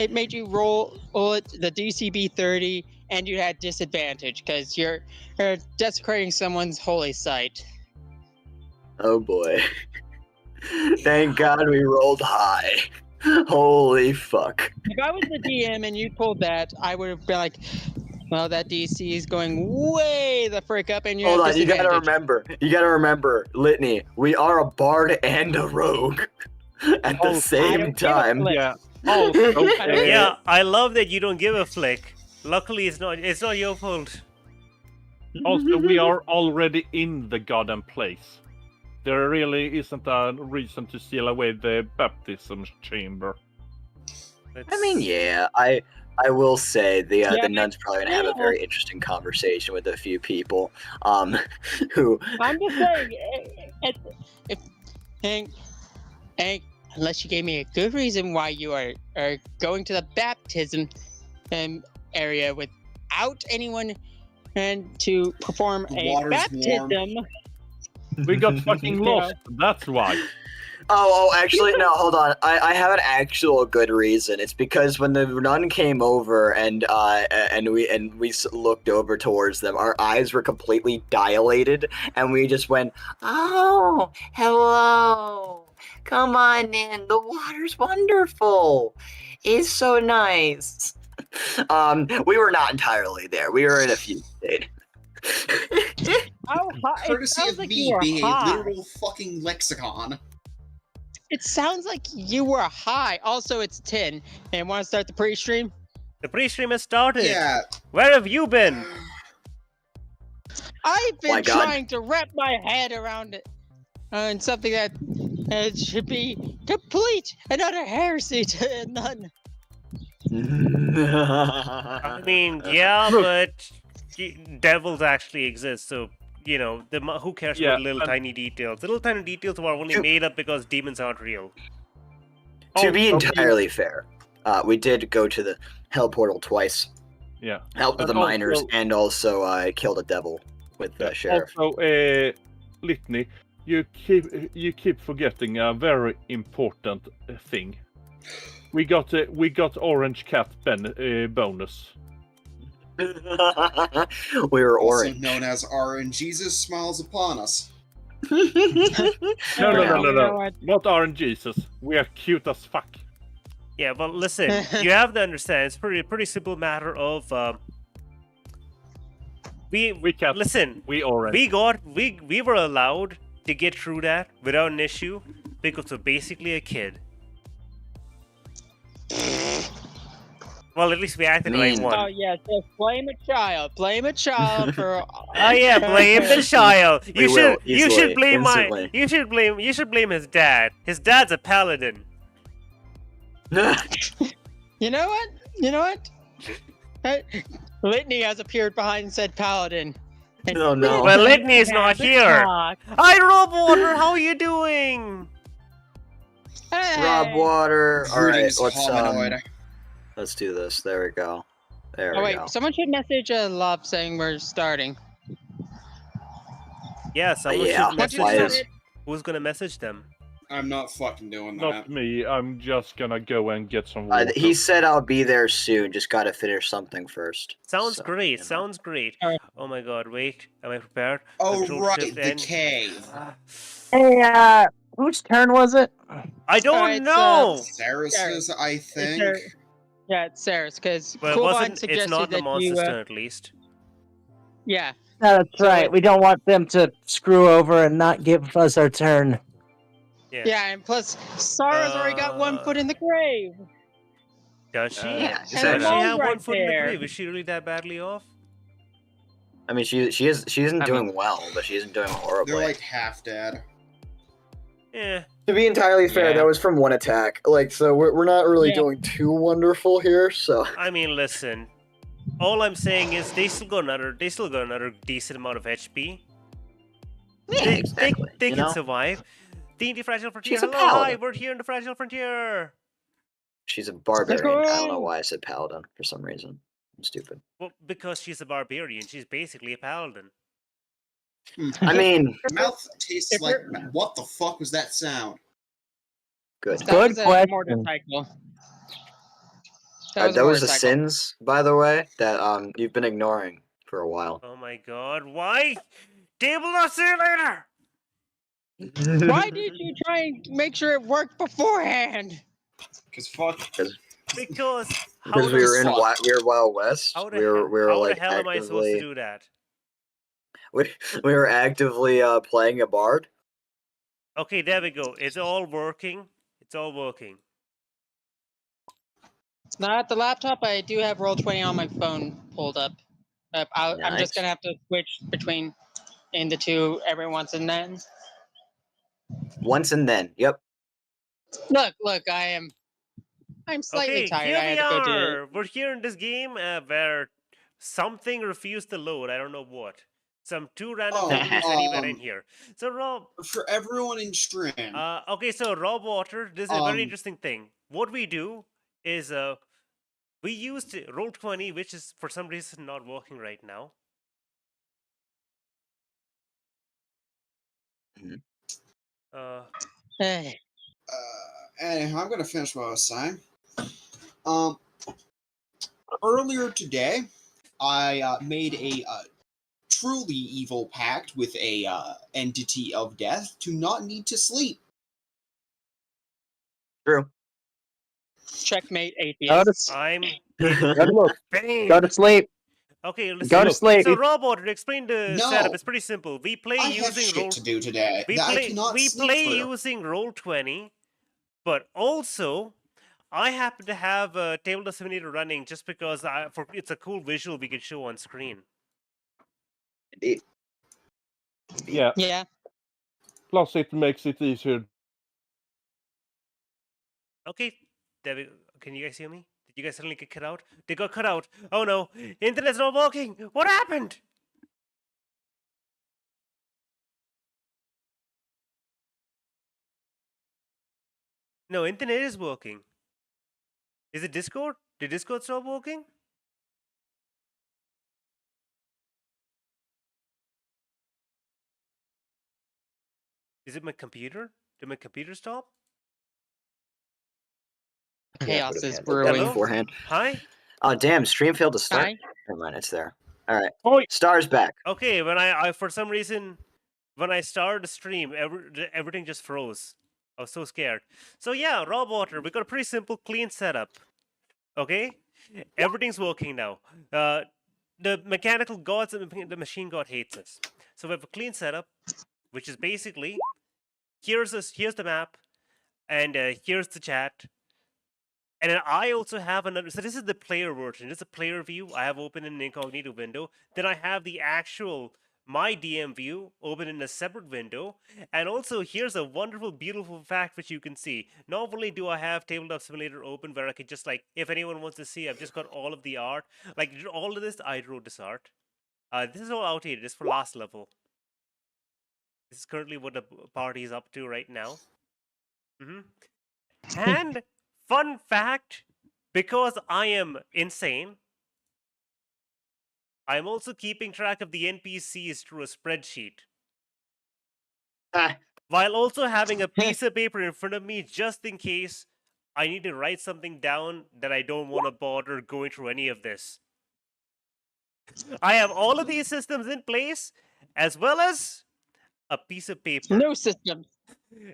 it made you roll the DCB 30, and you had disadvantage because you're desecrating someone's holy site. Oh boy. Thank God we rolled high. Holy fuck. If I was the DM and you pulled that, I would have been like, well, that DC is going way the frick up, and you Hold have on, you gotta remember, Litney, we are a bard and a rogue at the same time. Yeah. Also, Yeah, I love that you don't give a flick. Luckily, it's not your fault. also, we are already in the goddamn place. There really isn't a reason to seal away the baptism chamber. I mean, yeah, I will say the nun's probably gonna have a very interesting conversation with a few people, who. I'm just saying, unless you gave me a good reason why you are going to the baptism area without anyone and to perform a baptism. Warm. We got fucking lost. That's why. Oh, actually, no, hold on. I have an actual good reason. It's because when the nun came over and we looked over towards them, our eyes were completely dilated, and we just went, "Oh, hello. Come on in. The water's wonderful. It's so nice." We were not entirely there. We were in a few states. Courtesy of me being a literal fucking lexicon. It sounds like you were high. Also, it's 10. And want to start the pre-stream? The pre-stream has started. Yeah. Where have you been? I've been trying to wrap my head around it. And something that should be complete. Another heresy to none. I mean, yeah, but devils actually exist, so, you know, who cares about little tiny details? Little tiny details are only made up because demons aren't real. To be entirely fair, we did go to the hell portal twice. Yeah. Helped with the miners, and also killed a devil with the sheriff. Also, Litney, you keep forgetting a very important thing. We got orange cat bonus. We were orange. Also known as Orange Jesus smiles upon us. No. Not Orange Jesus. We are cute as fuck. Yeah, but listen, you have to understand, it's pretty simple matter of we were allowed to get through that without an issue because we're basically a kid. Well, at least we acted like one. Oh yeah, just blame a child. Blame a child for. Oh yeah, blame the child. You should blame his dad. His dad's a paladin. You know what? Litney has appeared behind said paladin. Oh no. But Litney is not here. Hi, Robowater, how are you doing? Hey. Rob Water. All right, Hominoid. let's do this. There we go. There Oh we wait, go. someone should message love saying we're starting. Yeah, someone Yeah, should message why them. is- Who's gonna message them? I'm not fucking doing that. Not me. I'm just gonna go and get some water. He said I'll be there soon. Just gotta finish something first. Sounds So, great. you know. Sounds great. Alright. Oh my god, wait. Am I prepared? Oh, Control right, Shift the N. cave. Hey, whose turn was it? I don't Alright, know! Sarah's, I think. Yeah, it's Sarah's, because Well, Coolbon it's suggested not the that monster's you. turn, at least. Yeah. No, that's So right. it- We don't want them to screw over and not give us our turn. Yeah, and plus, Sarah's already got 1 foot in the grave. Does she? Yeah, Does exactly. she have Right 1 foot in the there. grave? Is she really that badly off? I mean, she isn't doing well, but she isn't doing horribly. They're like half dead. Yeah. To be entirely fair, Yeah. that was from one attack. Like, so we're not really Yeah. doing too wonderful here. So I mean, listen. All I'm saying is they still got another decent amount of HP. yeah, exactly. They you can know? survive. The Fragile Frontier. She's a Hello, hi, paladin. we're here in the Fragile Frontier. She's a barbarian. I don't know Hooray! why I said paladin for some reason. I'm stupid. Well, because she's a barbarian, she's basically a paladin. I mean, Mouth tastes If like. you're- What the fuck was that sound? good. That Good was a question. motorcycle. Those are motorcycle. sins, by the way, that you've been ignoring for a while. Oh my god, why? Table of simulator! Why did you try and make sure it worked beforehand? Because fuck. Because how Because we the were in fuck? we were Wild West. how the We hell, were how like the hell am I supposed to actively do that? we were actively playing a bard. Okay, there we go. It's all working. It's all working. Not the laptop. I do have Roll20 on my phone pulled up. I'm just Nice. gonna have to switch between in the two every once and then. Once and then. Yep. Look, I'm slightly Okay, tired. here I we had to go to. are. We're here in this game where something refused to load. I don't know what. Some two random Oh, enemies anywhere in here. So Rob, For everyone in stream. okay, so Rob Water, this is a very interesting thing. What we do is we used Roll20, which is for some reason not working right now. Mhm. Eh, Anyhow, I'm gonna finish what I was saying. Earlier today, I made a truly evil pact with a entity of death to not need to sleep. True. checkmate, Go atheist. to, I'm go in to, pain. go to sleep. Okay, let's Go to sleep. So Rob Water, to explain the No. setup, it's pretty simple. We play I have using shit roll. to do today We that I play cannot we sleep play through. using Roll20, but also I happen to have a Table Simulator running just because it's a cool visual we could show on screen. Indeed. Yeah. Yeah. Plus, it makes it easier. Okay, can you guys hear me? Did you guys suddenly get cut out? They got cut out. Oh no, internet's not working. What happened? No, internet is working. Is it Discord? Did Discord stop working? Is it my computer? Did my computer stop? Chaos would've is handled that brewing. beforehand. Hi? Oh damn! Stream failed to start. Hi. Never mind, it's there. All right. Oi! Star's back. Okay, when I for some reason, when I started the stream, everything just froze. I was so scared. So yeah, Raw Water, we got a pretty simple, clean setup. Okay? Everything's working now. The mechanical gods and the machine god hates us. So we have a clean setup, which is basically, here's the map, and here's the chat. And then I also have another. So this is the player version. This is a player view. I have open in an incognito window. Then I have the actual my DM view open in a separate window. And also here's a wonderful, beautiful fact which you can see. Not only do I have Tabletop Simulator open where I can just like, if anyone wants to see, I've just got all of the art. Like all of this, I wrote this art. This is all outdated. This is for last level. This is currently what the party is up to right now. And fun fact, because I am insane, I'm also keeping track of the NPCs through a spreadsheet. While also having a piece of paper in front of me just in case I need to write something down that I don't want to bother going through any of this. I have all of these systems in place, as well as a piece of paper. No systems.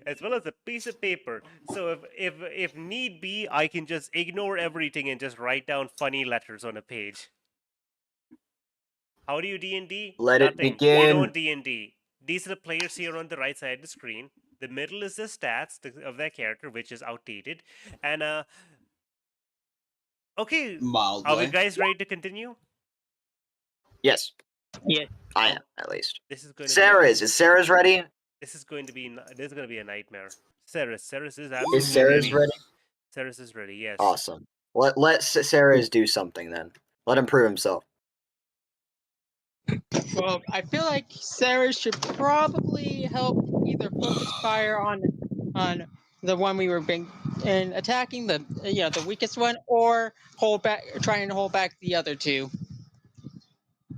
As well as a piece of paper. So if need be, I can just ignore everything and just write down funny letters on a page. How do you D&D? Let it Nothing. begin. You don't D&D. These are the players here on the right side of the screen. The middle is the stats of their character, which is outdated. And okay, Mildly. are we guys ready to continue? Yes. Yeah. I am, at least. This is going to Sarah is. Is Sarah's ready? This is going to be a nightmare. Ceres is Is absolutely Sarah's ready? Ceres is ready. Yes. Awesome. Let Sarah's do something then. Let him prove himself. Well, I feel like Sarah should probably help either focus fire on the one we were attacking, the weakest one, or try and hold back the other two.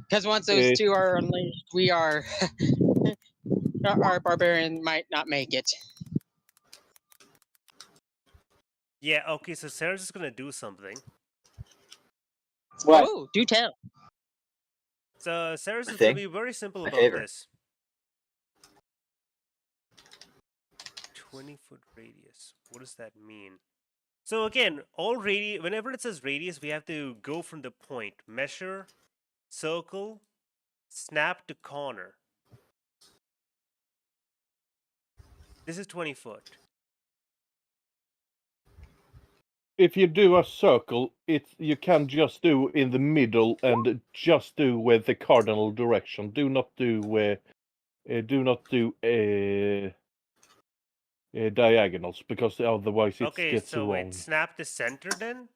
Because once those two are unleashed, our barbarian might not make it. Yeah. Okay. So Ceres is gonna do something. What? Oh, do tell. So Ceres I is going to think be very simple my about favorite. this. 20-foot radius. What does that mean? So again, whenever it says radius, we have to go from the point. Measure, circle, snap to corner. This is 20 foot. If you do a circle, you can just do in the middle and just do with the cardinal direction. Do not do diagonals, because otherwise it Okay, gets so wrong. wait, snap the center then?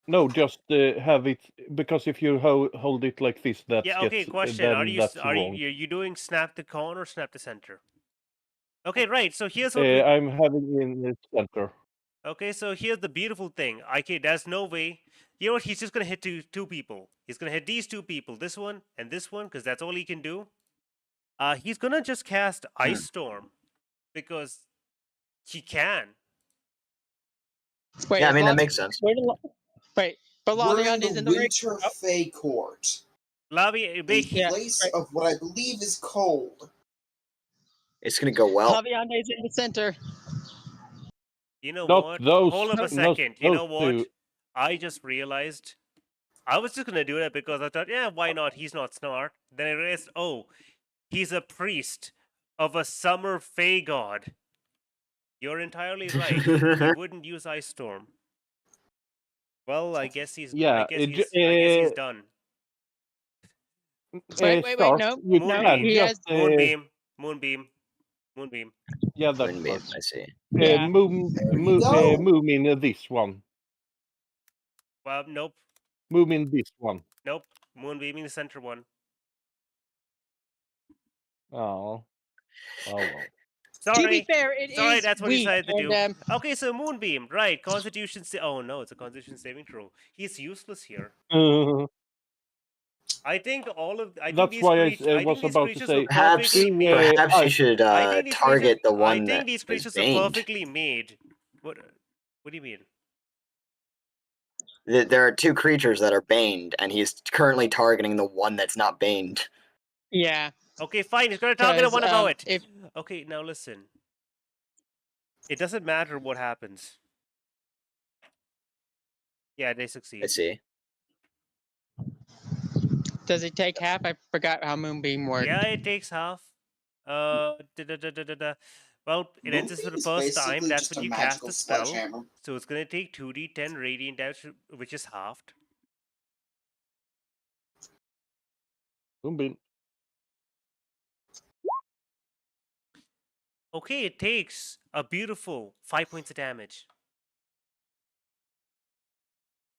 No, just have it, because if you hold it like this, that Yeah. Okay. gets Question: that's wrong. you doing snap the corner or snap the center? Okay. Right. So here's what. I'm having in the center. Okay. So here's the beautiful thing. Okay. There's no way. You know what? He's just gonna hit two people. He's gonna hit these two people. This one and this one, because that's all he can do. He's gonna just cast Ice Storm because he can. Wait, Yeah, I is mean that Lavi- makes sense. wait, wait, but We're in Lavion is the in the right. Winter Fey Court, Lavi, a Yeah, place right. of what I believe is cold. It's gonna go well. Lavion is in the center. You know Not what? those- Hold up a not second. You know those what? two. I just realized I was just gonna do that because I thought, yeah, why not? He's not smart. Then I realized, oh, he's a priest of a summer Fey god. You're entirely right. He wouldn't use Ice Storm. Well, I guess he's. Yeah, I guess he's done. Wait, Star, no, you no, can he just has Moonbeam. yeah, that's Moonbeam, fine. I see. Yeah. Move in this one. Well, nope, Move in this one. nope. Moonbeaming the center one. Oh, well. To be Sorry. fair, it is Sorry, that's what he weak, decided to do. and, Okay, so Moonbeam, right? Constitution. Oh no, it's a Constitution saving throw. He's useless here. I think That's these why creatures. I I was think these about to creatures say, were Perhaps, perfectly made. perhaps you should I think these target the I one think that these is creatures are baned. perfectly made. What do you mean? There are two creatures that are baned, and he's currently targeting the one that's not baned. yeah, Okay, fine. He's gonna target the 'cause, one above it. if Okay, now listen. It doesn't matter what happens. Yeah, they I succeed. see. does it take half? I forgot how Moonbeam worked. Yeah, it takes half. Well, it ends for the Moonbeam is first time. basically That's just when a you cast magical the spell. sledgehammer. So it's gonna take 2d10 radiant damage, which is halved. Moonbeam. Okay, it takes a beautiful 5 points of damage.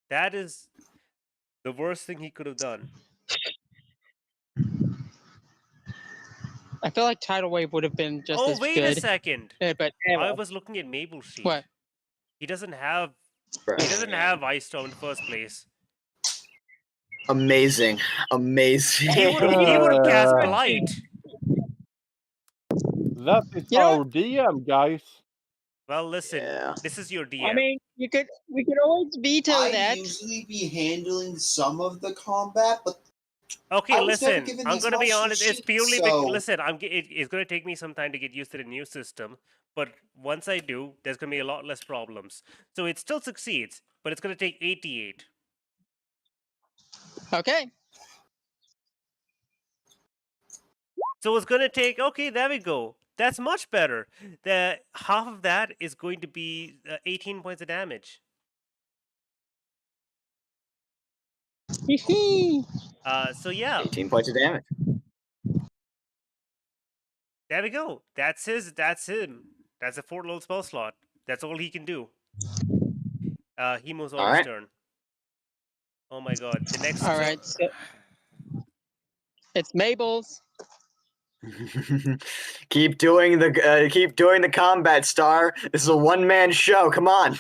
That is the worst thing he could have done. I feel like Tidal Wave would have been just Oh, as wait good. a second. But I anyway, was looking at Mabel's sheet. what? He doesn't have Right. Ice Storm in the first place. Amazing. He would have cast Blight. That is You know our DM, guys. Well, listen, Yeah. this is your DM. I mean, we could always veto I'd that. usually be handling some of the combat, but Okay, I was never listen. given I'm these gonna be monster honest. It's sheets, purely so- listen. It's gonna take me some time to get used to the new system, but once I do, there's gonna be a lot less problems. So it still succeeds, but it's gonna take 88. Okay. So it's gonna take. Okay, there we go. That's much better. The half of that is going to be 18 points of damage. So yeah, 18 points of damage. there we go. That's his. That's him. That's a 4-level spell slot. That's all he can do. He moves on his Alright. turn. Oh my god. The next. All right. So it's Mabel's. keep doing the combat, Star. This is a one-man show. Come on.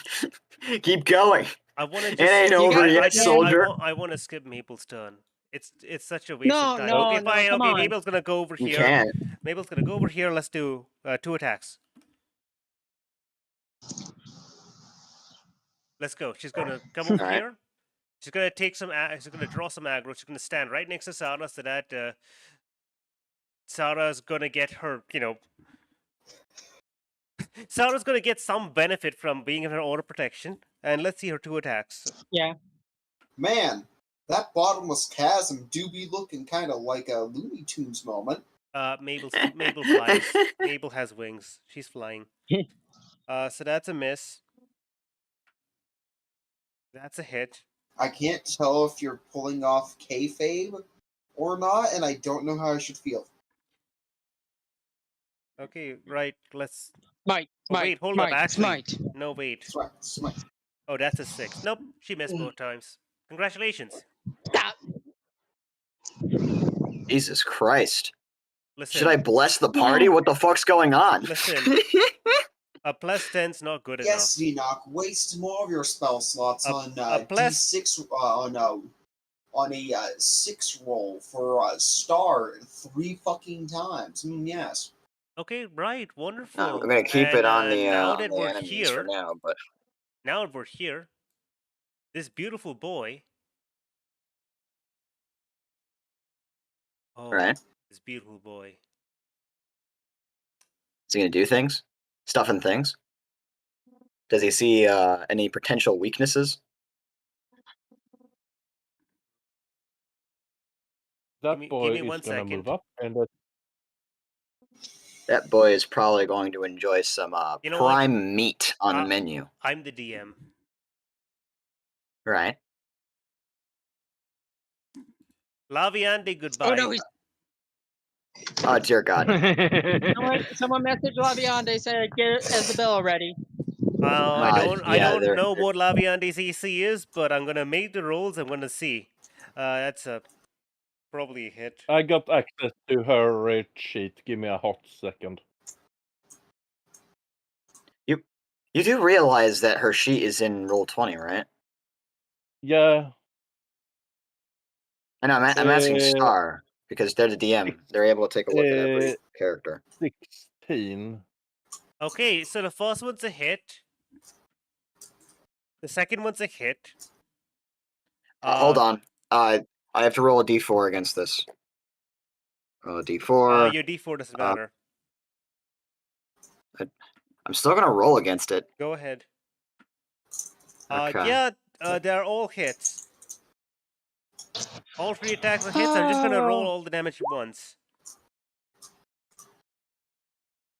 Keep going. I want to just. It ain't over yet, soldier. I want to skip Mabel's turn. It's such a waste No, of time. no, Okay, no, fine. come Okay, on. Mabel's gonna go over You here. can't. Mabel's gonna go over here. Let's do 2 attacks. Let's go. She's gonna come over Alright. here. She's gonna take some. She's gonna draw some aggro. She's gonna stand right next to Sarah so that Sarah's gonna get her. Sarah's gonna get some benefit from being in her auto protection. And let's see her 2 attacks. Yeah. Man, that bottomless chasm do be looking kind of like a Looney Tunes moment. Mabel flies. Mabel has wings. She's flying. So that's a miss. That's a hit. I can't tell if you're pulling off kayfabe or not, and I don't know how I should feel. Okay, right. Let's. Smite. Oh, wait, hold up. Actually, Smite. no, wait. Smite. Oh, that's a 6. Nope, she missed both times. Congratulations. Stop. Jesus Christ. Listen. Should I bless the party? What the fuck's going on? Listen. A plus 10's not good Yes, enough. Enoch, waste more of your spell slots on plus- D6 on a 6 roll for a star 3 fucking times. Yes. Okay, right. Wonderful. I'm gonna keep And, it on the, now on that the we're enemies here, for now, but now that we're here, this beautiful boy. Oh, Right. This beautiful boy. is he gonna do things? Stuff and things? Does he see any potential weaknesses? That Give boy me is 1 gonna second. move up, and That boy is probably going to enjoy some You know what? prime meat on the menu. I'm the DM. Right. Laviande, goodbye. Oh no, he's. Oh dear God. Someone messaged Laviande said get Isabella ready. I don't they're- know what Laviande's EC is, but I'm gonna make the rolls. I'm gonna see. That's probably a hit. I got access to her rate sheet. Give me a hot second. You do realize that her sheet is in Roll20, right? Yeah, I know, I'm asking Uh, Star, because they're the DM. They're able to take a look at every character. 16. Okay, so the first one's a hit. The second one's a hit. Hold on. I have to roll a d4 against this. Roll a d4. Your D4 doesn't matter. I'm still gonna roll against it. Go ahead. Okay. Yeah, they're all hits. All 3 attacks are hits. I'm just gonna roll all the damage at once.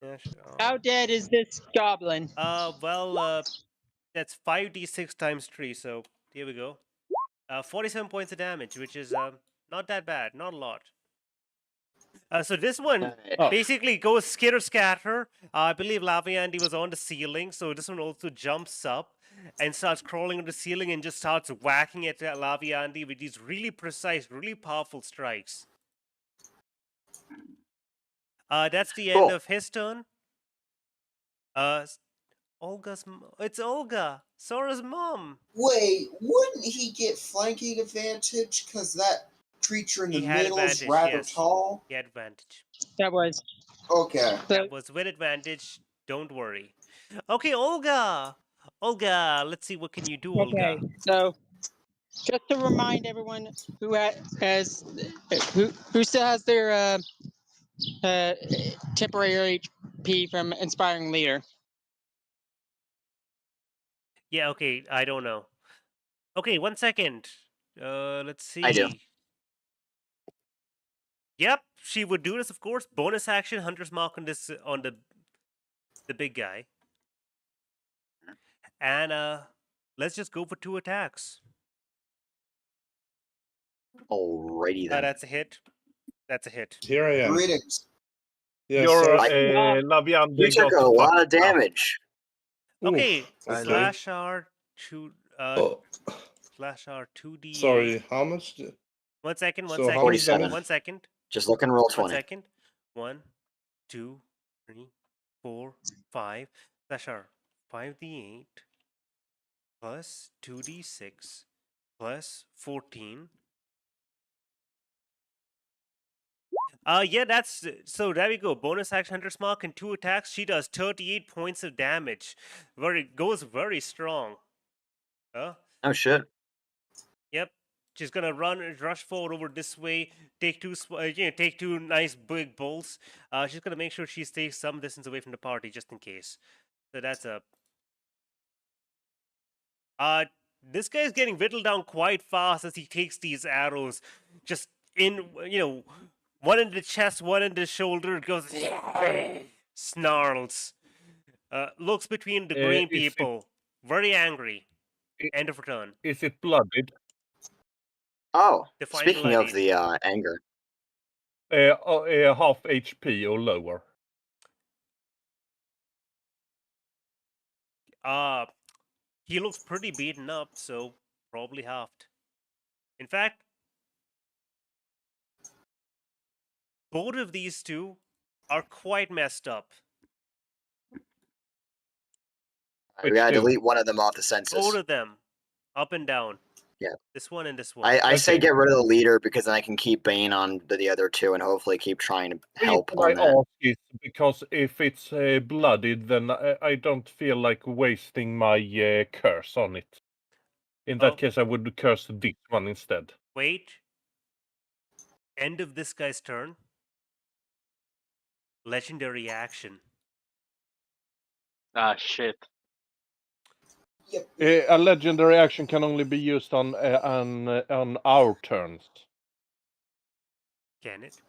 Yeah, How dead is this goblin? Well, that's 5d6 times 3, so here we go. 47 points of damage, which is not that bad, not a lot. So this one basically goes skitter scatter. I believe Laviande was on the ceiling, so this one also jumps up and starts crawling on the ceiling and just starts whacking at Laviande with these really precise, really powerful strikes. That's the end of his turn. It's Olga, Sora's mom. Wait, wouldn't he get flanking advantage because that creature in the He had middle is advantage, rather yes. tall? He had advantage. That was. Okay. That was with advantage. Don't worry. Okay, Olga. Olga, let's see what can you do, Olga. Okay, so just to remind everyone who who still has their temporary HP from Inspiring Leader. Yeah, okay, I don't know. Okay, 1 second. Let's see. I do. Yep, she would do this, of course. Bonus action, Hunter's Mark on this on the big guy. And let's just go for 2 attacks. Alrighty then. That's a hit. That's a hit. Here I am. Greetings. Yes, Your sir. Laviande You took got a lot of fucked up. damage. Okay, I slash R two Oh, slash R 2d8. sorry. How much? 1 second, one So second, how much 47. damage? 1 second. Just look and roll 1 20. second. 1, 2, 3, 4, 5. Slash R 5d8 plus 2d6 plus 14. Yeah, that's so. There we go. Bonus action, Hunter's Mark, and 2 attacks. She does 38 points of damage. Goes very strong. Huh? Oh shit. Yep. She's gonna rush forward over this way. Take take two nice big bolts. She's gonna make sure she stays some distance away from the party just in case. So that's a. This guy's getting whittled down quite fast as he takes these arrows, just in one in the chest, one in the shoulder. Goes snarls. Looks between the green people, very angry. End of return. Is it blooded? Oh, Define speaking of bloodied. the anger. Half HP or lower. He looks pretty beaten up, so probably halved. In fact, both of these two are quite messed up. We gotta delete one of them off the census. Both of them, up and down. Yeah. This one and this one. I say get rid of the leader because then I can keep Bane on the other two and hopefully keep trying to help on that. Ask is because if it's blooded, then I don't feel like wasting my curse on it. In that case, I would curse this one instead. Wait. End of this guy's turn. Legendary action. Ah, shit. A legendary action can only be used on our turns. Can it?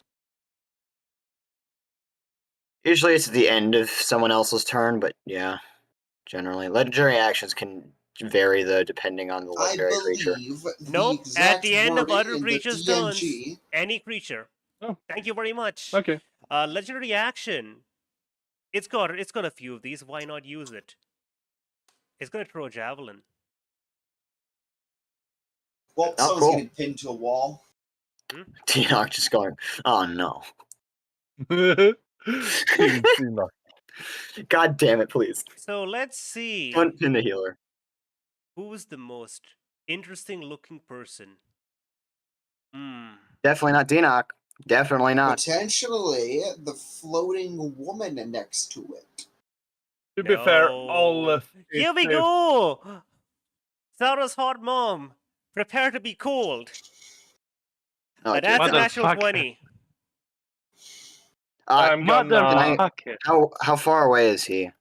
Usually it's at the end of someone else's turn, but yeah, generally. Legendary actions can vary though depending on the legendary creature. Nope, at the end of other in the creatures' turns, TNG any creature. Oh. Thank you very much. Okay. Legendary action. It's got a few of these. Why not use it? It's gonna throw a javelin. Well, Oh, someone's cool. getting pinned to a wall. T-Knock just going, oh no. God damn it, please. So let's see. Don't pin the healer. Who's the most interesting looking person? Definitely not D-Knock. Definitely not. Potentially the floating woman next to it. To be fair, all Here we go! Zara's hot mom. Prepare to be cold. Oh, That's a natural Motherfucker. 20. I'm gonna. Motherfucker. How far away is he?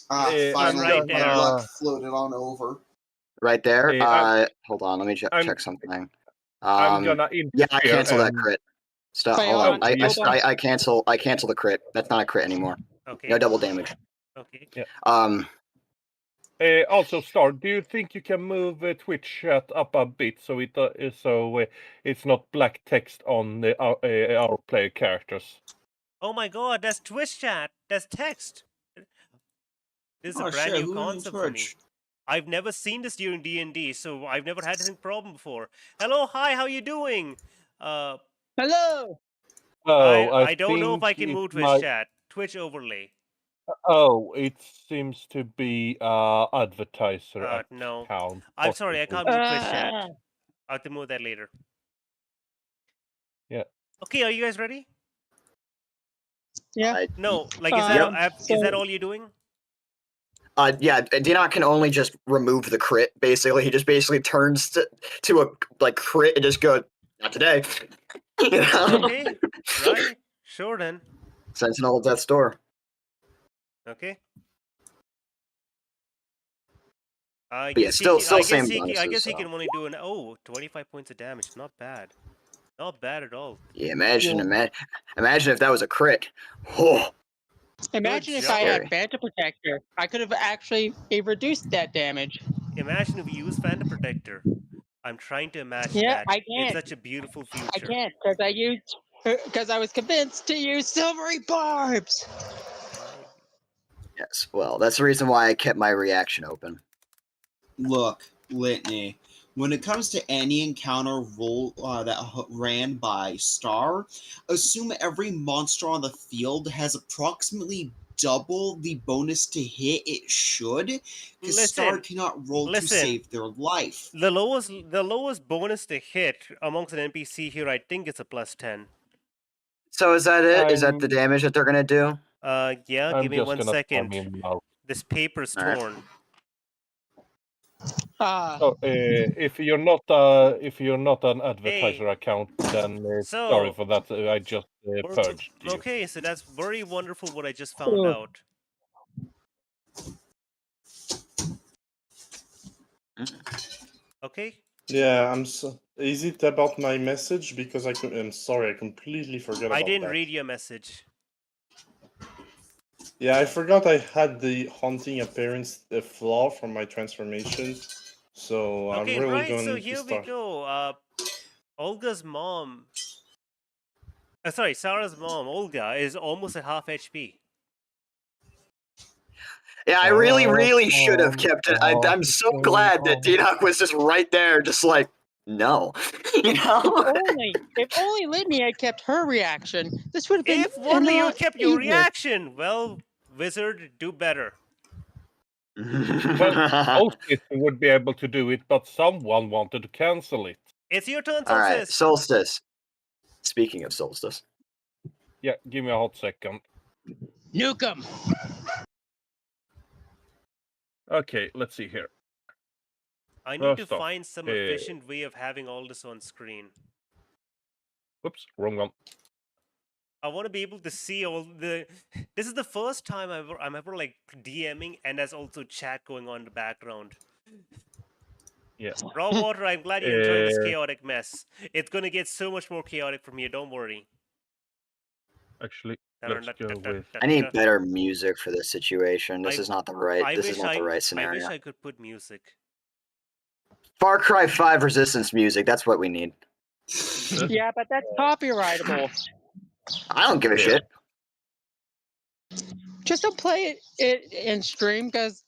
Finally, right my there. luck floated on over. Right there? Hey, hold on, let me check something. I'm gonna Yeah, I cancel that and- crit. Stop. Wait, Hold on. hold on. I cancel the crit. That's not a crit anymore. Okay. No double damage. Okay. Also, Star, do you think you can move Twitch chat up a bit so it's not black text on our player characters? Oh my god, that's Twitch chat. That's text. This is a brand new concept for me. I've never seen this during D&D, so I've never had this problem before. Hello, hi, how you doing? Hello. Oh, I don't know if I can think move it Twitch might- chat. Twitch overlay. Oh, it seems to be advertiser No. account. I'm sorry, I can't move Twitch chat. Ah. I'll have to move that later. Yeah. Okay, are you guys ready? Yeah. No, like is so- that all you're doing? Yeah, D-Knock can only just remove the crit, basically. He just basically turns to a crit and just goes, not today. You know? Okay, right. Sure then. Sentinel of Death's Door. Okay. But yeah, still same bonuses, I guess he so. can only do 25 points of damage. Not bad. Not bad at all. Yeah, imagine if that was a crit. Oh, Imagine if job. I had Scary. Phantom Protector. I could have actually reduced that damage. Imagine if we use Phantom Protector. I'm trying to imagine Yeah, that. I It's can't. such a beautiful future. I can't because I was convinced to use silvery barbs. yes. Well, that's the reason why I kept my reaction open. Look, Litney, when it comes to any encounter roll that ran by Star, assume every monster on the field has approximately double the bonus to hit it should, because Star cannot roll to save their life. The lowest bonus to hit amongst an NPC here, I think it's a +10. So is that it? Is that the damage that they're gonna do? Yeah. I'm Give me just 1 gonna second. farm him out. This paper's All right. torn. So, if you're not an advertiser account, then sorry So, for that. I just purged you. okay, so that's very wonderful what I just found out. Okay. Yeah, is it about my message? Because I'm sorry, I completely forgot about I didn't that. read your message. Yeah, I forgot I had the haunting appearance flaw from my transformation. So I'm Okay, really right. going So to here we start. go. Olga's mom. Sorry, Sarah's mom, Olga, is almost at half HP. Yeah, I really should have kept it. I'm so glad that D-Doc was just right there, just like, no. You know? If only Litney had kept her reaction, this would have been If only you lot kept your easier. reaction. Well, wizard, do better. Well, Solstice would be able to do it, but someone wanted to cancel it. It's your turn, All right, Solstice. Solstice. Speaking of Solstice. Yeah, give me a hot second. Nuke 'em. Okay, let's see here. I need to First off, find some efficient way of having all this on screen. Whoops, wrong one. I want to be able to see all the. This is the first time I'm ever like DMing, and there's also chat going on in the background. Yeah. Raw water. I'm glad you're enjoying this chaotic mess. It's gonna get so much more chaotic from here. Don't worry. Actually, let's go with. I need better music for this situation. This is not the right. This is not the right I scenario. wish I could put music. Far Cry 5 Resistance music. That's what we need. Yeah, but that's copyrightable. I don't give a shit. Just don't play it in stream, because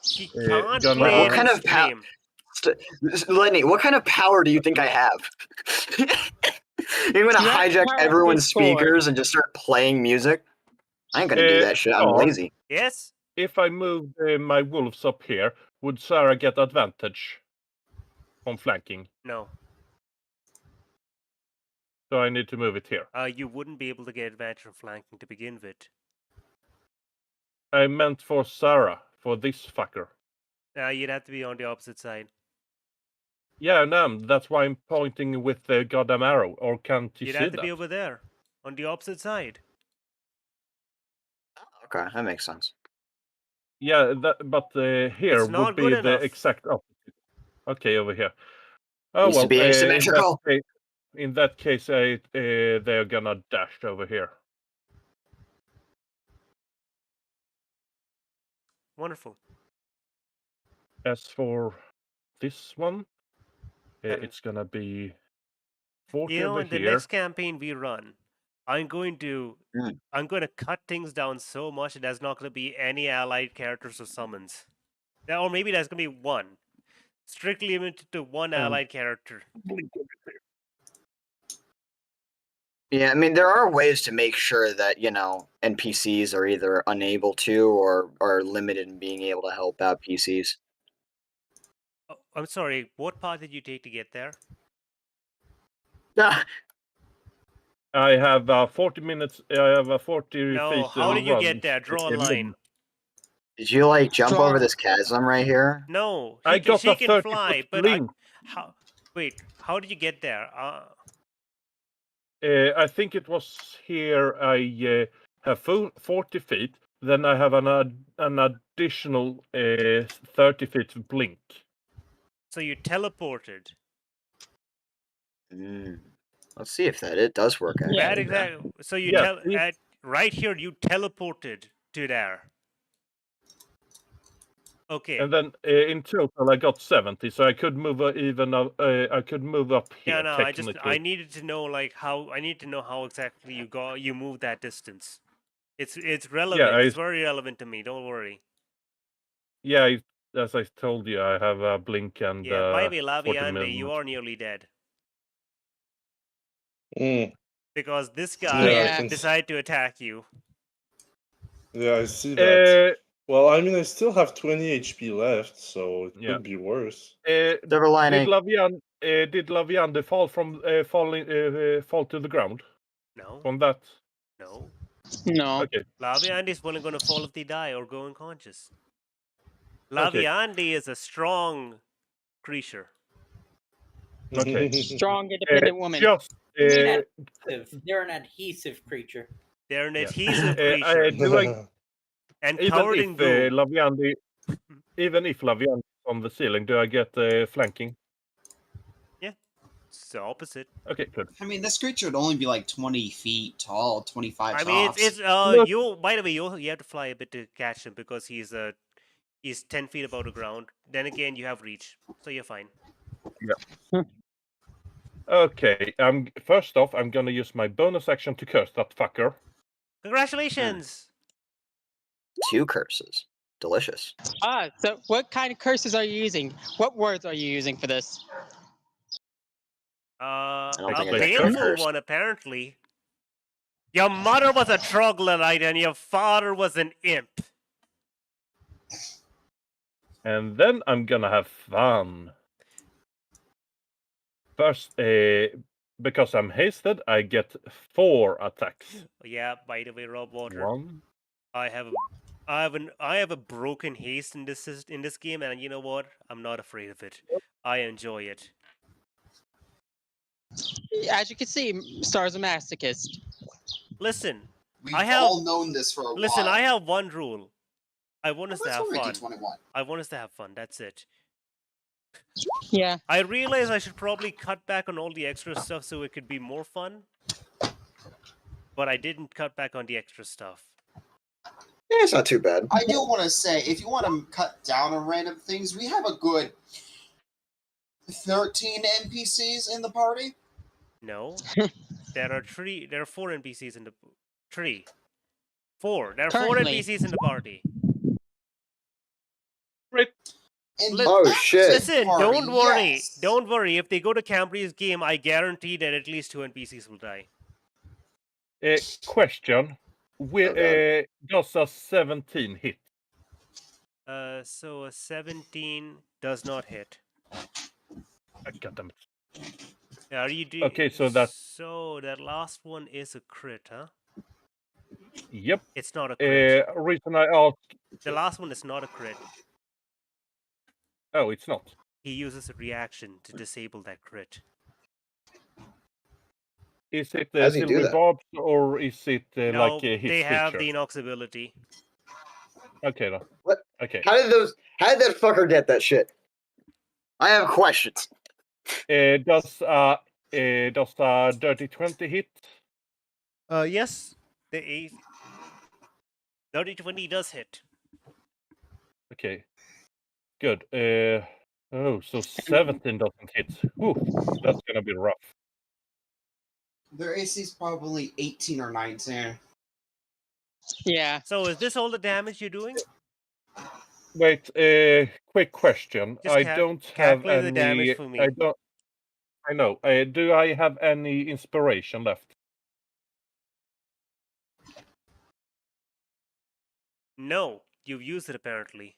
He can't Gonna- play What it kind in of power? stream. Lenny, what kind of power do you think I have? You're gonna You have hijack power everyone's Discord. speakers and just start playing music? I ain't gonna do that shit. I'm or- lazy. Yes. If I move my wolves up here, would Sarah get advantage on flanking? No. So I need to move it here. You wouldn't be able to get advantage from flanking to begin with. I meant for Sarah, for this fucker. You'd have to be on the opposite side. Yeah, no, that's why I'm pointing with the goddamn arrow. Or can't you You'd see have to that? be over there, on the opposite side. Okay, that makes sense. Yeah, but here It's not would be good the enough. exact opposite. Okay, over here. Oh Needs to well, be asymmetrical. in that case, they're gonna dash over here. Wonderful. As for this one, And- it's gonna be 40 You know, over in the here. next campaign we run, I'm going to cut things down so much that there's not going to be any allied characters or summons. Or maybe there's going to be one. Strictly limited to one allied character. Yeah, I mean, there are ways to make sure that, NPCs are either unable to or are limited in being able to help out PCs. Oh, I'm sorry, what path did you take to get there? I have 40 minutes. I have 40 No, feet. how did you run get there? Draw a line. Did you, jump over this chasm right here? No, I got she a can 30 fly, foot but blink. how did you get there? I think it was here. I have 40 feet. Then I have an additional 30 feet blink. So you teleported. Let's see if it does work out. That exactly. So you right here you teleported to there. Okay. And then in total I got 70, so I could move I could move up here. Yeah, no, technically. I needed to know how exactly you moved that distance. It's relevant. Yeah, it's very relevant to me. Don't worry. Yeah, as I told you, I have a blink and. Yeah, by the way, 40 Laviande, minutes. you are nearly dead. Because this Yeah, guy decided to attack you. Yeah, I see that. Well, I mean, I still have 20 HP left, so it could be worse. Silver lining. Did Laviande fall to the ground? No. From that? No. Okay. Laviande is only going to fall if they die or go unconscious. Laviandi is a strong creature. Okay. Strong, independent woman. Just They're an adhesive creature. They're an Yeah. adhesive creature do I, and even covered if in goo. Laviandi, even if Laviandi is on the ceiling, do I get flanking? It's the opposite. Okay, good. I mean, this creature would only be like 20 feet tall, 25 I mean, tops. it's Look. you. By the way, you have to fly a bit to catch him because he's 10 feet above the ground. Then again, you have reach, so you're fine. Okay, first off, I'm gonna use my bonus action to curse that fucker. Congratulations! 2 curses. Delicious. So what kind of curses are you using? What words are you using for this? don't A think I get baleful cursed. one, apparently. Your mother was a troglodyte and your father was an imp. And then I'm gonna have fun. First, because I'm hasted, I get 4 attacks. Yeah, by the way, Rob Water. 1. I have a broken haste in this game, and you know what? I'm not afraid of it. I enjoy it. As you can see, Star's a masochist. Listen, We've I have- all known this for a listen. while. I have one rule. I want us to Let's have go into fun. 21. I want us to have fun. That's it. Yeah. I realize I should probably cut back on all the extra stuff so it could be more fun. But I didn't cut back on the extra stuff. Yeah, it's not too bad. I do want to say, if you want to cut down on random things, we have a good 13 NPCs in the party. No. There are 4 NPCs in the... 3. 4. There are 4 Currently. NPCs in the party. In Oh, the shit. Listen, party, don't worry. yes. Don't worry. If they go to Cambrie's game, I guarantee that at least 2 NPCs will die. Question. God. Does a 17 hit? So a 17 does not hit. God damn it. Are you do? Okay, so that- So that last one is a crit, huh? Yep. It's not a crit. Reason I asked. The last one is not a crit. Oh, it's not. He uses a reaction to disable that crit. Is it How does he do silver that? barbs or is it No, like his they have feature? the Inox ability. Okay, then. What? Okay. How did that fucker get that shit? I have questions. Does dirty 20 hit? Yes. The 30-20 does hit. Okay. Good. So 17 doesn't hit. Ooh, that's gonna be rough. Their AC is probably 18 or 19. Yeah. So is this all the damage you're doing? Wait, quick question. Just I don't have calculate any. the damage for me. I don't. I know. Do I have any inspiration left? No, you've used it apparently.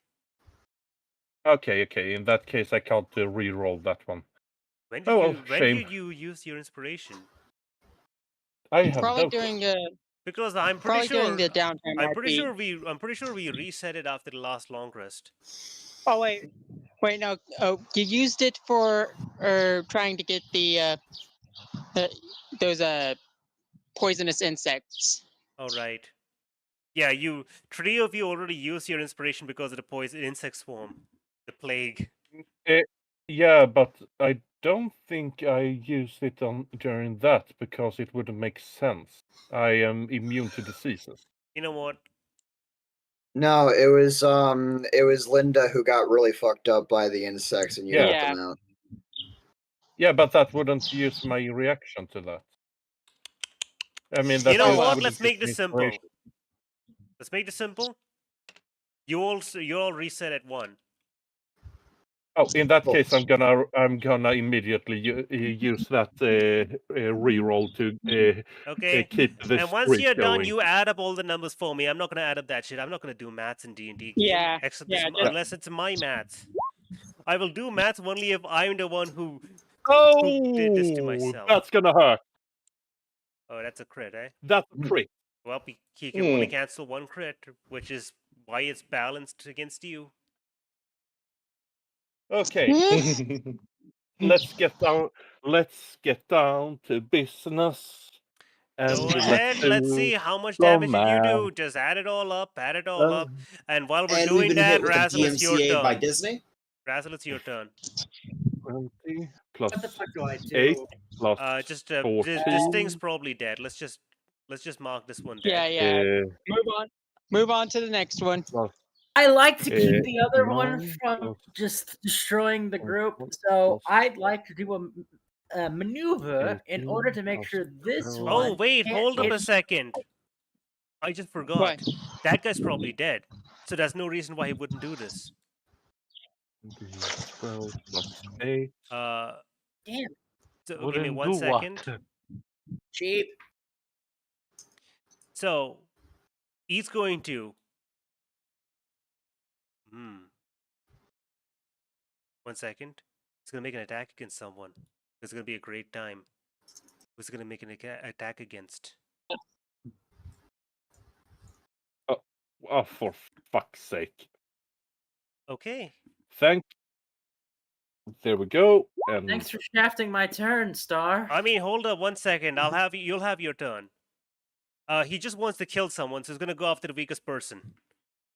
Okay. In that case, I can't re-roll that one. When did Oh, well, when shame. did you use your inspiration? I have Probably no clue. during Because I'm pretty probably sure during the downtime. I'm pretty RP. sure we reset it after the last long rest. Oh wait, no. Oh, you used it for trying to get the those poisonous insects. Oh right. Yeah, 3 of you already used your inspiration because of the poison insect swarm, the plague. Yeah, but I don't think I used it during that because it wouldn't make sense. I am immune to diseases. You know what? No, it was Linda who got really fucked up by the insects and you Yeah. helped them out. Yeah, but that wouldn't use my reaction to that. I mean, that You know just what? wouldn't Let's use make my this simple. inspiration. Let's make this simple. You all reset at 1. Oh, in that case, I'm gonna immediately use that re-roll to Okay. keep this. And once streak you're done, going. you add up all the numbers for me. I'm not gonna add up that shit. I'm not gonna do maths in D&D. Yeah, Except yeah, unless it's my maths. I will do maths only if I'm the one who did this to myself. That's gonna hurt. Oh, that's a crit, eh? That's a crit. Well, he can only cancel 1 crit, which is why it's balanced against you. Okay. Let's get down to business. And Go let's ahead. Let's do see how much some damage did you math. do. Just add it all up. Add it all up. And while we're And we've doing been that, hit with a Razzle, it's your DMCA by turn. Disney. Razzle, it's your turn. 20 plus What the fuck do I do? 8 plus Just 14. this thing's probably dead. Let's just mark this one dead. Yeah. Move on to the next one. Plus I like to keep the other one 9 from plus just destroying the group, 1 so plus I'd like to do a maneuver in order to make 18 sure this plus one. Oh, wait, can't hold up hit- a second. I just forgot. What? That guy's probably dead. So there's no reason why he wouldn't do this. 12 plus 8. Damn, So give me Wouldn't 1 do second. what? cheap. So he's going to. 1 second. He's gonna make an attack against someone. It's gonna be a great time. Who's gonna make an attack against? Oh, for fuck's sake. Okay. There we go. And Thanks for shafting my turn, Star. I mean, hold up 1 second. You'll have your turn. He just wants to kill someone, so he's gonna go after the weakest person.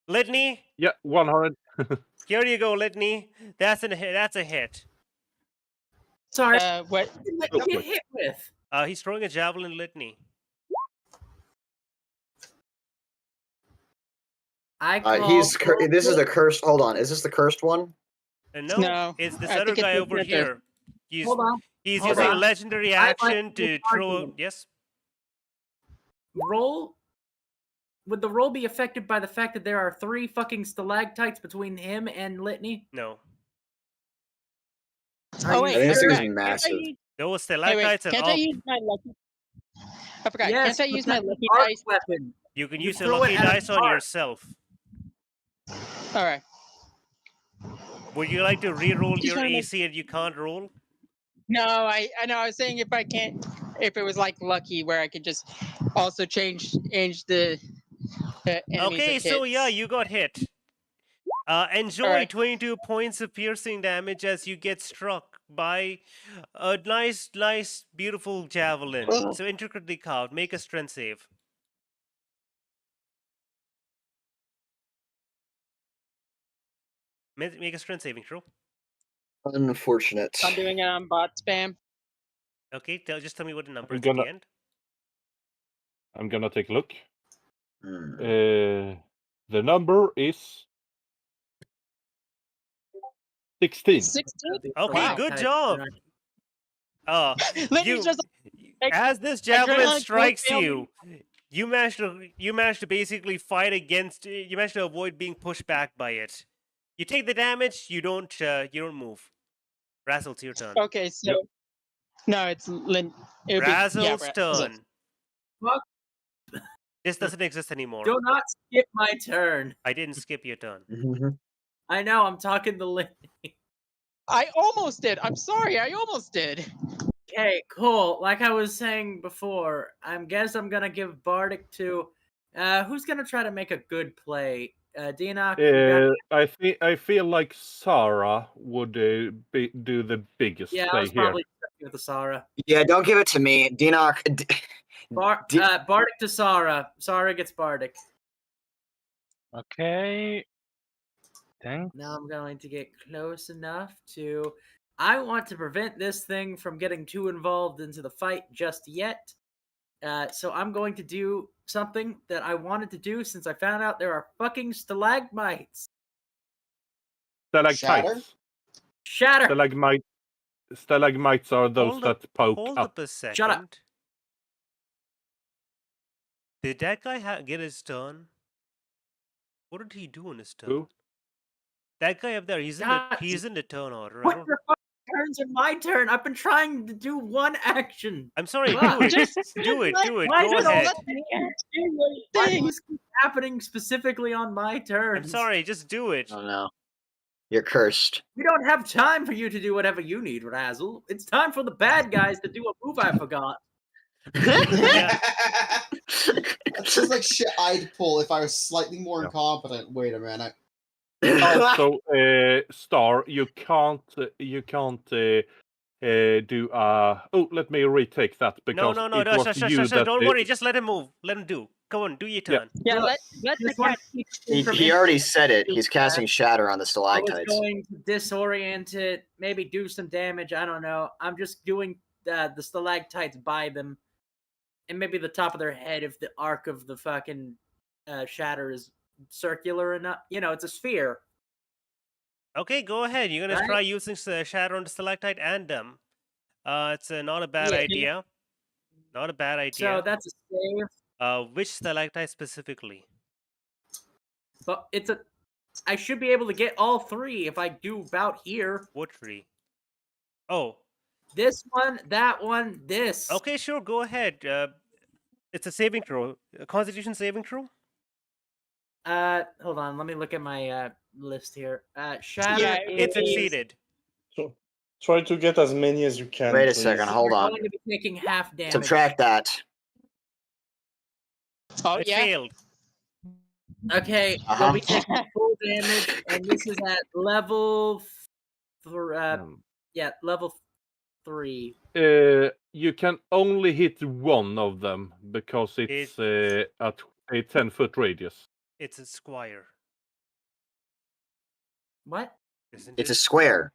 Litney, yeah, 100. here you go, Litney. That's a hit. Sorry, What? what did you get hit with? He's throwing a javelin, Litney. I call This is the cursed. Hold on. Is this the cursed one? No, It's this I other think it's guy the over other. here. Hold on. He's Hold using a on. legendary I'd like action to to do throw. argument. Yes. Would the roll be affected by the fact that there are 3 fucking stalactites between him and Litney? No. Oh wait, I think this I thing is forgot. massive. Those Hey, wait, stalactites and can't I use my lucky? I forgot. Yes, can't I but use my that's an lucky arc dice? weapon. you can You use a throw it lucky at a dice on bar. yourself. All right. Would you like to re-roll Just your wanna make- AC and you can't roll? No, I know. I was saying if it was like lucky, where I could just also change the enemies. Okay, it so hits. yeah, you got hit. Enjoy Alright. 22 points of piercing damage as you get struck by a nice, beautiful javelin. Ugh. So intricately carved. Make a strength save. Make a strength saving throw. Unfortunate. I'm doing it on bot spam. Okay, just tell me what the number I'm is at gonna- the end. I'm gonna take a look. Hmm. The number is 16. 16. Okay, Wow. good job. Lenny's You- just As this javelin adrenaline strikes failed you, you manage to basically fight against. You manage to avoid being pushed back by it. You take the damage. You don't move. Razzle, it's your turn. okay. So no, it's Lin. it would be- yeah, Razzle's Razzle. turn. Fuck. This doesn't exist anymore. Do not skip my turn. I didn't skip your turn. Mhm. I know, I'm talking to Litney. I almost did. I'm sorry. I almost did. Okay, cool. Like I was saying before, I guess I'm gonna give Bardic to who's gonna try to make a good play? Dinok? I feel like Sarah would do the biggest Yeah, I play was here. probably with the Sara. Yeah, don't give it to me, Dinok. Bardic to Sara. Sara gets Bardic. Okay. Then Now I'm going to get close enough to. I want to prevent this thing from getting too involved into the fight just yet. So I'm going to do something that I wanted to do since I found out there are fucking stalagmites. Stalactites. Shatter! Stalagmites are those that poke Hold up. up a second. Shut up. Did that guy get his turn? What did he do in his turn? Who? That guy up there. He's in the turn order. I What don't- your fucking turns in my turn? I've been trying to do one action. I'm sorry. Fuck. Do it. Just Do it. Do it. Why Go is it all ahead. Why is this keep happening specifically on my turn? I'm sorry. Just do it. Oh no. You're cursed. We don't have time for you to do whatever you need, Razzle. It's time for the bad guys to do a move I forgot. That sounds like shit I'd pull if I was slightly more Yeah. incompetent. Wait a minute. Also, Star, you can't do. Oh, let me retake that because No. it was you that. Don't worry. Just let him move. Let him do. Come on, do your Yeah. turn. Yeah, Look, let the just want cat. to keep you from He already interrupting said it. you, He's casting shatter on the I was stalactites. going to disorient it, maybe do some damage. I don't know. I'm just doing the stalactites by them, and maybe the top of their head if the arc of the fucking shatter is circular enough. You know, it's a sphere. Okay, go ahead. You're gonna Right. try using shatter on the stalactite and them. It's not a bad Yeah. idea. Not a bad So idea. that's a save, Which stalactite specifically? but it's a. I should be able to get all three if I do about here. What tree? Oh, This one, that one, this. okay, sure. Go ahead. It's a saving throw. A Constitution saving throw. Hold on. Let me look at my list here. Shatter. Yeah, It is- succeeded. So try to get as many as you can. Wait a please. second, hold We're on. going to be taking half damage. Subtract that. Oh It yeah. failed. Okay, Uh-huh. we'll be taking full damage, and this is at level. Level 3. You can only hit one of them because it's at a 10-foot radius. It's a squire. What? Isn't It's it? a square.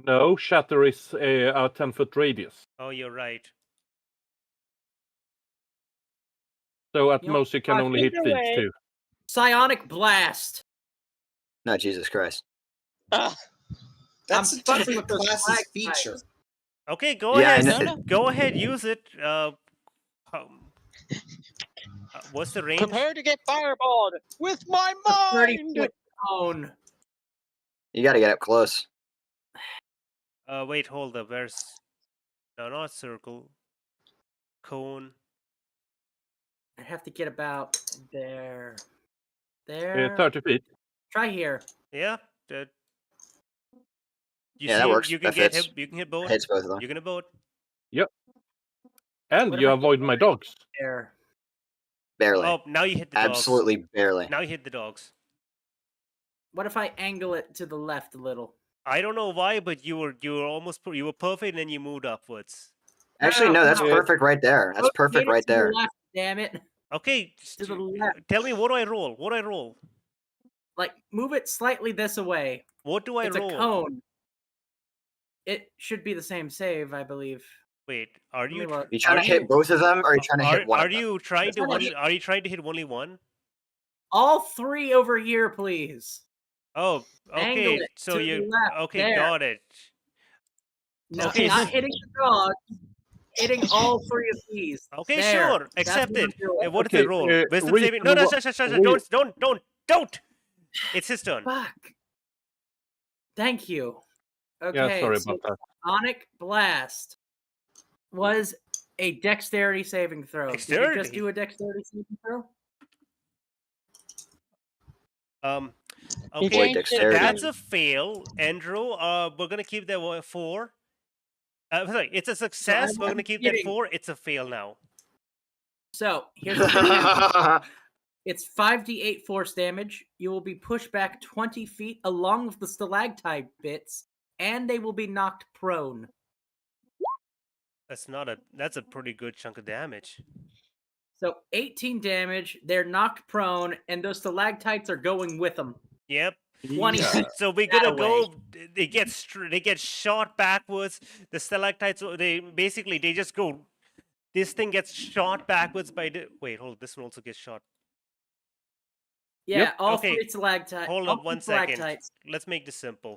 No, shatter is a 10-foot radius. Oh, you're right. So at You know, most you can only hit either these way- two. Psionic Blast. No, Jesus Christ. That's I'm a fucking different with those class's stalactites. feature. Okay, go Yeah, I ahead. know. No. Go ahead. Use it. What's the range? Prepare to get fireballed with my A mind. 30-foot cone. You gotta get up close. Wait, hold up. Where's? No, not circle. Cone. I have to get about there. There. 30 feet. Try here. Yeah. That. You Yeah, see that him? works. You can That get fits. him. You can hit both. Hits both of them. You can hit both. And What you if I avoid my dogs. There. Barely. Oh, now you hit the dogs. Absolutely barely. Now you hit the dogs. What if I angle it to the left a little? I don't know why, but you were perfect, and then you moved upwards. Actually, no, that's no. perfect right there. That's Look, hit perfect it right to the there. left, damn it. Okay, To the left. tell me what do I roll? What do I roll? Like, move it slightly this away. What do I It's roll? a cone. It should be the same save, I believe. Wait, are me you? look. Are you trying to hit both of them, or are you trying to hit one Are of them? you trying to Trying to Are you trying to hit only one? All three over here, please. Oh, Angle okay. it So to the you left, okay? there. Got it. No, Okay, not s- hitting the dog. Hitting all three of these. Okay, There. sure. That's Accept what I'm it. doing. What is Okay, the roll? Wisdom read saving. No, the shush. read- Don't. It's his turn. Fuck. Thank you. Okay, Yeah, sorry so about that. Sonic Blast was a dexterity saving throw. Did you just Dexterity? do a dexterity saving throw? You Okay, changed it dexterity. that's a fail, Andrew. We're gonna keep that 4. Sorry, it's a success. We're gonna keep that kidding. 4. It's a fail now. So here's what's gonna happen. It's 5d8 force damage. You will be pushed back 20 feet along with the stalactite bits, and they will be knocked prone. That's a pretty good chunk of damage. So 18 damage. They're knocked prone, and those stalactites are going with them. Yep. 20 Yeah. feet. So we're That gonna away. go. They get shot backwards. The stalactites. They just go. This thing gets shot backwards by the. Wait, hold. This one also gets shot. Yeah, Yep. all Okay, three stalactites. Hold all up one three second. stalactites. Let's make this simple.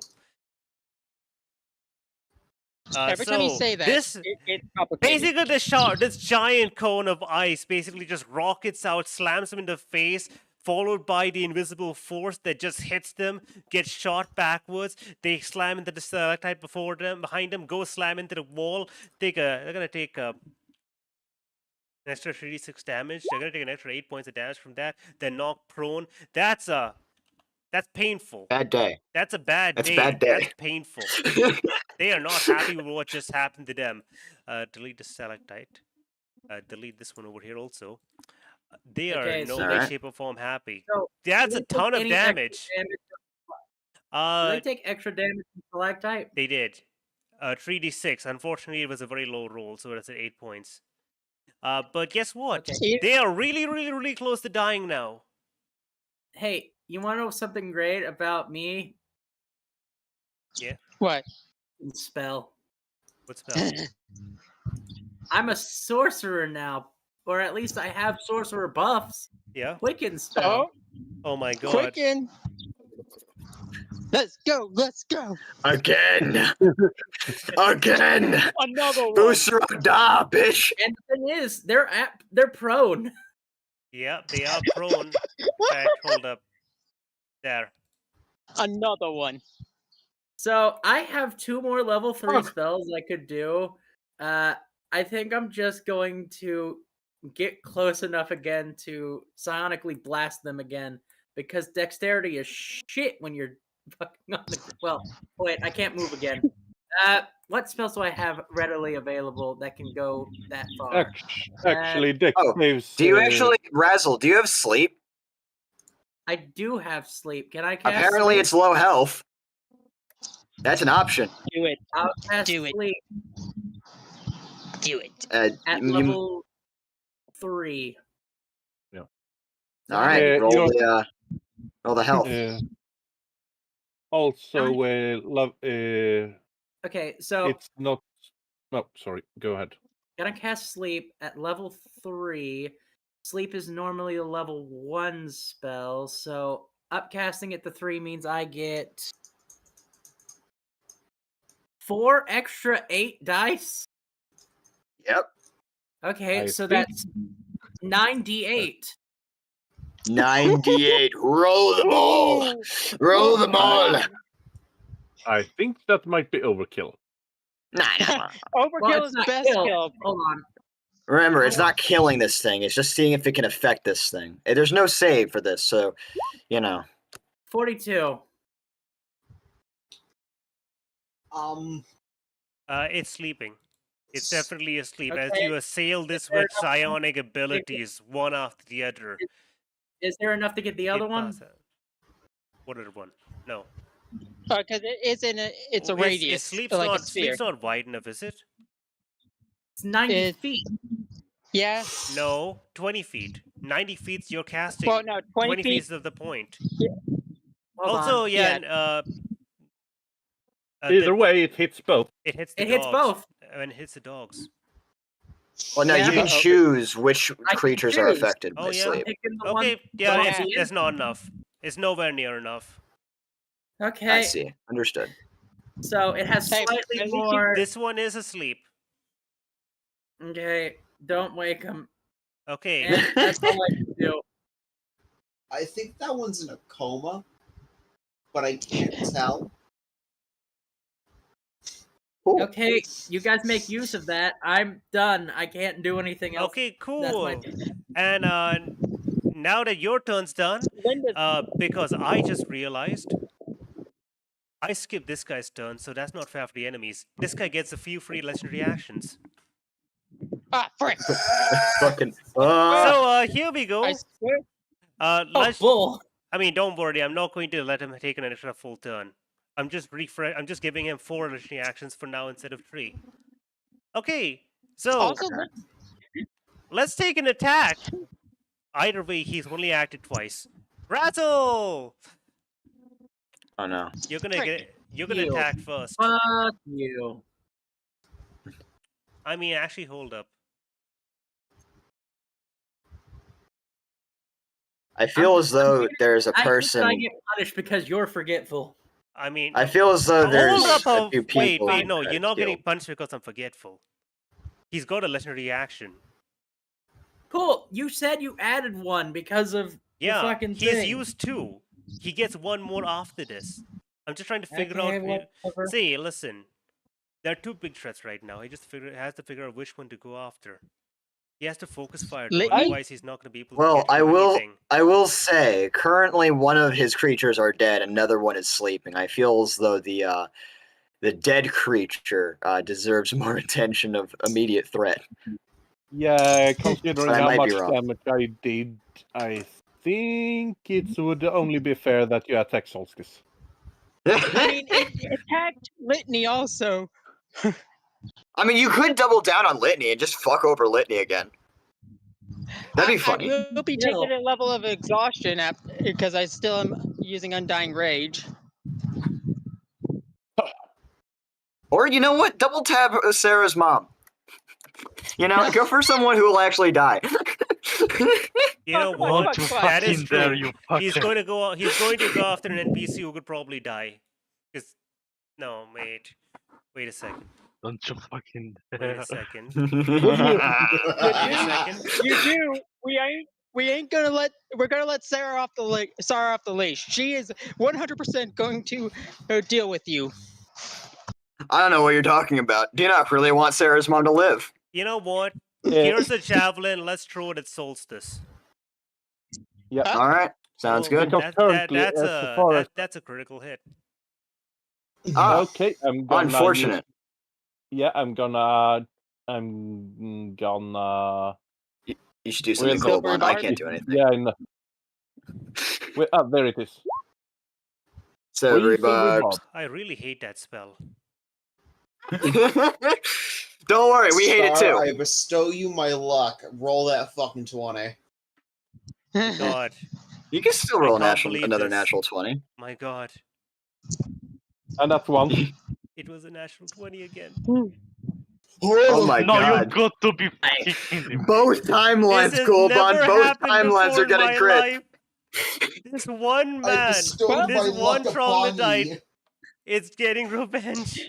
Every time you So say that, this it's complicated. basically this giant cone of ice basically just rockets out, slams them in the face, followed by the invisible force that just hits them, gets shot backwards. They slam into the stalactite behind them, go slam into the wall. They're gonna take an extra 36 damage. They're gonna take an extra 8 points of damage from that. They're knocked prone. That's painful. Bad day. That's a bad That's day. bad day. That's painful. They are not happy with what just happened to them. Delete the stalactite. Delete this one over here also. They are Okay, in no so- way, Alright. shape, or form happy. So, That's a don't take ton of any extra damage. damage Do they take extra damage from stalactite? They did. 3d6. Unfortunately, it was a very low roll, so it's at 8 points. But guess what? Okay. They are really, really, really close to dying now. Hey, you want to know something great about me? Yeah. What? Spell. What spell? I'm a sorcerer now, or at least I have sorcerer buffs. Yeah. Quicken spell. Oh my god. Quicken. Let's go. Let's go. Again. Again. Another one. Booster da, bitch. And the thing is, they're prone. Yeah, they are prone. Fact, hold up. There. Another one. So I have 2 more level 3 spells I could do. I think I'm just going to get close enough again to psionically blast them again, because dexterity is shit when you're fucking on the. Well, wait, I can't move again. What spells do I have readily available that can go that far? Actually, Dex saves. Do you actually, Razzle? Do you have sleep? I do have sleep. Can I cast? Apparently, sleep? it's low health. That's an option. Do it. I'll cast Do it. sleep Do it. at level 3. Yeah. All right. Roll the health. Also, Okay, so it's not. No, sorry. Go ahead. gonna cast sleep at level 3. Sleep is normally a level 1 spell, so upcasting it to 3 means I get 4 extra 8 dice. Yep. Okay, so that's 9d8. 98. Roll them all. Roll them all. I think that might be overkill. Nah. Overkill is best kill. Hold on. Remember, it's not killing this thing. It's just seeing if it can affect this thing. There's no save for this, so, 42. It's sleeping. It's definitely asleep. As Okay. you assail this Is there with psionic abilities, one after the other. Is there enough to get the other one? What other one? No. Because it's a radius. Sleep's like not, a sphere. sleep's not wide enough, is it? It's 90 feet. Yeah. No, 20 feet. 90 feet you're casting. Well, no, 20 feet feet. is the point. Hold Also, on. yeah, Either way, it hits both. It hits the It hits dogs. both. And it hits the dogs. Well, no, Yeah. you can choose which I can creatures are choose. affected Oh, by yeah. sleep. Picking the one Okay, yeah, dog it's, in. it's not enough. It's nowhere near enough. Okay. I see. Understood. So it has Hey, slightly at least you- more. This one is asleep. Okay, don't wake him. Okay. And that's all I can do. I think that one's in a coma, but I can't tell. Okay, you guys make use of that. I'm done. I can't do anything else. Okay, That's my cool. turn. And now that your turn's done, because I just realized I skipped this guy's turn, so that's not fair for the enemies. This guy gets a few free legendary actions. Ah, frick. Fucking. So here we go. I swear. Bull. I mean, don't worry. I'm not going to let him take an extra full turn. I'm just giving him 4 legendary actions for now instead of 3. Okay, so Also, let's take an attack. Either way, he's only acted twice. Razzle! Oh no. You're gonna You. attack first. Fuck you. I mean, actually, hold up. I feel as though there's a I person. get punished because you're forgetful. I mean, I feel as though there's hold up. a few people. Wait, no, that you're not feel- getting punished because I'm forgetful. He's got a legendary action. Cool. You said you added one because of the Yeah, fucking he's thing. used 2. He gets 1 more after this. I'm just trying to figure Okay, out. whatever. See, listen. There are 2 big threats right now. He has to figure out which one to go after. He has to focus fire, though, Litney? otherwise he's not going to be able to Well, get I through will. anything. I will say, currently one of his creatures are dead, another one is sleeping. I feel as though the dead creature deserves more attention of immediate threat. Yeah, considering I how might much be wrong. damage I did, I think it would only be fair that you attack Solstice. I mean, it attacked Litney also. I mean, you could double down on Litney and just fuck over Litney again. That'd be funny. I will be taking a level of exhaustion because I still am using Undying Rage. Or you know what? Double tab Sarah's mom. You know, go for someone who will actually die. You know Fuck, what? fuck, fuck. That is Fucking dare true. you, He's fucker. going to go. He's going to go after an NPC who could probably die. No, mate. Wait a second. Don't you fucking Wait dare. a second. You Wait a second. do. We're gonna let Sarah off the leash. She is 100% going to deal with you. I don't know what you're talking about. Do you not really want Sarah's mom to live? You know what? Here's a javelin. Let's throw it at Solstice. Yeah. All right, sounds Oh, good. Because currently, that's as a far as- that's a critical hit. Ah, Okay, I'm gonna. unfortunate. Yeah, I'm gonna. You should do something With cool, Silver Bond. I Dart? can't do anything. Yeah, I know. There it is. So, Will you Reborn. I really hate that spell. Don't worry, we hate it Star, too. I bestow you my luck. Roll that fucking 20. God, You can still roll can't believe another this. natural 20. my God. And that's one. It was a natural 20 again. Oh my No, you god. got to be fucking kidding me. Both timelines, This has Cool never Bond. Both happened timelines before are in getting my crit. life. This one I man, bestow my this one luck upon troglodyte, ye. is getting revenge.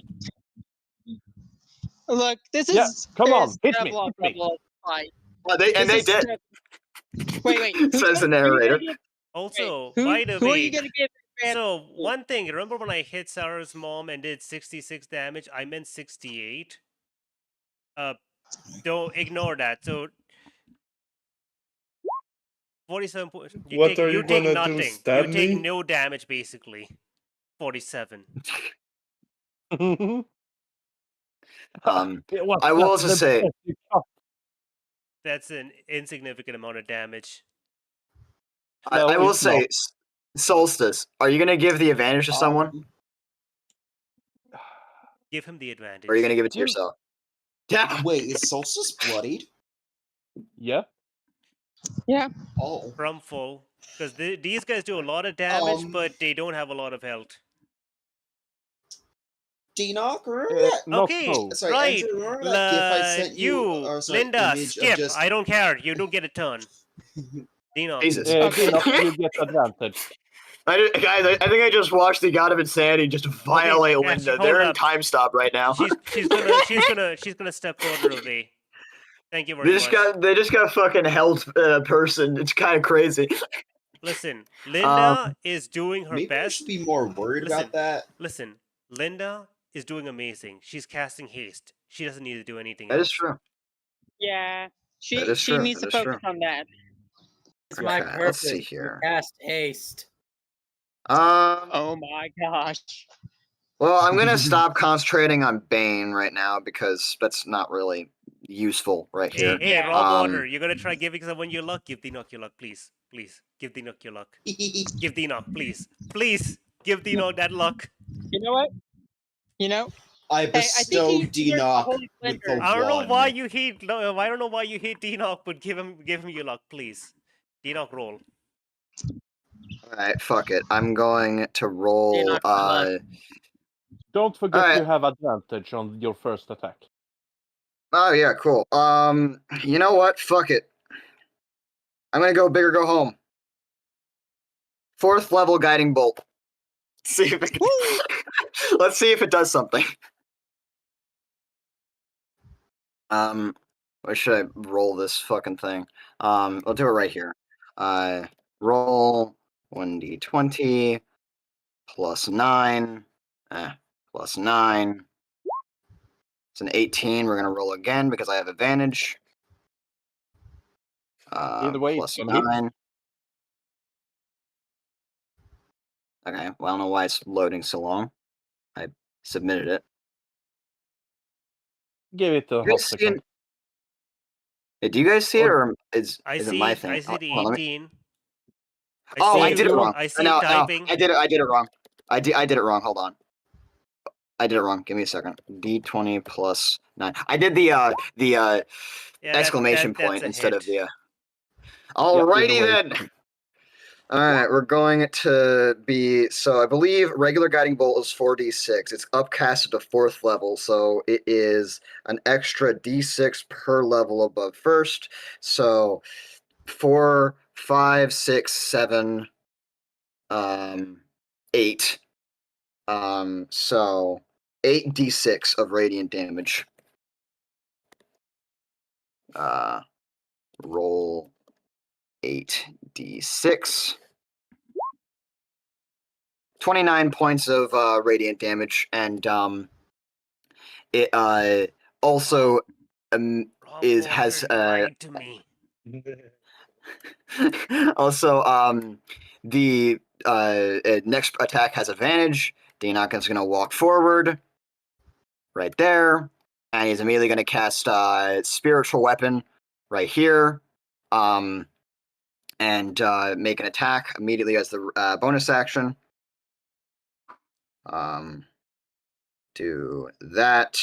Look, this Yeah, is come on, is hit me, level up, hit me. level up fight. Well, they This is did. step- Wait. who's Says the gonna- who are you gonna narrator. give- Also, who, by the who are you way, gonna give? so one thing, remember when I hit Sarah's mom and did 66 damage? I meant 68. Don't ignore that. So 47 points. What are you take gonna do, nothing. stab You take me? no damage basically. 47. It was I will not also the say- best you got. That's an insignificant amount of damage. No, I will it's say, not. Solstice, are you going to give the advantage to someone? Give him the advantage. Or are you going to give it to You- yourself? Yeah. Wait, is Solstice bloodied? Yeah. Oh. From full. Because these guys do a lot of damage, Um, but they don't have a lot of health. D-Knock, remember that? Not Okay, so. Sorry, right. Andrew, remember that gif I sent you? Or, sorry, Linda, image skip. Of just... I don't care. You don't get a turn. Dino. Jesus. Okay. You get advantage. Guys, I think I just watched the God of Insanity just violate yeah, Linda. hold They're in up. time stop right now. She's gonna step further away. Thank you very much. They just got fucking held person. It's kind of crazy. Listen, Linda is doing her Maybe I best. should be more worried about that. Listen, Linda is doing amazing. She's casting haste. She doesn't need to do anything That else. is true. Yeah, she That is she true, needs that to is focus true. on that. It's my Okay, purpose. let's see to here. Cast haste. Oh my gosh. Well, I'm gonna stop concentrating on Bane right now because that's not really useful right here. Hey, Yeah. Raw Water, you're gonna try giving someone your luck? Give Dinoc your luck, please. Please. Give Dinoc your luck. Give Dinoc, please. Please. Give Dinoc that luck. You know what? You know, I think bestow he deserves a D-Knock holy with splendor. the I don't know one. why you hate. No, I don't know why you hate Dinoc, but give him your luck, please. Dinoc roll. Alright, fuck it. I'm going to roll. You're not gonna Don't forget Alright. you have advantage on your first attack. Oh yeah, cool. You know what? Fuck it. I'm gonna go big or go home. 4th level guiding bolt. See if it Let's see if it does something. Where should I roll this fucking thing? I'll do it right here. Roll 1d20 plus 9. Plus 9. It's an 18. We're gonna roll again because I have advantage. Either way, plus it's gonna hit. 9. Okay, well, I don't know why it's loading so long. I submitted it. Give it a You hot guys see second. it? Hey, do you guys see it, or is I it see. my thing? I see the Hold on, let me- 18. Oh, see I you- did it wrong. I see No, you typing. I did it wrong. I did it wrong. Hold on. I did it wrong. Give me a second. D20 plus 9. I did the Yeah, exclamation that's point a instead hit. of the. Alrighty either way. then. All right, we're going to be so I believe regular guiding bolt is 4d6. It's upcasted to 4th level, so it is an extra d6 per level above first. So 4, 5, 6, 7, 8. So 8d6 of radiant damage. Roll 8d6. 29 points of radiant damage, and it also has lied to me. also the next attack has advantage. Deanaka's gonna walk forward right there, and he's immediately gonna cast spiritual weapon right here, and make an attack immediately as the bonus action. Do that.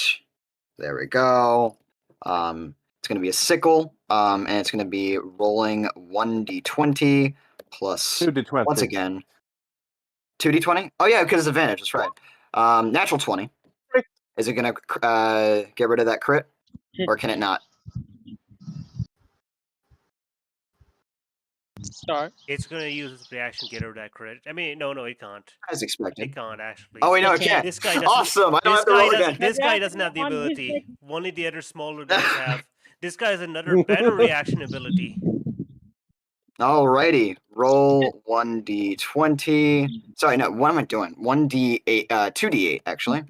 There we go. It's going to be a sickle, and it's going to be rolling 1d20 plus 2d20. once again 2d20. Oh yeah, because it's advantage. That's right. Natural 20. Is it going to get rid of that crit, or can it not? Start. It's gonna use its reaction to get rid of that crit. I mean, no, it can't. As expected. It can't actually. Oh wait, no, It it can't. This guy doesn't. Awesome! I don't have to roll again. This guy doesn't have the ability. Only the other smaller guys have. This guy has another better reaction ability. Alrighty, roll 1d20. Sorry, no, what am I doing? 1d8, 2d8 actually.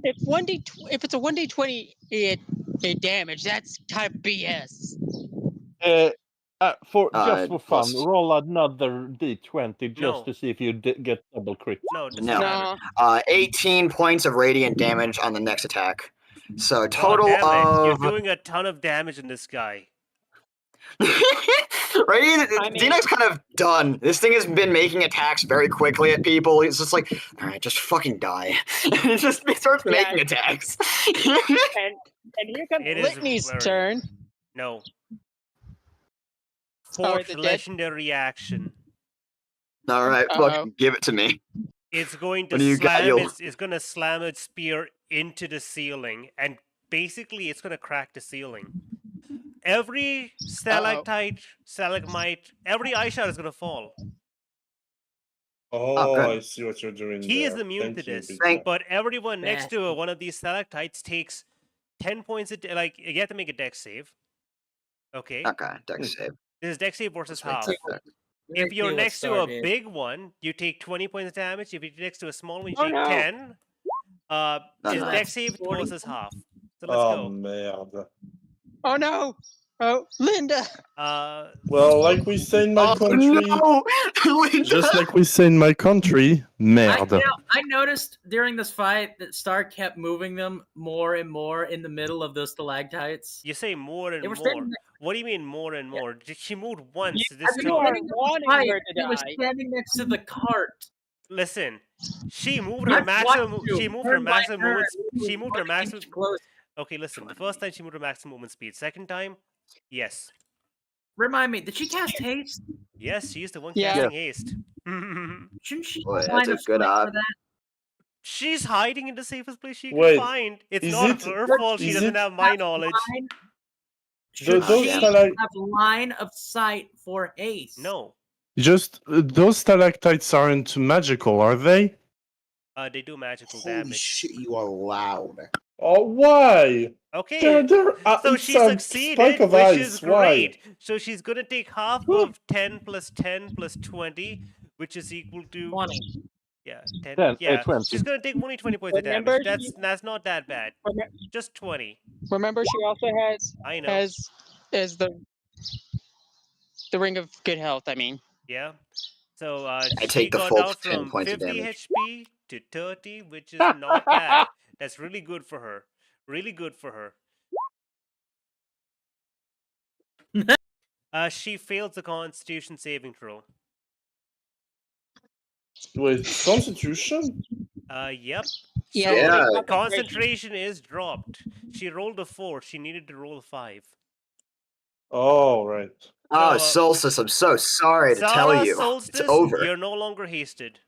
If it's a 1d20 damage, that's type BS. For fun, plus- roll another d20 just No. to see if you get double crit. No, it doesn't No. matter. 18 points of radiant damage on the next attack. So God total damn it. You're of doing a ton of damage in this guy. right. Dinak's kind of done. This thing has been making attacks very quickly at people. It's just like, all right, just fucking die. it starts making attacks. And here comes It is Litney's very- turn. No. Oh, Fourth is it dead? legendary action. All right, fucking give it to me. It's going What do you to got, slam yo? it's going to slam its spear into the ceiling, and basically it's going to crack the ceiling. Every stalactite, stalagmite, every eye shard is going to fall. Oh, good. I see what you're doing. He is there. immune Thank to you, this, Big but everyone next to Bastard. one of these stalactites takes 10 points. Like you have to make a dex save. Okay, Okay, dex save. this is dex save versus half. Right there. If you're next to a big one, you take 20 points of damage. If you're next to a small one, you take 10. His no. dex save versus half. So let's Oh, go. merde. Oh no! Oh, Linda! Well, like we say in my country, No! just like we say in my country, merde. I noticed during this fight that Star kept moving them more and more in the middle of those stalactites. You say more and They were more. standing What do you mean more and more? She moved once. At This the You are beginning of the wanting fight, her to he was die. standing next to the cart. Listen, she moved her I've maximum. watched you She moved her turn by maximum turn, movement. you She moved her one maximum. inch close. Okay, listen. The first time she moved her maximum movement speed. Second time, yes, Remind me, did she cast haste? yes, she's the one Yeah. casting haste. Shouldn't she Boy, line that's a of good sight op. for that? She's hiding in the safest place she can Wait, find. It's is not it- her fault. She is doesn't it- have my knowledge. Should those she stalac- have line of sight for haste? No, Just those stalactites aren't magical, are they? they do magical Holy damage. shit, you are loud. Oh, why? Okay, so it's she a succeeded, spike of which ice. is Why? great. So she's gonna take half of 10 plus 10 plus 20, which is equal to 20. yeah 10. 10, Yeah, 20. she's gonna take only 20 points of Remember, damage. That's not that bad. Just 20. Remember, she also I know. has the ring of good health. I mean, Yeah. So I she take the got full down 10 from points of 50 damage. HP to 30, which is not bad. That's really good for her. Really good for her. She fails the Constitution saving throw. Wait, Constitution? Yep. Yeah, So Yeah. concentration is dropped. She rolled a 4. She needed to roll a 5. Oh, right. Oh, So, Solstice, I'm so sorry to tell Zara you. Solstice, It's over. you're no longer hasted.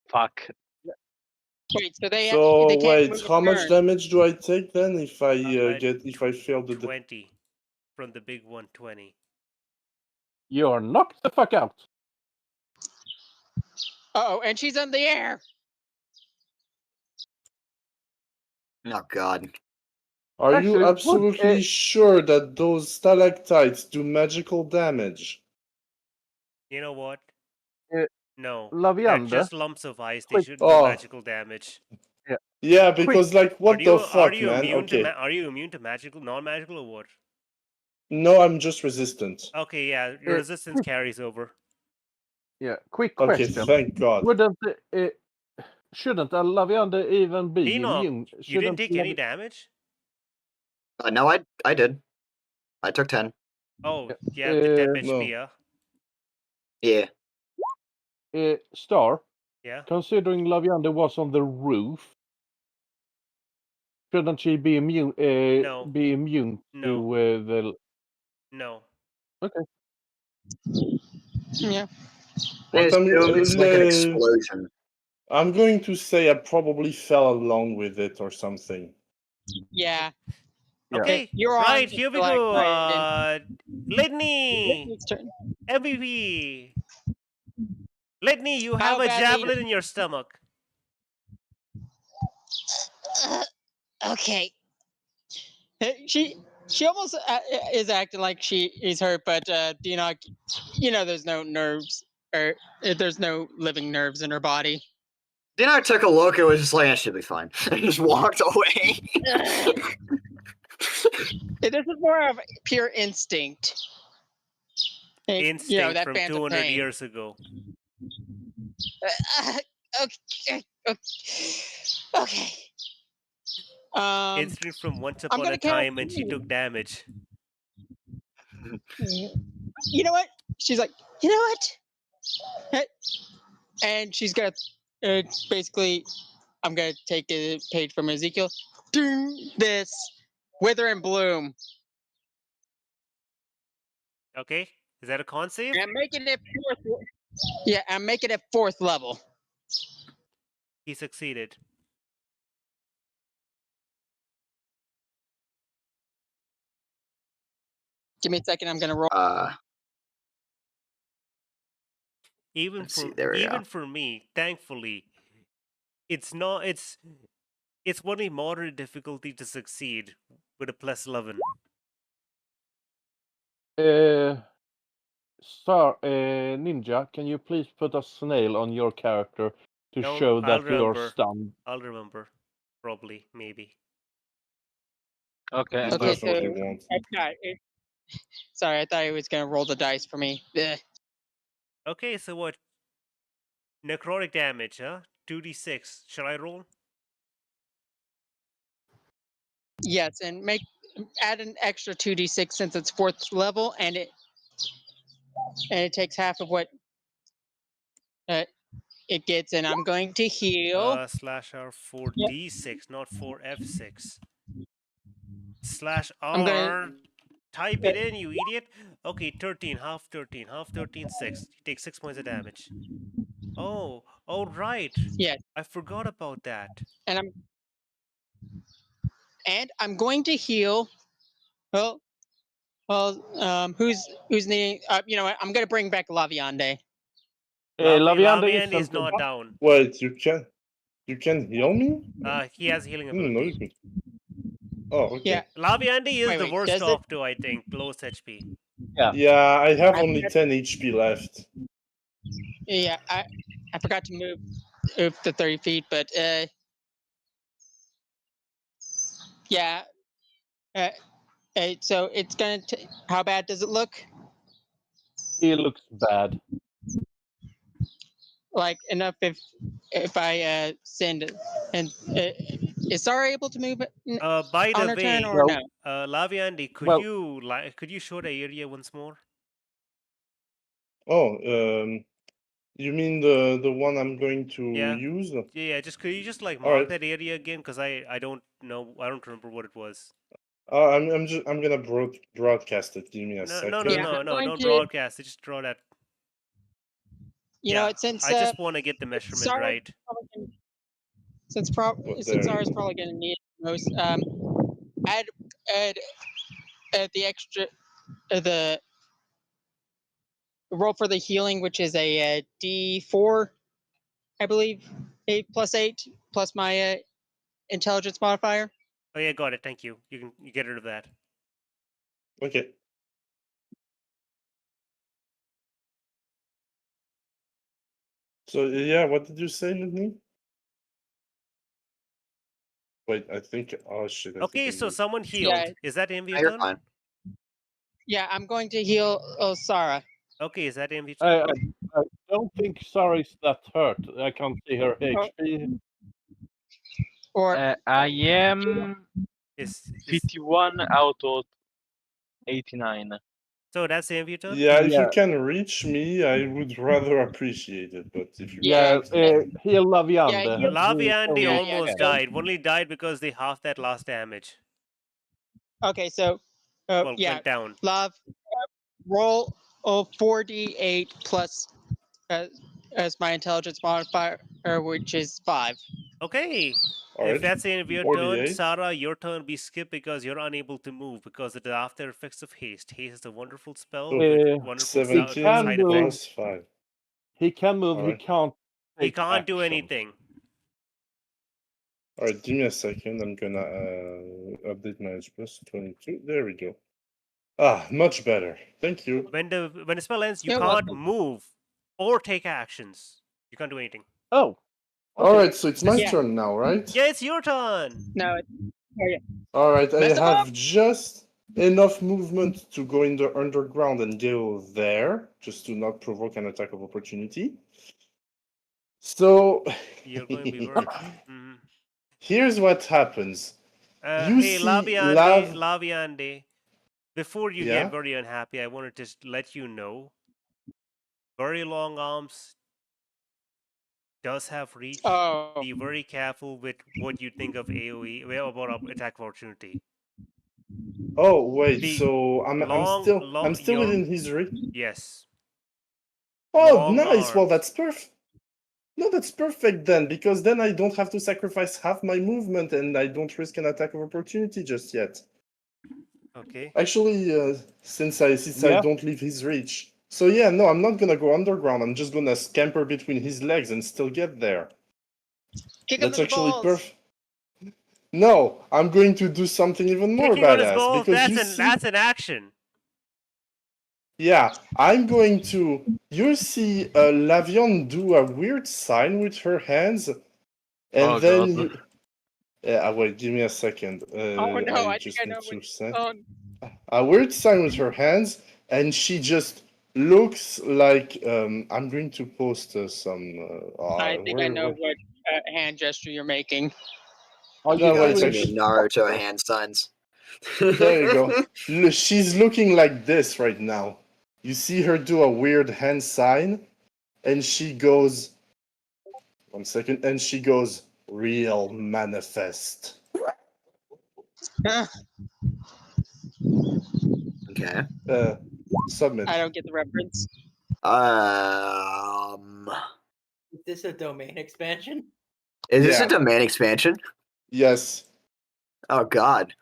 Fuck. Wait, so they So can't wait, move a how much turn. damage do I take then if I if I fail the 20 from the big 120. You're knocked the fuck out. Uh-oh, and she's in the air. Oh God. Are Actually, you what, absolutely sure that those stalactites do magical damage? You know what? Uh, No. They're Lavianda, just lumps of ice. They quick- shouldn't do Oh. magical damage. Yeah, because like what the fuck, Are you man? immune Okay. to are you immune to magical, non-magical, or what? No, I'm just resistant. Okay, yeah, your resistance carries over. yeah, quick Okay, question. thank God. Shouldn't a Lavianda even be Enoch, immune? you didn't take any Lavi- damage? No, I did. I took 10. Oh, yeah, the 10 Uh, HP, no. yeah. Yeah. Star, Yeah. considering Lavianda was on the roof, shouldn't she be immune? No. Be immune No. to the? No. Okay. Yeah. I What I'm, assume it's like an explosion. I'm going to say I probably fell along with it or something. Yeah. Yeah. Okay, You're on right, the here we flag, go. Brandon. Litney! It's turn. MVP! Litney, you have How a badly- javelin in your stomach. Okay. She almost is acting like she is hurt, but Enoch, there's no nerves or there's no living nerves in her body. Then I took a look and was just like, "I should be fine," and just walked away. This is more of pure instinct. Instinct that from phantom 200 pain. years ago. Okay. Okay. Instinct from once I'm upon gonna a time when cast- she took damage. You know what? She's like, you know what? And she's gonna basically, I'm gonna take a page from Ezekiel. This wither and bloom. Okay, is that a con save? And I'm making it fourth. Yeah, I'm making it 4th level. He succeeded. Give me a second. I'm gonna roll. Even Let's see, for there we even go. for me, thankfully, it's not. It's one a moderate difficulty to succeed with a +11. Star Ninja, can you please put a snail on your character to No, show I'll that you're remember. stunned? I'll remember. Probably, maybe. Okay. You Okay, definitely so won't. sorry, I thought he was gonna roll the dice for me. Ugh. Okay, so what? Necrotic damage, huh? 2d6. Shall I roll? Yes, and add an extra 2d6 since it's 4th level, and it takes half of what it gets, and I'm going to heal. Slash R 4d6, not 4f6. Slash I'm R. gonna- Type it in, you idiot. Okay, 13, half 13, half 13, 6. You take 6 points of damage. Oh, right. Yes, I forgot about that. and I'm going to heal. Well, who's needing? You know what? I'm gonna bring back Laviande. Lavianda Lavian is isn't not down. Wait, you can heal me? He has healing No, you ability. could. Oh, okay. Yeah. Laviandi is Wait, the worst does it? off too, I think. Lowest HP. Yeah, I have I only forgot- 10 HP left. Yeah, I forgot to move the 30 feet, but yeah. So it's gonna. How bad does it look? It looks bad. Like enough if I send and is Sarah able to move By on the her turn way, or no? Laviandi, Well- could you show the area once more? Oh, You mean the one I'm going to Yeah. use? Yeah, just could you just like All mark right. that area again? Because I don't know. I don't remember what it was. I'm gonna broadcast it. Give me a No, second. no, no, Yeah, no, I'm no. going Don't to- broadcast it. Just draw that. You yeah, know, since I just want to get the measurement Zara- right. since What, Zara's probably going to need it most, add the extra the roll for the healing, which is a D4, I believe, 8 plus my intelligence modifier. Oh yeah, got it. Thank you. You get rid of that. Okay. So yeah, what did you say, Litney? Wait, I think. Oh shit. I Okay, think so I someone healed. Yeah. Is that MV's You're turn? fine. Yeah, I'm going to heal Sarah. Okay, is that MV's turn? I don't think Sari's that hurt. I can't see her Oh. HP. Or I am Is 51 out of 89. so that's MV turn? Yeah, if you Yeah. can reach me, I would rather appreciate it. But if you Yeah, can't, heal Laviande. Yeah, heal- Laviande Yeah, almost yeah. died. Only died because they halved that last damage. okay, so Well, yeah, went down. love roll 4d8 plus as my intelligence modifier, which is 5. Okay. all If right. that's the end of your 48. turn, Sarah, your turn be skipped because you're unable to move because of the after effects of haste. Haste is a wonderful spell So, with wonderful 17 side move. effects. plus 5. He can move, Alright. he can't. He take can't do action. anything. All right, give me a second. I'm gonna update my HP plus 22. There we go. Ah, much better. Thank you. When the spell ends, you You're can't welcome. move or take actions. You can't do anything. Oh. All right, so it's my Yeah. turn now, right? Yeah, it's your turn. No, All right, I Mess 'em have just enough movement to go in the underground and go there, just to not provoke an attack of opportunity. So You're going to be very. Mhm. here's what happens. You Hey, see Laviande. Before you Yeah? get very unhappy, I wanted to just let you know. Very long arms does have reach. oh, Be very careful with what you think of AoE, well, about attack opportunity. Oh wait, The so I'm still your within his reach. yes. Oh, long nice. Well, arms. that's perfect. No, that's perfect then, because then I don't have to sacrifice half my movement and I don't risk an attack of opportunity just yet. Okay. Actually, since I Yeah. don't leave his reach. So yeah, no, I'm not gonna go underground. I'm just gonna scamper between his legs and still get there. kick him That's in the actually balls. perfect. No, I'm going to do something even more Kicking on his badass balls, because you see. that's an action. Yeah, I'm going to. You see Lavion do a weird sign with her hands, and Oh, then God. you. Yeah, wait, give me a second. Oh no, I think just I need know to what. say. Oh, A weird sign with her hands, and she just looks like. I'm going to post some. I think I know where- what hand gesture you're making. Are No, you wait, Guys, I doing mean Naruto hand signs. There you go. She's looking like this right now. You see her do a weird hand sign, and she goes. 1 second, and she goes, real manifest. Okay. Submit. I don't get the reference. Is this a domain expansion? Is this Yeah. a domain expansion? Yes. Oh God.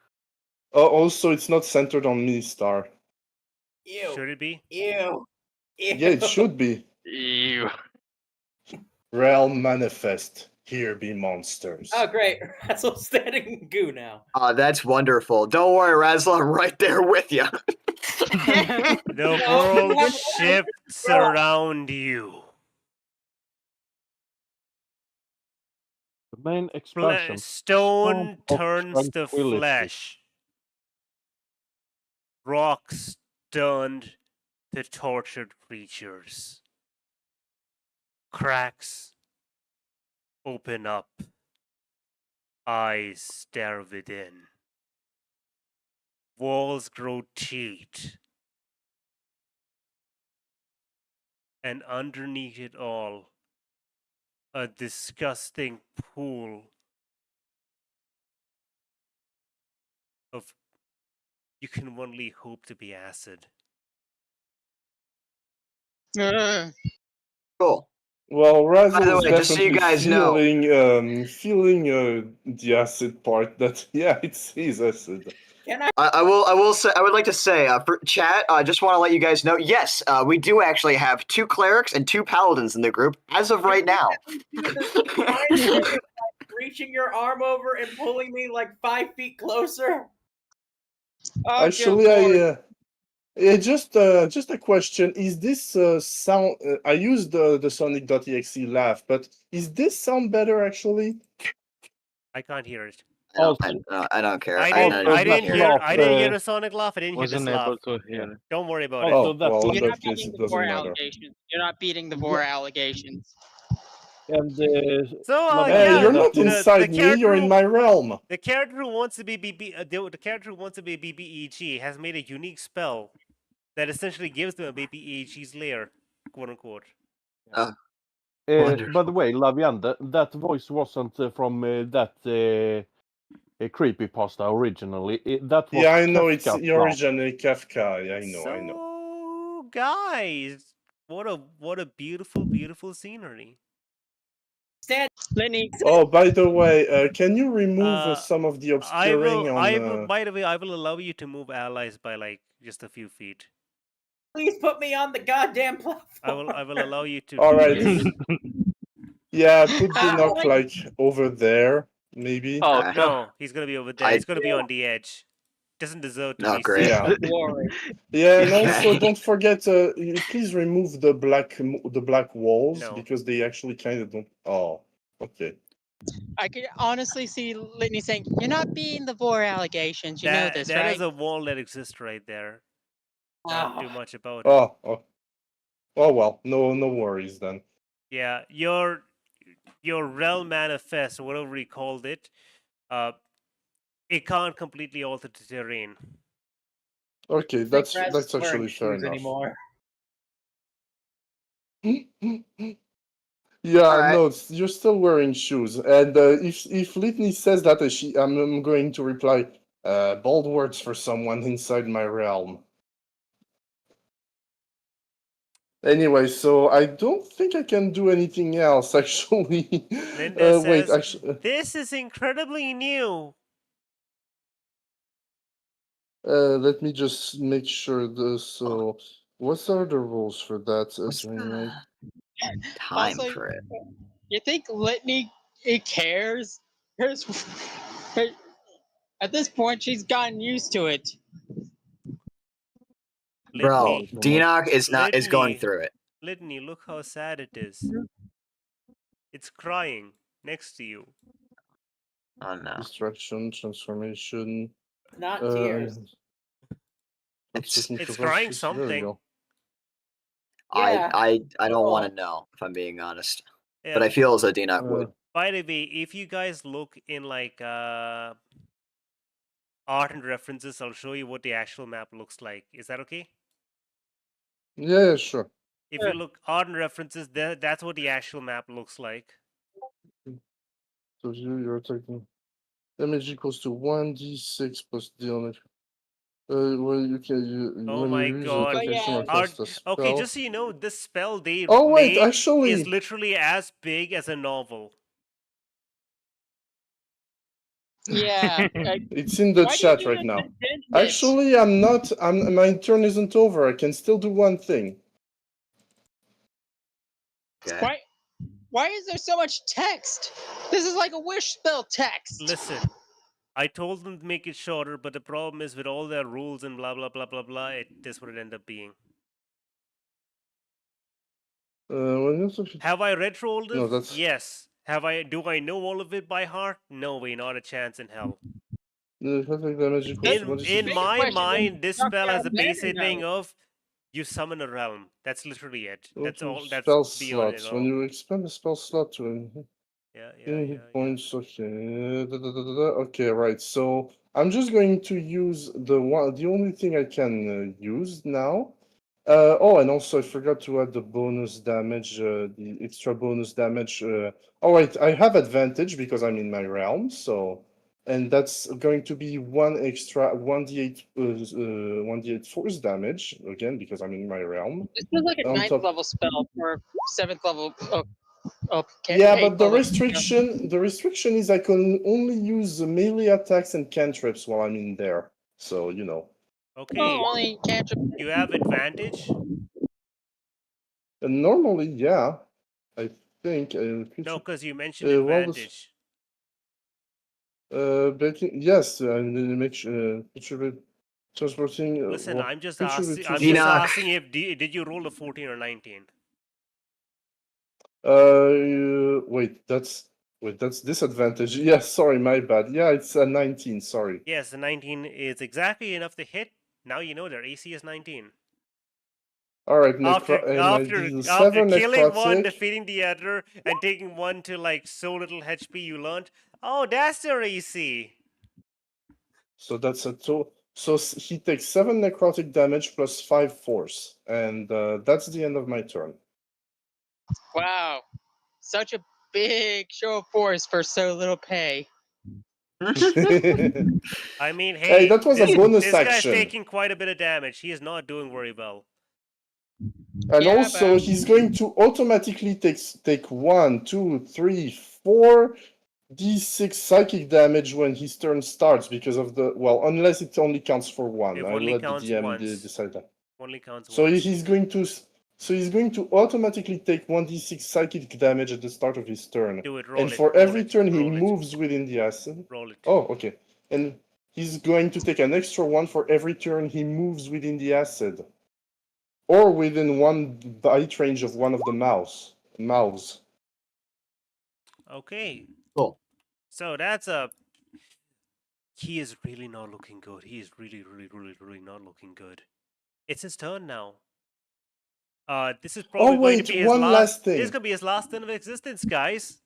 Also, it's not centered on me, Star. Ew. Should it be? Ew. Ew. Yeah, it should be. Ew. Realm manifest. Here be monsters. Oh, great. Razzle standing in goo now. Oh, that's wonderful. Don't worry, Razzle, I'm right there with you. The No, world no, shifts no. around you. the main expansion? Stone Storm of turns to Tranquility. flesh. Rocks turned to tortured creatures. Cracks open up. Eyes stare within. Walls grow teeth. And underneath it all, a disgusting pool of you can only hope to be acid. Cool. Well, Razzle By the is way, just so you definitely guys know- feeling the acid part. That yeah, it's acid. I will say, I would like to say, for chat, I just want to let you guys know, yes, we do actually have 2 clerics and 2 paladins in the group as of right now. Reaching your arm over and pulling me like 5 feet closer. Oh, Actually, just a question: is this sound? I used the Sonic.exe laugh, but is this sound better actually? I can't hear it. I don't care. I didn't hear a sonic laugh. I didn't hear this Wasn't laugh. able to hear. Don't worry about Oh, it. well, in You're that not case, beating it the doesn't vor matter. allegations. You're not beating the vor allegations. And So Hey, you're not inside me. You're in my realm. The character who wants to be the character who wants to be BBEG has made a unique spell that essentially gives them a BBEG's lair, quote unquote. by the way, Lavian, that voice wasn't from that creepypasta originally. That was Yeah, I know Kafka it's from- originally Kafka. Yeah, I know. So, guys, what a beautiful scenery. Litney. Oh, by the way, can you remove some of the I will. obscuring By the way, I will allow you to move allies by like just a few feet. Please put me on the goddamn platform. I will allow you to. All do right. this. Yeah, put Dinok like over there, maybe. Oh No, he's gonna be over there. He's gonna be on the edge. Doesn't deserve to be great. seen. Yeah, and also don't forget, please remove the black walls No. because they actually kind of don't. Oh, okay. I could honestly see Litney saying, "You're not beating the vor allegations. You know this, That right?" is a wall that exists right there. Can't do much about it. Oh well, no worries then. Yeah, your realm manifest, whatever we called it, it can't completely alter the terrain. Okay, that's actually fair enough. Anymore. Yeah, no, you're still wearing shoes, and if Litney says that, I'm going to reply, bold words for someone inside my realm. Anyway, so I don't think I can do anything else, actually. Linda wait, says, actually, this is incredibly new. let me just make sure. So, what are the rules for that? Time Also, for it. You think Litney cares? At this point, she's gotten used to it. Bro, Litney. Dinok is going through it. Litney, look how sad it is. It's crying next to you. Oh no. Destruction, transformation. Not tears. It's crying something. Yeah. I don't want to know, if I'm being honest. Yeah. But I feel as though Dinok would. By the way, if you guys look in like art and references, I'll show you what the actual map looks like. Is that okay? Yeah, sure. If you look art and references, that's what the actual map looks like. So you're attacking. Damage equals to 1d6 plus damage. Well, you can. Oh when my you use god. attack action or cast a spell. Okay, just so you know, this spell they Oh, wait, made actually- is literally as big as a novel. Yeah. It's in the Why do chat you right even now. defend it? Actually, I'm not. My turn isn't over. I can still do one thing. Why? Why is there so much text? This is like a wish spell text. Listen, I told them to make it shorter, but the problem is with all their rules and blah blah blah blah blah, this would end up being. Have I read-rolled it? No, that's- Yes. Do I know all of it by heart? No way, not a chance in hell. In my mind, this spell has a basic thing of you summon a realm. That's literally it. That's all. That's spell beyond it slots. all. When you expand the spell slot to hit points. Okay. Okay, right. So I'm just going to use the only thing I can use now Oh, and also I forgot to add the bonus damage, the extra bonus damage. Oh wait, I have advantage because I'm in my realm, so, and that's going to be one extra 1d8 1d8 force damage again because I'm in my realm. This feels like a On 9th top- level spell for 7th level. Yeah, eighth but the level. restriction is I can only use melee attacks and cantrips while I'm in there. So you know. Okay. Oh, only cantrip. You have advantage? Normally, yeah, I think. No, because you mentioned well, advantage. But yes, make sure transporting. Listen, well, I'm just contribute asking. to- I'm just Enoch. asking if did you roll a 14 or 19? Wait, that's disadvantage. Yeah, sorry, my bad. Yeah, it's a 19. Sorry. Yes, the 19 is exactly enough to hit. Now you know their AC is 19. All right, After and I after did after 7 killing one, necrotic. defeating the other, and taking one to like so little HP, you learned. Oh, that's their AC. So that's a two. So he takes 7 necrotic damage plus 5 force, and that's the end of my turn. Wow, such a big show of force for so little pay. I mean, Hey, that was a this, bonus this guy's action. taking quite a bit of damage. He is not doing very well. And Yeah, also, but- he's going to automatically take 1, 2, 3, 4 d6 psychic damage when his turn starts because of the unless it only counts for 1. It I'll only let the counts DM once. decide that. Only counts So once. he's going to automatically take 1d6 psychic damage at the start of his turn. Do it. Roll And it. for roll every it, turn he roll it, moves within the acid. Roll it. Oh, okay. And he's going to take an extra 1 for every turn he moves within the acid. Or within 1 bite range of one of the mouths. Okay. Cool. So that's a. He is really not looking good. He is really not looking good. It's his turn now. This is probably going to be his one last thing. This is gonna be his last turn of existence, guys.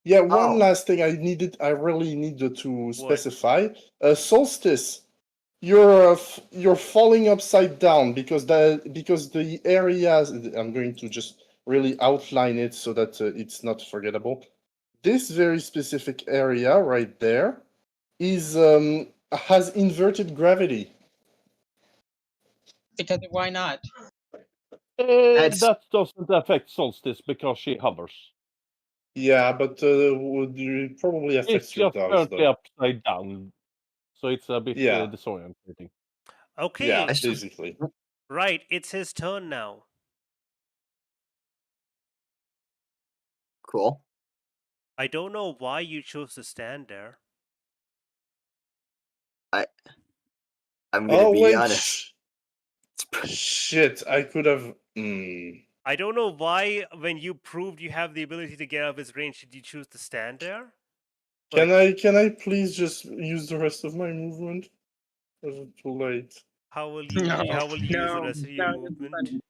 Yeah, one Oh. last thing I really needed to specify. Solstice, you're falling upside down because the areas, I'm going to just really outline it so that it's not forgettable. This very specific area right there has inverted gravity. Because why not? That doesn't affect Solstice because she hovers. Yeah, but would probably affect It's your just dogs currently though. upside down, so it's a bit Yeah. disorientating. Okay. Yeah, basically. Right, it's his turn now. Cool. I don't know why you chose to stand there. I'm gonna be wait, honest. shit! I could have. I don't know why, when you proved you have the ability to get out of his range, did you choose to stand there? Can I please just use the rest of my movement? Or is it too late? How will you? How will you use the rest of your movement?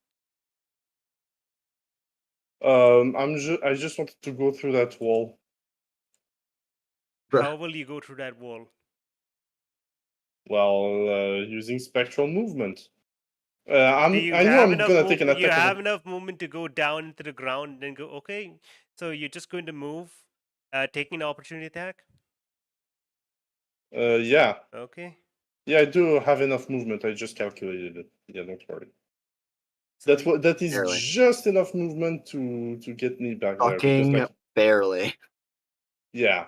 I just wanted to go through that wall. How will you go through that wall? Well, using spectral movement. I know I'm gonna take an attack. You have enough movement to go down into the ground and then go. Okay, so you're just going to move, taking an opportunity attack. Yeah. Okay. Yeah, I do have enough movement. I just calculated it. Yeah, don't worry. That is Barely. just enough movement to get me back there. Fucking Because, barely. yeah.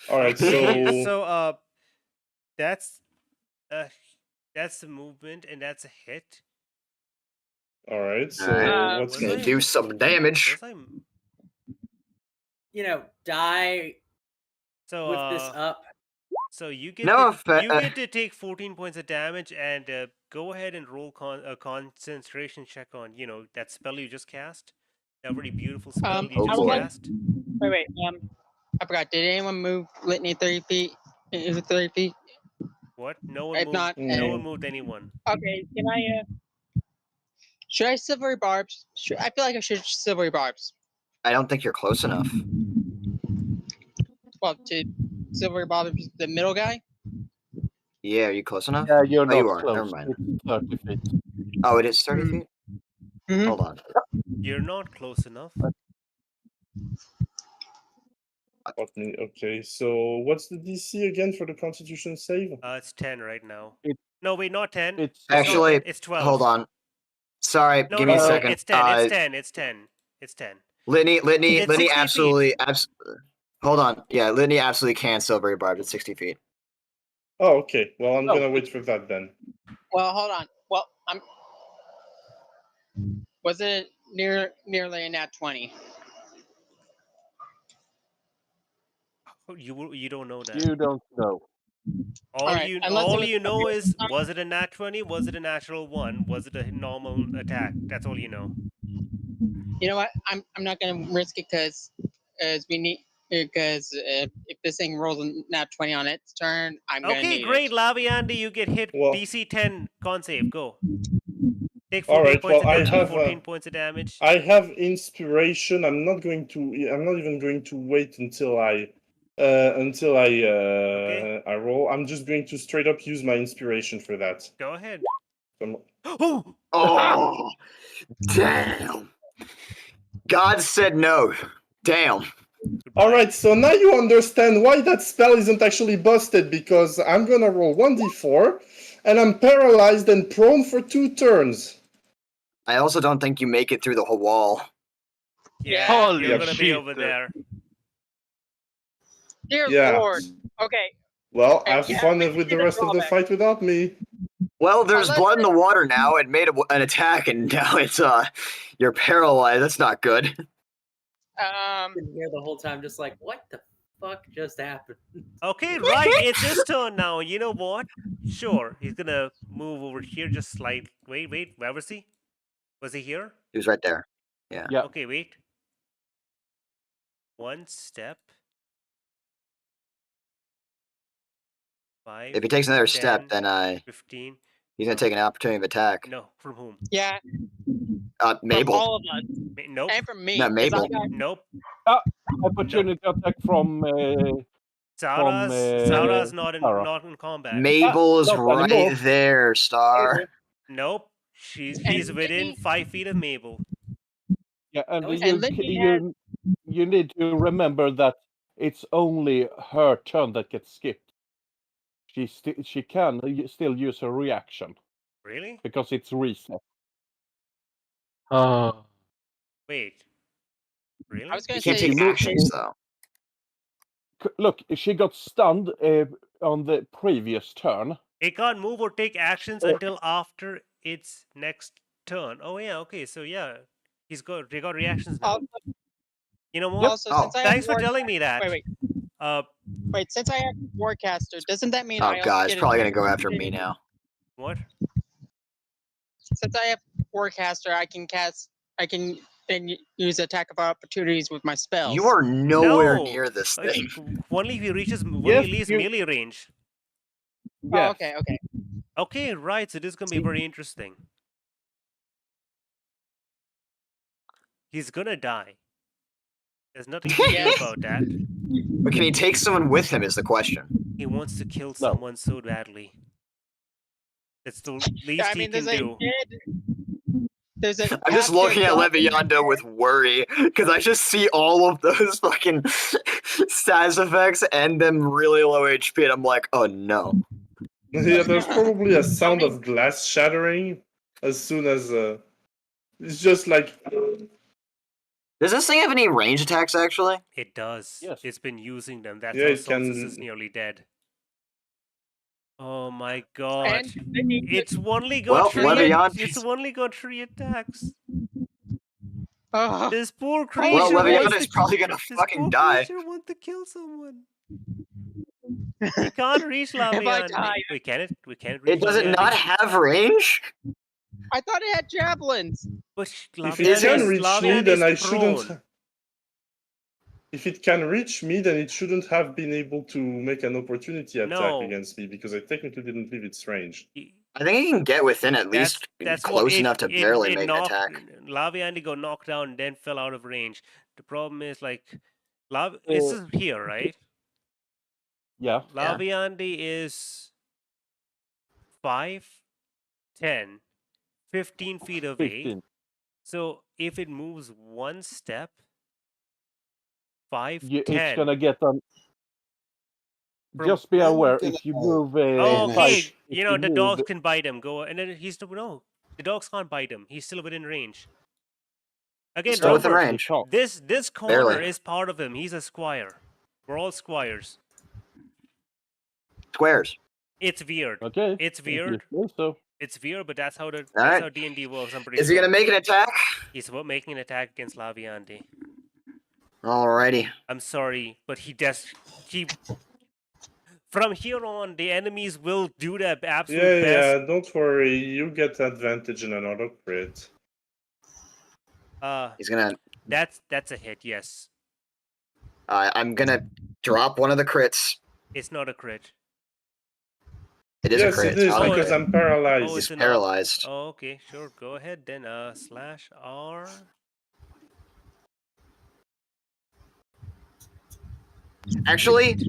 All right. Okay, So that's the movement, and that's a hit. all right. So Alright. what's Gonna do some damage. Die So with this up. So you get No you get to take 14 points of damage, and go ahead and roll a concentration check on that spell you just cast. That really beautiful spell you oh just boy. cast. Wait. I forgot. Did anyone move Litney 30 feet? Is it 30 feet? What? No one If moved. not, No one moved anyone. Okay, can I? Should I silvery barbs? I feel like I should silvery barbs. I don't think you're close enough. Well, to silvery barbs, the middle guy. Yeah, are you close enough? Yeah, you're Oh, not you are. close. Never mind. It's 30 feet. Oh, it is 30 feet? Mhm. Hold on. You're not close enough. Okay, so what's the DC again for the Constitution save? It's 10 right now. It- No, wait, not 10. It's not Actually, 10, it's 12. hold on. Sorry, No, give me no, a no, second. it's 10. It's 10. It's 10. It's 10. Litney, It's 60 feet. absolutely. Hold on. Yeah, Litney absolutely can silver your barbed at 60 feet. Oh, okay. Well, I'm Oh. gonna wait for that then. Well, hold on. Well, was it nearly a nat 20? You don't know that. You don't know. All Alright, you unless all it was you know something- is, was it a nat 20? Was it a natural 1? Was it a normal attack? That's all you know. You know what? I'm not gonna risk it because we need if this thing rolls a nat 20 on its turn, I'm gonna Okay, need great, it. Laviandi, you get hit. Well- DC 10 con save. Go. Take All 14 right, points well, I of damage. have, 14 points of damage. I have inspiration. I'm not even going to wait until I Okay. I roll. I'm just going to straight up use my inspiration for that. Go ahead. Um, Oh, Oh, damn. God said no. Damn. All right, so now you understand why that spell isn't actually busted, because I'm gonna roll 1d4, and I'm paralyzed and prone for 2 turns. I also don't think you make it through the whole wall. Yeah, Holy you're gonna be shit. over there. Dear Yeah. Lord. Okay. Well, have Yeah, fun we with see the the rest of the drawback. fight without me. Well, there's Unless blood in the water now. It made an attack, and now it's you're paralyzed. That's not good. Been here the whole time, just like, what the fuck just happened? Okay, right. It's his turn now. You know what? Sure, he's gonna move over here just slightly. Wait. Where was he? Was he here? He was right there. Yeah. Okay, wait. One step. 5. If he takes another 10, step, then 15. he's gonna take an opportunity of attack. No, from whom? Yeah, from Mabel. all of us. Nope. And from me. No, 'cause I Mabel. got- Nope. Opportunity attack from Zara's not Zara. in combat. Mabel's not right anymore. there, Star. Nope. He's And within Litney- 5 feet of Mabel. Yeah, and And Litney you need to remember that it's only her turn that gets skipped. She can still use her reaction Really? because it's reset. Oh. Wait. Really? I was gonna You can't say take actions though. Look, she got stunned on the previous turn. It can't move or take actions until after its next turn. Oh yeah, okay, so yeah. They got reactions now. Also, You know what? also Oh. since I have Thanks for telling me that. Wait, since I have Warcaster, doesn't that mean Oh I also god, it's get probably gonna go after me now. What? Since I have Warcaster, I can then use attack of opportunities with my spells. You are nowhere No. near this thing. Only if he reaches Yes, he leaves you- melee range. Oh, Yes. okay. Okay, right. So this is gonna be very interesting. He's gonna die. There's nothing you can do Yes. about that. But can he take someone with him is the question. He wants to kill someone so badly. That's the least I mean, he can do. There's a I'm just half-dead looking at goblin Leviando with worry because I just see all of those fucking status effects and them really low HP, and I'm like, oh no. Yeah, there's probably a sound of glass shattering as soon as it's just like Does this thing have any range attacks actually? It does. Yes. It's been using them. That's Yeah, how it can- Solstice is nearly dead. Oh my god. And It's only got Well, three. Levian- It's only got 3 attacks. Oh, This poor creature. Well, Levian wants is to- probably gonna this fucking poor die. creature wants to kill someone. We can't reach I Lavian. die? We can't reach It does it Lavian. not have range? I thought it had javelins. But if Is it can it- reach me, Lavian then I is shouldn't. prone. If it can reach me, then it shouldn't have been able to make an opportunity attack No. against me because I technically didn't leave its range. I think it can get within at least That's what close enough to barely make an attack. Laviandi got knocked down and then fell out of range. The problem is this is here, right? Yeah. Yeah. Laviandi is 5, 10, 15 feet away. 15. So if it moves one step, 5, It's 10. gonna get on. From- Just be I'm aware gonna if you go move Oh, vanish. five, okay. if You know, the move- dogs can bite him. Go and then he's no. The dogs can't bite him. He's still within range. Again, Still within remember, range. this corner Barely. is part of him. He's a squire. We're all squires. Squares. It's weird. Okay. It's if you weird. say so. It's weird, but that's how right. how D&D works. I'm pretty Is he sure. gonna make an attack? He's about making an attack against Laviandi. Alrighty. I'm sorry, but he from here on, the enemies will do their absolute best. Yeah, don't worry. You get advantage in an auto crit. He's gonna. That's a hit. Yes, I'm gonna drop one of the crits. it's not a crit. It is Yes, a crit. it is Auto because crit. I'm paralyzed. Oh, He's it's an paralyzed. Oh, okay, sure. Go ahead then. /R. Actually,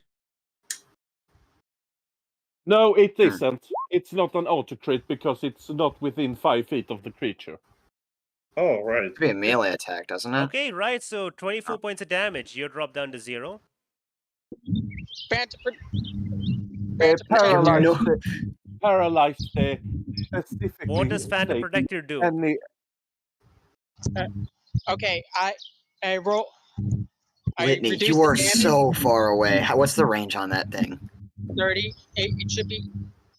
No, it isn't. It's not an auto crit because it's not within 5 feet of the creature. Oh, right. it'd be a melee attack, doesn't it? Okay, right. So 24 points of damage. You're dropped down to 0. Phantom. Paralyzed. No. Paralyzed. Specifically. What does Phantom stating Protector do? Any Okay, I roll. I Litney, reduce you the are damage so far away. What's the range on that thing? 30. It should be.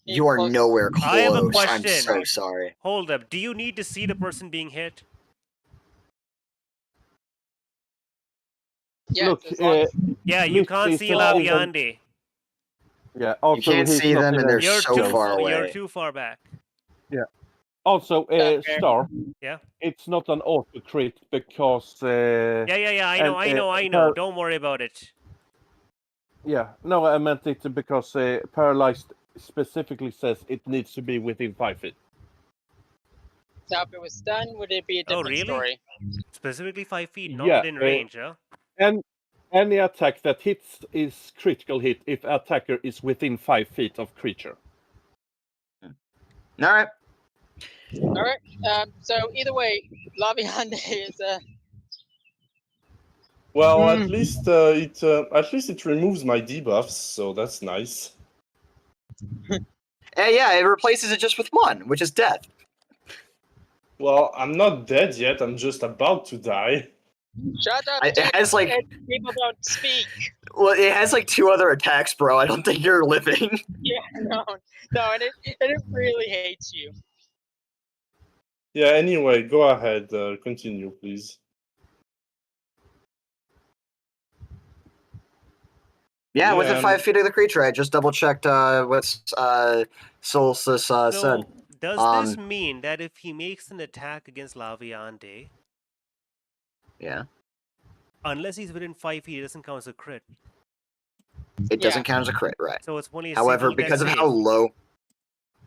You are close. nowhere close. I have a I'm question. so sorry. Hold up. Do you need to see the person being hit? Yes, look, as long as- Yeah, you Lift can't is see not even- Laviandi. yeah. Also, You can't he's see not them, in and a- they're You're so too far away. You're too far back. Also, That's fair. Star. Yeah. It's not an auto crit because. Yeah. I know. and, I know. Don't worry about it. Yeah, no, I meant it because paralyzed specifically says it needs to be within 5 feet. So if it was stunned, would it be a Oh, different really? story? Specifically 5 feet, not Yeah, within range, huh? And any attack that hits is critical hit if attacker is within 5 feet of creature. All right. All right. So either way, Laviande is Well, at least it removes my debuffs, so that's nice. Yeah, it replaces it just with one, which is death. Well, I'm not dead yet. I'm just about to die. Shut up. It has like people don't speak. well, it has like 2 other attacks, bro. I don't think you're living. Yeah, no, and it really hates you. Yeah. Anyway, go ahead. Continue, please. Yeah, within Yeah. 5 feet of the creature. I just double checked what's Solstice So, said. does this mean that if he makes an attack against Laviande, Yeah, unless he's within 5 feet, it doesn't count as a crit? it doesn't count as a crit, right? So it's only a However, single death because of save. how low,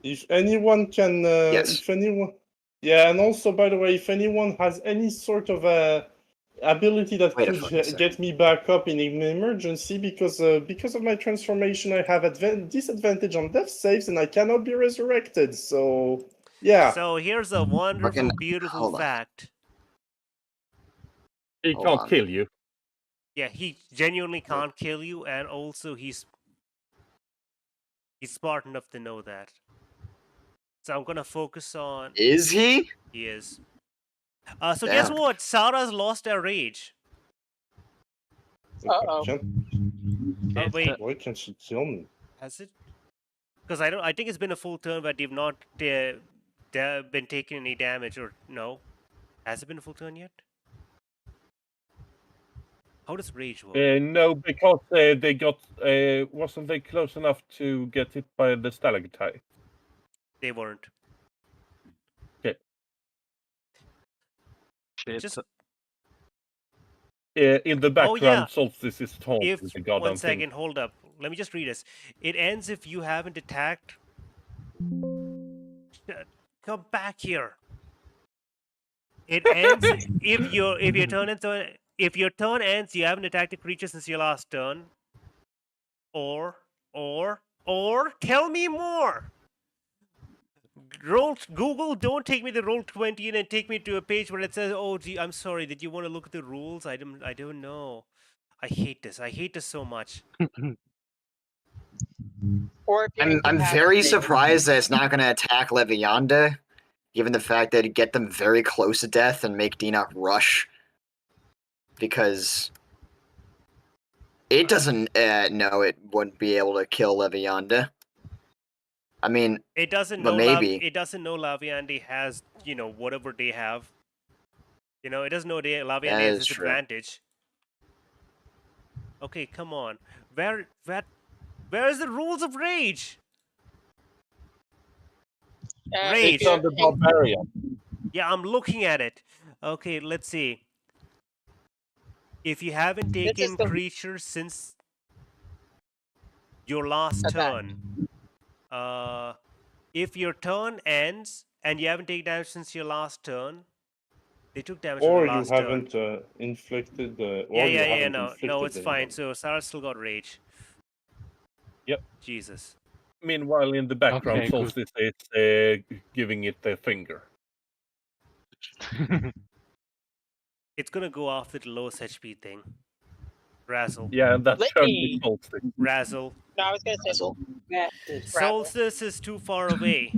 If anyone can, Yes. if anyone, yeah, and also by the way, if anyone has any sort of ability that Wait a could fucking second. get me back up in an emergency, because of my transformation, I have disadvantage on death saves, and I cannot be resurrected. So yeah, So here's a wonderful, Fucking- beautiful hold on. fact. He Hold can't on. kill you. Yeah, he genuinely can't kill you, and also he's smart enough to know that. So I'm gonna focus on. is he? He is. So guess Damn. what? Sarah's lost her rage. Uh-oh. Oh, wait, Why can't she kill me? has it? Because I think it's been a full turn, but they've not been taking any damage, or no? Has it been a full turn yet? How does rage work? No, because they got. Wasn't they close enough to get hit by the stalactite? They weren't. Shit. Just In the background, yeah. Solstice is taunting if the goddamn one thing. second, hold up. Let me just read this. It ends if you haven't attacked. Come back here. It ends if your turn ends, you haven't attacked a creature since your last turn. Or tell me more. Google, don't take me to Roll20 and then take me to a page where it says, "Oh, gee, I'm sorry. Did you want to look at the rules? I don't know. I hate this. I hate this so much." Or if you I'm have very a- surprised that it's not going to attack Levianda, given the fact that it'd get them very close to death and make Dina rush. Because it doesn't know it wouldn't be able to kill Levianda. I mean, It doesn't but know. maybe. It doesn't know Laviandi has, whatever they have. It doesn't know Laviandi That has is true. disadvantage. Okay, come on. Where is the rules of rage? Rage. It's on the barbarian. Yeah, I'm looking at it. Okay, let's see. If you haven't This is taken the- creatures since your last Attack. turn, if your turn ends and you haven't taken damage since your last turn, they took damage Or on you the last turn. haven't inflicted the. Yeah, no, inflicted it's any fine. damage. So Sarah still got rage. Yep. Jesus. Meanwhile, in the background, Okay, good. Solstice is giving it the finger. It's gonna go after the lowest HP thing. Razzle. Yeah, and that Litney. turned me Solstice. Razzle. No, I was gonna say Razzle. Razzle. Solstice is too far away.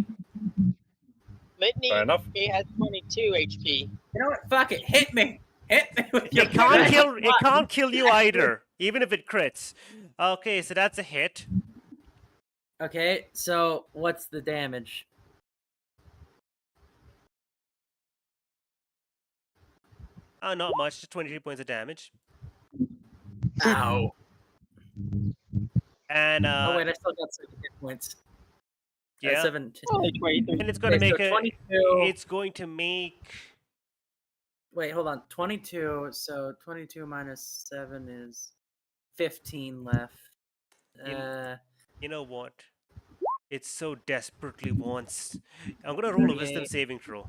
Litney, Fair enough. he has 22 HP. You know what? Fuck it. Hit me. Hit me with your It can't big kill. It butt. can't kill you either, even if it crits. Okay, so that's a hit. Okay, so what's the damage? Not much. Just 23 points of damage. Ow. And Oh wait, I still got 7 hit points. yeah, 7. Only 23. and it's gonna Okay, make so a. 22. It's going to make. Wait, hold on. 22. So 22 minus 7 is 15 left. You know what? It so desperately wants. I'm gonna roll a wisdom 38. saving throw.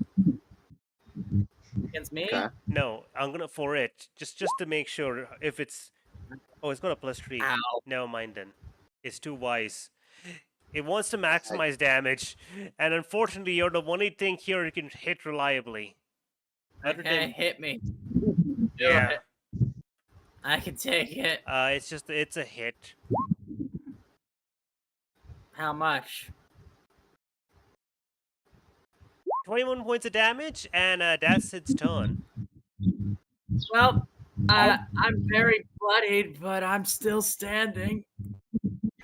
Against me? Okay. No, I'm gonna for it just to make sure if it's. Oh, it's got a +3. Ow. Never mind then. It's too wise. It wants to maximize damage, and unfortunately, you're the only thing here you can hit reliably. Other Okay, than hit me. yeah, I can take it. it's a hit. How much? 21 points of damage, and that's its turn. Well, I'm very bloodied, but I'm still standing.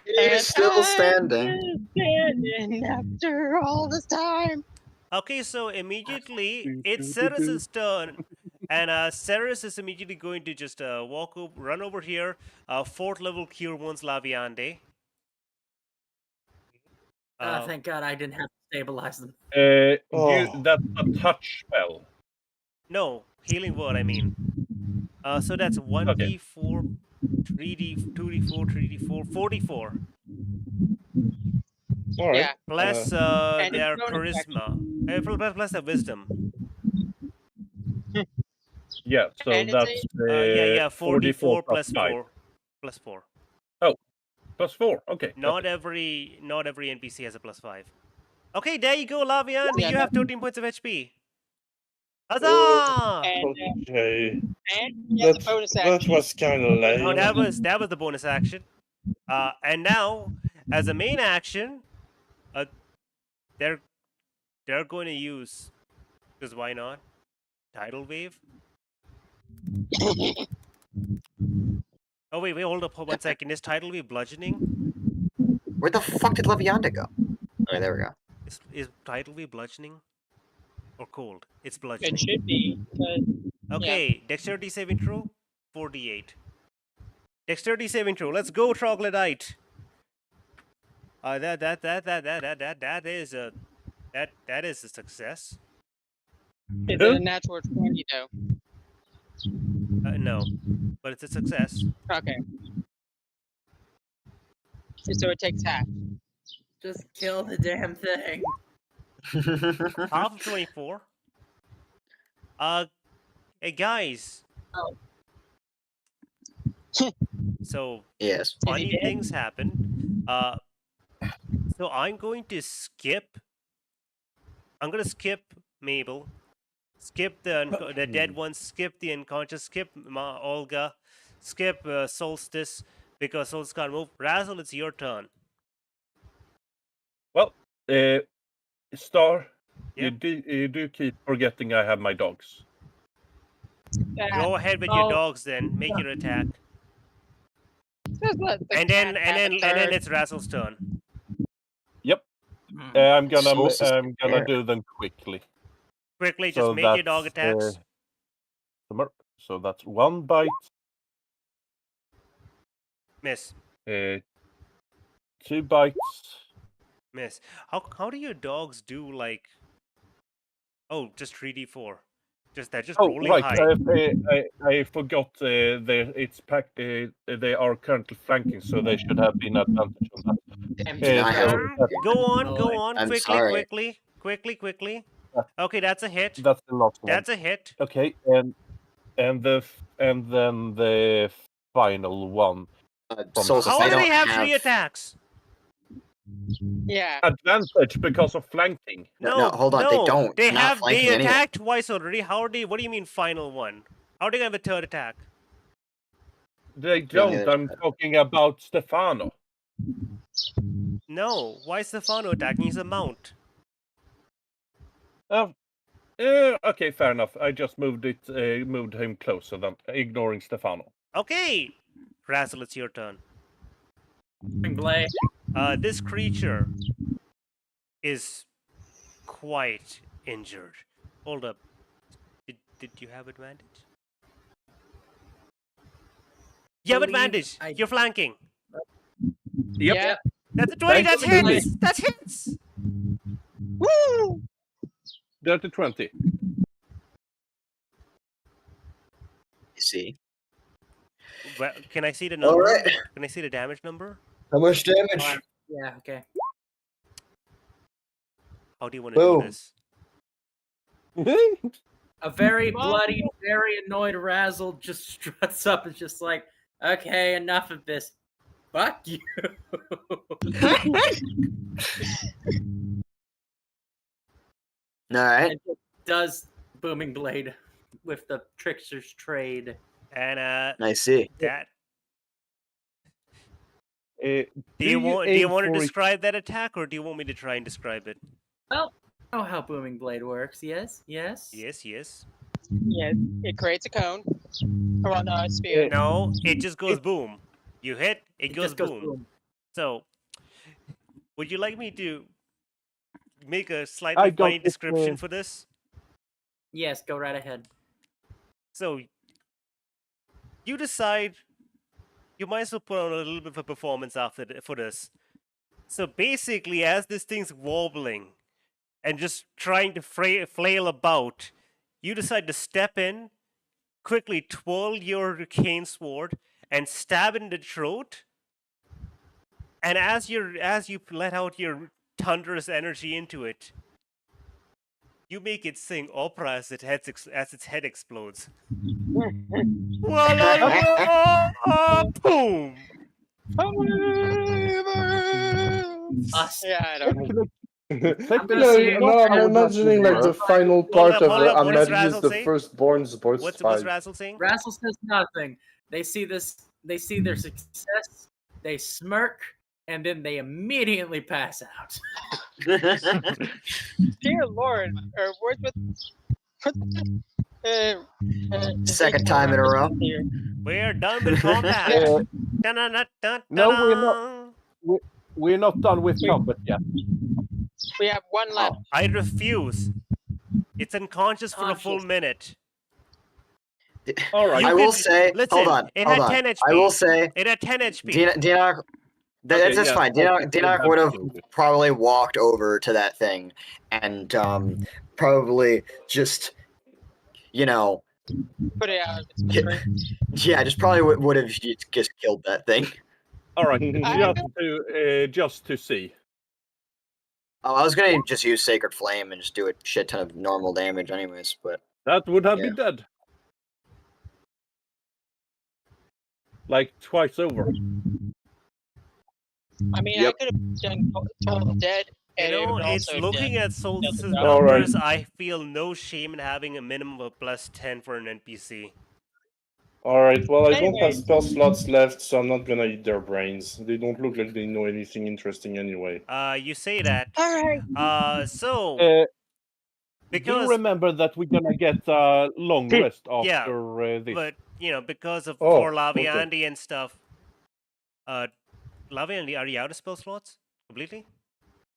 He's still standing. Standing after all this time. Okay, so immediately it's Ceres's turn, and Ceres is immediately going to just run over here. 4th level cure wounds Laviande. Thank God I didn't have to stabilize them. That's a touch spell. No, healing word, I mean. So that's 1d4, 3d, 2d4, 3d4, 44. All right. Yeah. Plus And their it's bonus charisma. Plus their wisdom. Yeah, so And it's that's Yeah, 44 plus 5. 4. Plus 4. Plus 4. Okay. Not every NPC has a +5. Okay, there you go, Laviande. Yeah, You have 13 points of HP. Huzzah! And, Okay. and he has a bonus That action. was kind of lame. Oh, that was the bonus action. And now, as a main action, they're going to use, because why not? Tidal wave. Oh wait, hold up 1 second. Is tidal wave bludgeoning? Where the fuck did Levianda go? Okay, there we go. Is tidal wave bludgeoning or cold? It's bludgeoning. It should be. Okay, dexterity saving throw, 48. Dexterity saving throw. Let's go, troglodyte. That is a success. Is it a natural 20 though? No, but it's a success. Okay. So it takes half. Just kill the damn thing. Half of 24. Hey guys. Oh. So Yes. funny things happen. So I'm going to skip I'm gonna skip Mabel, skip the dead ones, skip the unconscious, skip Olga, skip Solstice because Solstice can't move. Razzle, it's your turn. Well, Star, Yep. you do keep forgetting I have my dogs. Go ahead with your dogs then. Make your attack. And then it's Razzle's turn. Yep. I'm gonna Solstice there. do them quickly. Quickly, just make your dog attacks. So that's 1 bite. Miss. 2 bites. Miss. How do your dogs do like? Oh, just 3d4. Just rolling right. high. I forgot. They are currently flanking, so they should have been advantage on that. Go on. I'm Quickly, sorry. quickly. Okay, that's a hit. That's the last one. That's a hit. Okay, and then the final one. Solstice, How they do they don't have 3 attacks? Yeah. Advantage because of flanking. No, hold on. They don't. They They're not have. flanking They anyway. attacked twice already. How are they? What do you mean final one? How are they gonna have a third attack? They don't. I'm talking about Stefano. No. Why is Stefano attacking? He's a mount. Okay, fair enough. I just moved him closer than ignoring Stefano. Okay, Razzle, it's your turn. Blade. This creature is quite injured. Hold up. Did you have advantage? You have advantage. You're flanking. Yep. Yeah. That's a 20. That's hits. you. That's hits. Woo! Dirty 20. You see. Well, can I see the number? All right. Can I see the damage number? How much damage? Yeah, okay. How do you want to do Boom. this? A very bloody, very annoyed Razzle just struts up and just like, okay, enough of this. Fuck you. Alright. And does Booming Blade with the Trickster's Trade. And I see. that. Do Do you want to for describe that attack, or do you want me to try and describe it? Well, I know how Booming Blade works. Yes. Yes. Yeah, it creates a cone around the spear. No, it just goes boom. You hit, it goes just goes boom. boom. So, would you like me to make a I slightly don't funny description for this? Yes, go right ahead. So, you decide you might as well put on a little bit of a performance for this. So basically, as this thing's wobbling and just trying to flail about, you decide to step in, quickly twirl your cane sword, and stab it in the throat. And as you let out your thunderous energy into it, you make it sing opera as its head explodes. Boom! Yeah, I don't know. I'm imagining like the final part of hold the up, what does Amadius Razzle the say? Firstborn's boss What's fight. Razzle saying? Razzle says nothing. They see this. They see their success. They smirk, and then they immediately pass out. Dear Lord, or words with. Second time in a row. We're done with combat. No, we're not done with combat yet. We have one left. I refuse. It's unconscious for a full minute. All right. I will say. Listen, Hold on. it Hold had on. 10 HP. I will say. It had 10 HP. Dianok. That's fine. Dianok would have probably walked over to that thing and probably just, Put it out of its misery. yeah, just probably would have just killed that thing. All right, just to see. Oh, I was gonna just use Sacred Flame and just do a shit ton of normal damage, anyways. But That would have been dead. Like twice over. I mean, Yep. I could have done total dead it's looking at Solstice's All right. numbers. I feel no shame in having a minimum of +10 for an NPC. Alright, well, I don't have Anyway. spell slots left, so I'm not gonna eat their brains. They don't look like they know anything interesting anyway. You say that. So Do you because remember that we're gonna get a long rest Yeah, after this? but because of Oh, for okay. Laviandi and stuff. Laviandi, are you out of spell slots completely?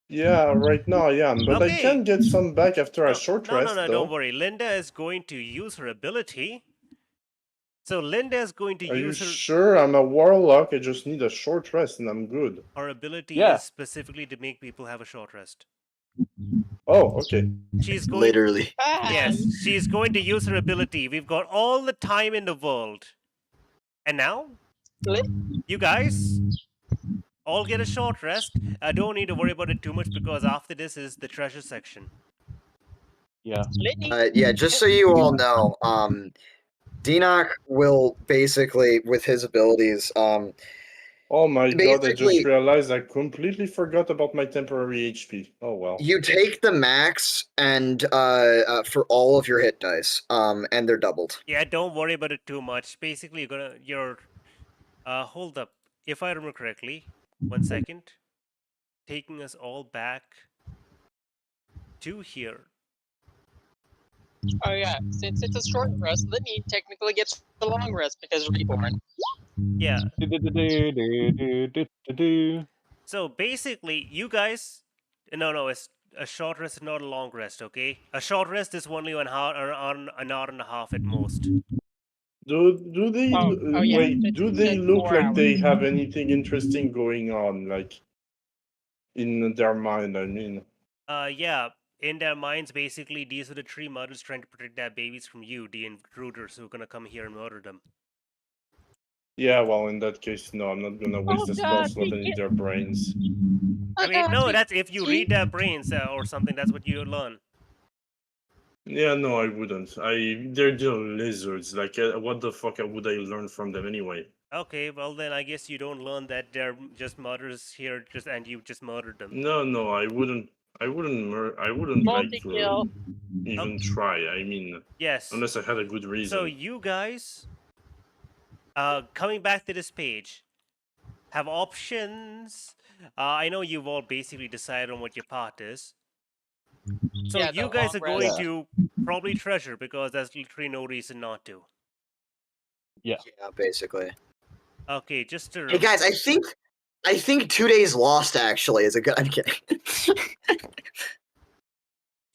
Yeah, right now I am, but I Okay. can get some back after a short rest, No, though. don't worry. Linda is going to use her ability. So Linda is going to Are you use her. sure? I'm a warlock, I just need a short rest and I'm good. Her ability Yeah. is specifically to make people have a short rest. Oh, okay. She's going. Literally. Yes, she's going to use her ability. We've got all the time in the world. And now, you guys all get a short rest. I don't need to worry about it too much because after this is the treasure section. Yeah. Yeah, just so you all know, Denoc will basically, with his abilities, Oh my god, I Basically- just realized I completely forgot about my temporary HP. Oh well. you take the max and for all of your hit dice, and they're doubled. Yeah, don't worry about it too much. Basically, you're hold up. If I remember correctly, 1 second. Taking us all back to here. Oh yeah, since it's a short rest, Litney technically gets the long rest because of Reborn. Yeah. Do-do-do-do-do-do-do-do. So basically, you guys, no, it's a short rest, not a long rest. Okay, a short rest is only an hour and a half at most. Do they yeah, wait? it's- Do they it's look 4 like they hours. have anything interesting going on, like in their mind? I mean, Yeah. In their minds, basically, these are the three mothers trying to protect their babies from you, the intruders who are gonna come here and murder them. yeah. Well, in that case, no, I'm not gonna waste a spell slot and eat their brains. I mean, no, that's if you read their brains or something. That's what you learn. Yeah, no, I wouldn't. They're lizards. Like, what the fuck would I learn from them anyway? Okay, well then I guess you don't learn that they're just murders here, and you just murdered them. No, I wouldn't. I wouldn't like to Multi-kill. even try. I mean, Yes. unless I had a good reason. So you guys, coming back to this page, have options. I know you've all basically decided on what your part is. So Yeah, you the guys are long going rest. to probably treasure because there's literally no reason not to. Yeah, basically. Okay, just to Hey guys, I think 2 days lost actually is a good. I'm kidding.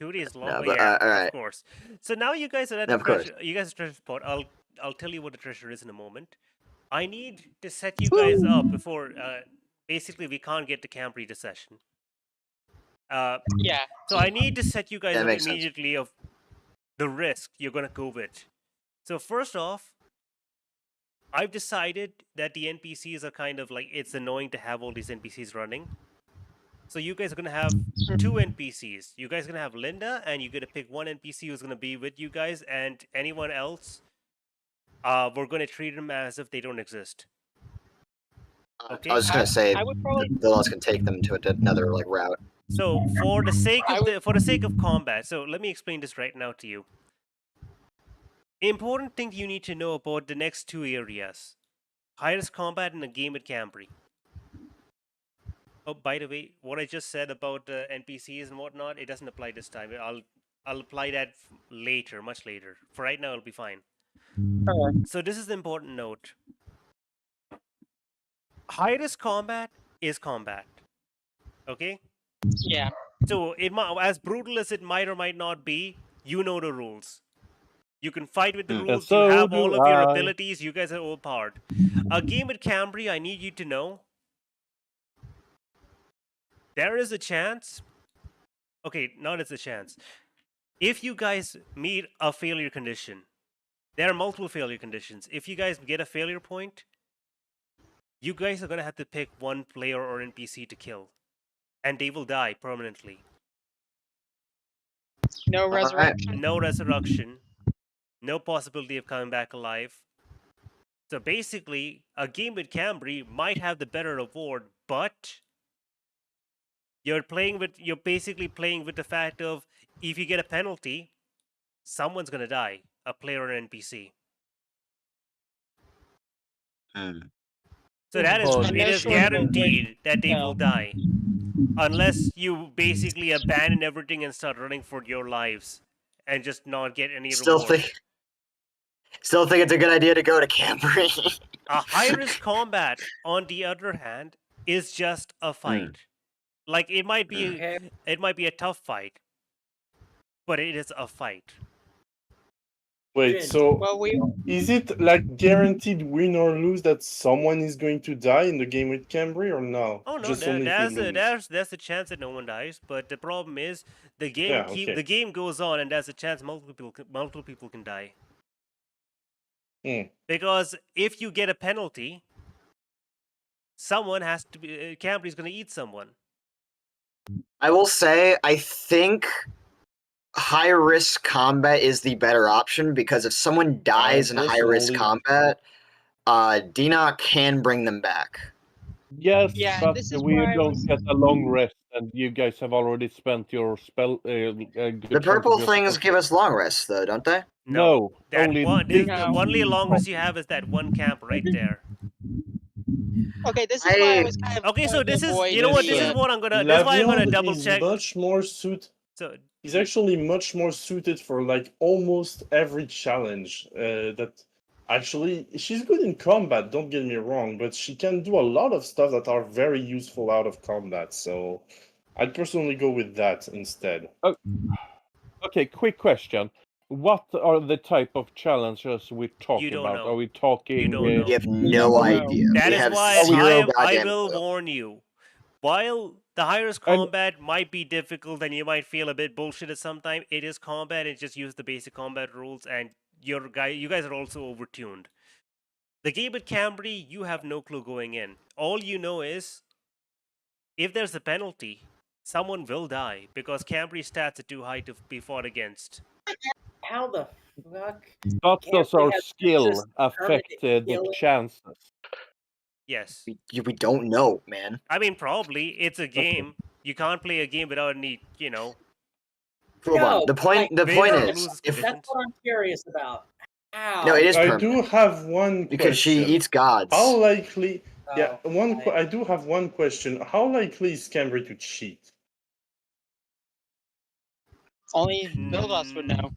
2 days long. No, but, Yeah, alright. of course. So now you guys are at Of the course. treasure. You guys are treasure spot. I'll tell you what the treasure is in a moment. I need to set you guys up before. Basically, we can't get to Cambrie this session. Yeah. So I need to set you guys That up makes sense. immediately of the risk you're gonna go with. So first off, I've decided that the NPCs are kind of like, it's annoying to have all these NPCs running. So you guys are gonna have 2 NPCs. You guys are gonna have Linda, and you're gonna pick one NPC who's gonna be with you guys, and anyone else, we're gonna treat them as if they don't exist. Okay. I was just gonna say I would probably. the laws can take them to another like route. So for the sake I of would- for the sake of combat, so let me explain this right now to you. Important thing you need to know about the next 2 areas: highest combat in a game at Cambrie. Oh, by the way, what I just said about NPCs and whatnot, it doesn't apply this time. I'll apply that later, much later. For right now, it'll be fine. So this is the important note. Highest combat is combat. Okay? Yeah. So as brutal as it might or might not be, you know the rules. You can fight with the And rules. so You have all do of your I. abilities. You guys are overpowered. A game at Cambrie, I need you to know. There is a chance. Okay, not as a chance. If you guys meet a failure condition, there are multiple failure conditions. If you guys get a failure point, you guys are gonna have to pick one player or NPC to kill, and they will die permanently. No Alright. resurrection. No resurrection, no possibility of coming back alive. So basically, a game with Cambrie might have the better reward, but You're basically playing with the fact of if you get a penalty, someone's gonna die, a player or an NPC. So that is Oh, it no is short of guaranteed that they will no. die. Unless you basically abandon everything and start running for your lives and just not get any Still reward. think it's a good idea to go to Cambrie. A high risk combat, on the other hand, is just a fight. Like it might be Okay. a tough fight, but it is a fight. Wait, Jin. so Well, we is it like guaranteed win or lose that someone is going to die in the game with Cambrie or no? Oh no, Just only if we lose. there's a chance that no one dies, but the problem is the Yeah, okay. the game goes on and there's a chance multiple people can die. Because if you get a penalty, someone has to be Cambrie's going to eat someone. I will say, I think high risk combat is the better option because if someone dies in high risk combat, Dina can bring them back. Yes, Yeah, but this is we where I don't was- get a long rest, and you guys have already spent your spell. The purple things give us long rests, though, don't they? No, that only one. this- The only long rest you have is that one camp right there. Okay, this is why I was kind of Okay, so trying to this is avoid you know what the, this is what I'm gonna. That's why I'm gonna Lavion double is check. much more suited. So He's actually much more suited for like almost every challenge. That actually she's good in combat. Don't get me wrong, but she can do a lot of stuff that are very useful out of combat. So I'd personally go with that instead. Okay, quick question. What are the type of challenges we're talking don't about? know. Are we talking? You don't know. We have no idea. That we is have why zero I goddamn will clue. warn you. While the high risk And- combat might be difficult and you might feel a bit bullshit at some time, it is combat and just use the basic combat rules and you guys are also overtuned. The game at Cambrie, you have no clue going in. All you know is if there's a penalty, someone will die because Cambrie stats are too high to be fought against. How the fuck? But does our Cambrie has skill just affect the killing. chances? Yes. We don't know, man. I mean, probably. It's a game. You can't play a game without any, Hold No, on. The point win or is, lose if conditions. That's what I'm curious about. How? no, it is I permanent do have one because she question. eats gods. How likely? Yeah, Oh, right. I do have one question. How likely is Cambrie to cheat? only Vildos would know.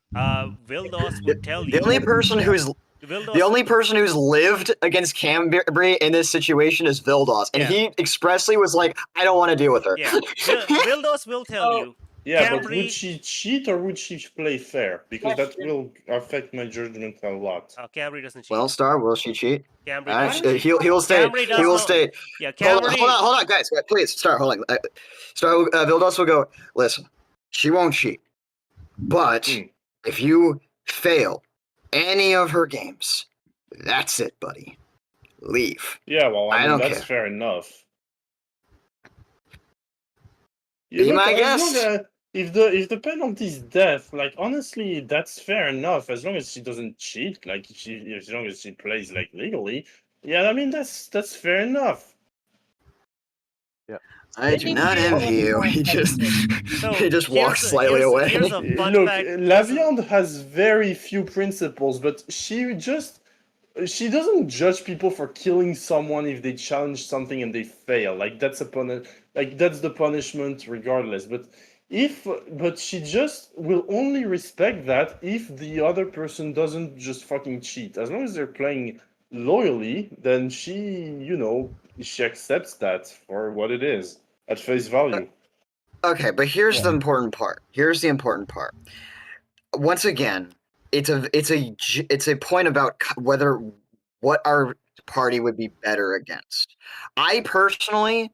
Vildos would tell you. The only person who's Vildos, The only person who's lived against Cambrie in this situation is Vildos, and Yeah. he expressly was like, "I don't want to deal with her." Yeah, Vildos will tell Oh. you. Yeah, but Cambrie- would she cheat or would she play fair? Because that Question. will affect my judgment a lot. Cambrie doesn't cheat. Well, Star, will she cheat? Cambrie All doesn't right, cheat. he will state. Cambrie does He will not- state. Yeah, Hold Cambrie. on, guys, please, Star, hold on. Star, Vildos will go. Listen, she won't cheat, but if you fail any of her games, that's it, buddy. Leave. Yeah, well, I mean, don't that's care. fair enough. Be my as guest. long as- if the penalty is death, like honestly, that's fair enough. As long as she doesn't cheat, like as long as she plays like legally, yeah, I mean that's fair enough. I do not envy you. He just So, he just walks here's a- slightly here's- away. here's a fun Look, fact. Laviande has very few principles, but she doesn't judge people for killing someone if they challenge something and they fail. Like that's the punishment regardless. But she just will only respect that if the other person doesn't just fucking cheat. As long as they're playing loyally, then she accepts that for what it is at face value. Okay, but here's the important part. Once again, it's a point about what our party would be better against. I personally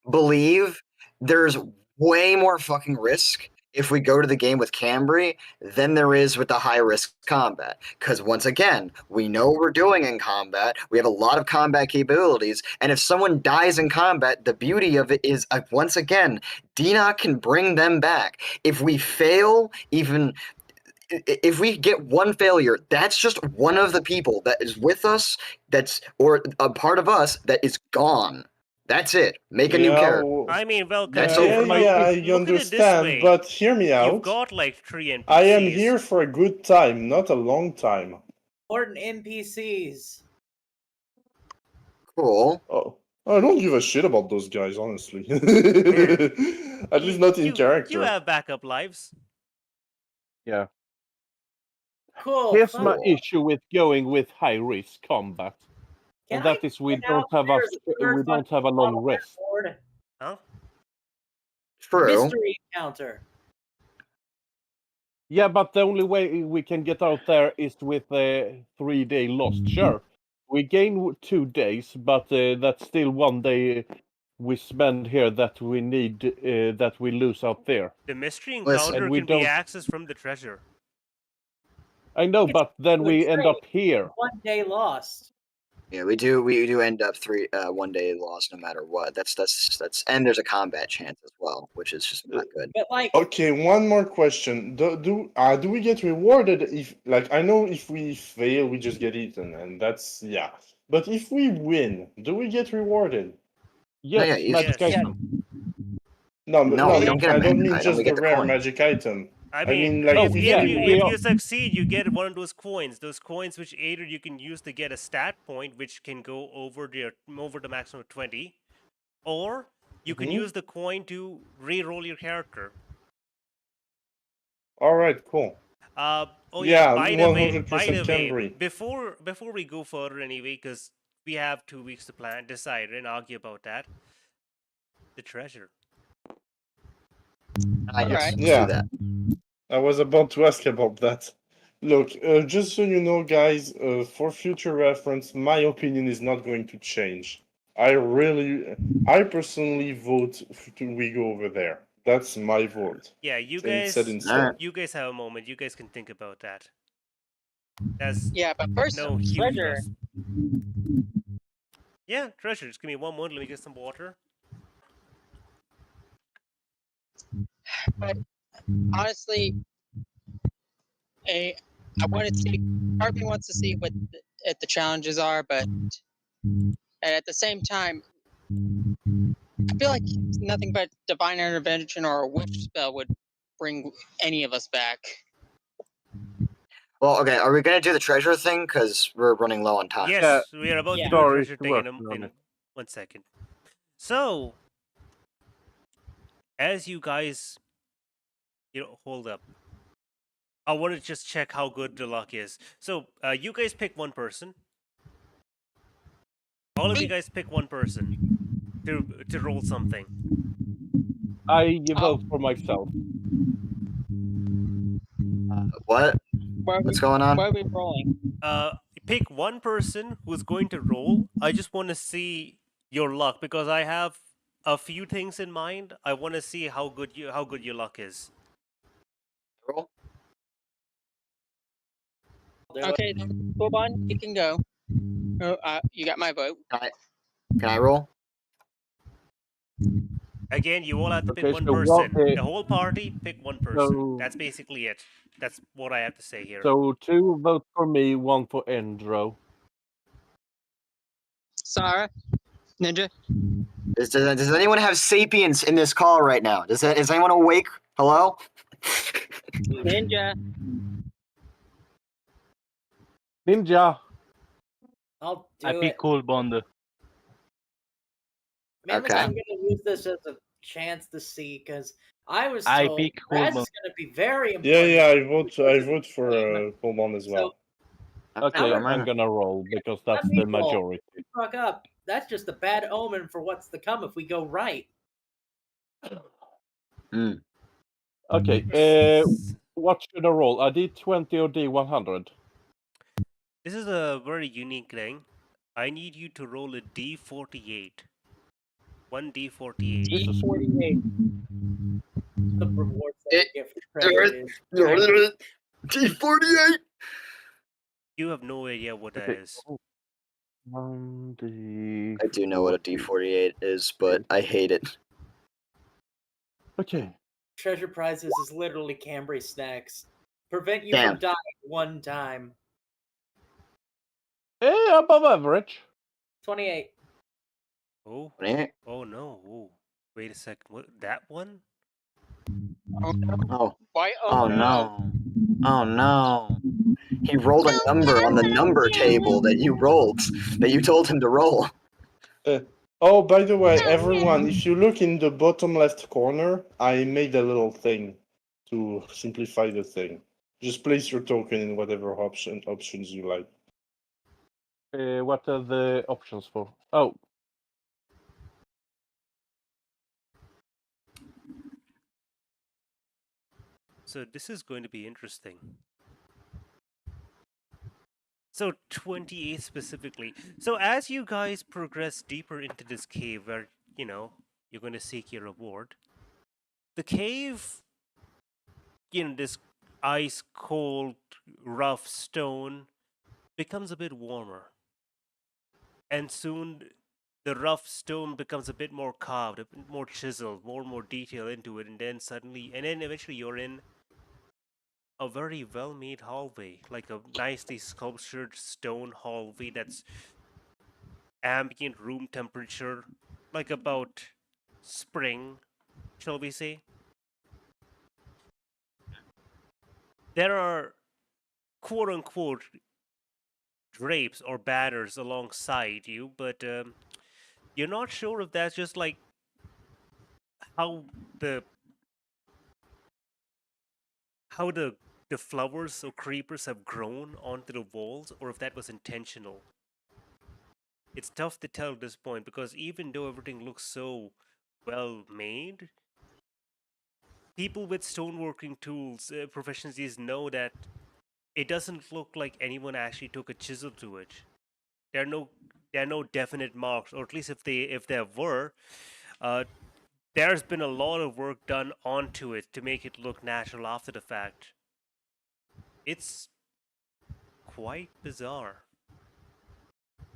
believe there's way more fucking risk if we go to the game with Cambrie than there is with the high risk combat. Because once again, we know what we're doing in combat. We have a lot of combat capabilities. And if someone dies in combat, the beauty of it is, once again, Dina can bring them back. If we fail, if we get one failure, that's just one of the people that is with us, or a part of us that is gone. That's it. Make a new character. I mean, well, That's yeah, over. I look at it this understand, way. but hear me You've out. got like 3 NPCs. I am here for a good time, not a long time. Important NPCs. Cool. Oh, I don't give a shit about those guys, honestly. At least not in character. You have backup lives. Yeah. Cool. Here's fun. my issue with going with high risk combat, and that is we don't have a long rest. Huh? True. Mystery encounter. Yeah, but the only way we can get out there is with a 3-day lost. Sure, we gain 2 days, but that's still 1 day we spend here that we need that we lose out there. The mystery Listen, encounter and we can be don't- accessed from the treasure. I know, It's but then good we end up trade. here. 1 day lost. Yeah, we do end up 1 day lost no matter what. That's and there's a combat chance as well, which is just not good. But like, Okay, one more question. Do we get rewarded if, like, I know if we fail, we just get eaten, and that's, yeah. But if we win, do we get rewarded? Yes, yeah, you- magic Yes. item. No, No, we don't get a I don't magic mean item, just we the get the rare coin. magic item. I mean, mean, like, if yeah, you succeed, you get one of those coins. Those coins which either you can use to get a stat point, which can go over the maximum of 20, or you can use the coin to re-roll your character. All right, cool. Oh Yeah, yeah, by the way, 100% Cambrie. before we go further anyway, because we have 2 weeks to plan, decide, and argue about that. The treasure. Yes, Alright. let's Yeah. do that. I was about to ask about that. Look, just so you know, guys, for future reference, my opinion is not going to change. I personally vote we go over there. That's my vote. Yeah, you And it's guys, set in stone. you guys have a moment. You guys can think about that. That's Yeah, but first, no huge treasure. fuss. Yeah, treasure. Just give me 1 moment. Let me get some water. honestly, I want to see. Part of me wants to see what the challenges are, but at the same time, I feel like nothing but divine intervention or a witch spell would bring any of us back. Well, okay, are we gonna do the treasure thing? Because we're running low on time. Yes, we are about to do a Sorry, treasure thing in working on it. 1 second. So, as you guys, hold up. I want to just check how good the luck is. So, you guys pick one person. All of you guys pick one person to roll something. I vote for myself. What? What's going on? Why are we rolling? Pick one person who's going to roll. I just want to see your luck because I have a few things in mind. I want to see how good your luck is. Roll? Okay, Boban, you can go. Oh, you got my vote. Can I roll? Again, you all have to pick Okay, one so person. what, The whole party, pick one person. so- That's basically it. That's what I have to say here. So 2 vote for me, 1 for Endro. Sarah, Ninja. Does anyone have sapience in this call right now? Is anyone awake? Hello? Ninja. Ninja. I'll do I it. pick Cold Bond. Mainly Okay. I'm gonna use this as a chance to see because I was I told pick Raz Hormone. is gonna be very Yeah, important. I vote for Colbon as well. Okay, Now I'm gonna roll because that's me the roll. majority. Fuck up. That's just a bad omen for what's to come if we go right. Okay, what should I roll? A D20 or D100? This is a very unique thing. I need you to roll a D48. 1 D48. D48. The rewards that you get for treasure is D48. You have no idea what that Okay. is. 1 D. I do know what a D48 is, but I hate it. Okay. treasure prizes is literally Cambrie snacks. Prevent you Damn. from dying one time. Above average. 28. Oh, Eh? oh no. Oh, wait a second. What? That one? Oh no! Oh, Why? oh no. Oh no. He rolled a number on the number table that you rolled, that you told him to roll. Oh, by the way, everyone, if you look in the bottom left corner, I made a little thing to simplify the thing. Just place your token in whatever options you like. What are the options for? Oh, So this is going to be interesting. So 28 specifically. So as you guys progress deeper into this cave where, you're going to seek your reward, the cave, this ice cold, rough stone becomes a bit warmer. And soon the rough stone becomes a bit more carved, a bit more chiseled, more detail into it, and then eventually you're in a very well-made hallway, like a nicely sculptured stone hallway that's ambient room temperature, like about spring, shall we say. There are quote-unquote drapes or banners alongside you, but you're not sure if that's just like how the how the flowers or creepers have grown onto the walls, or if that was intentional. It's tough to tell at this point because even though everything looks so well made, people with stoneworking tools, proficiencies know that it doesn't look like anyone actually took a chisel to it. There are no definite marks, or at least if there were, there's been a lot of work done onto it to make it look natural after the fact. It's quite bizarre.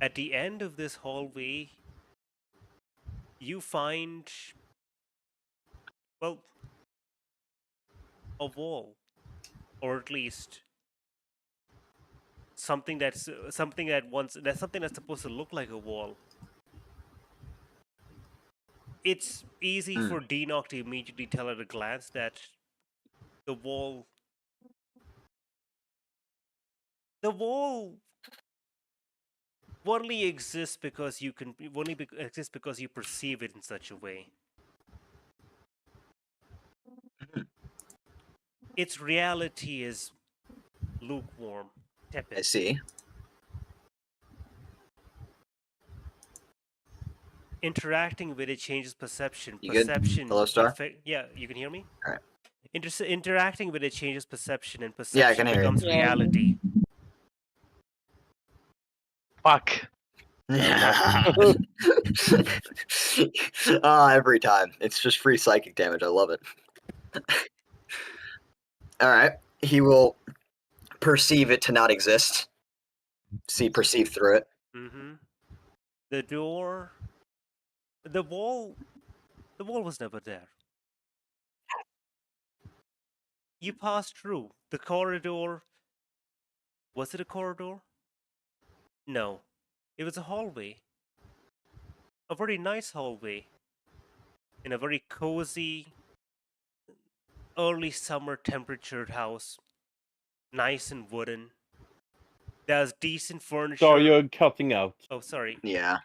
At the end of this hallway, you find, well, a wall, or at least something that's something that's supposed to look like a wall. It's easy for Denock to immediately tell at a glance that the wall only exists because exists because you perceive it in such a way. Its reality is lukewarm, tepid. I see. Interacting with it changes perception. You good? Perception. Hello, Star? Yeah, you can hear me? Alright. Interacting with it changes perception, and Yeah, I perception can hear you. becomes reality. Fuck. Every time. It's just free psychic damage. I love it. Alright. He will perceive it to not exist. Perceive through it. Mm-hmm. The wall was never there. You passed through the corridor. Was it a corridor? No, it was a hallway. A very nice hallway. In a very cozy, early summer temperatured house. Nice and wooden. There's decent furniture. so you're cutting out. Oh, sorry. Yeah.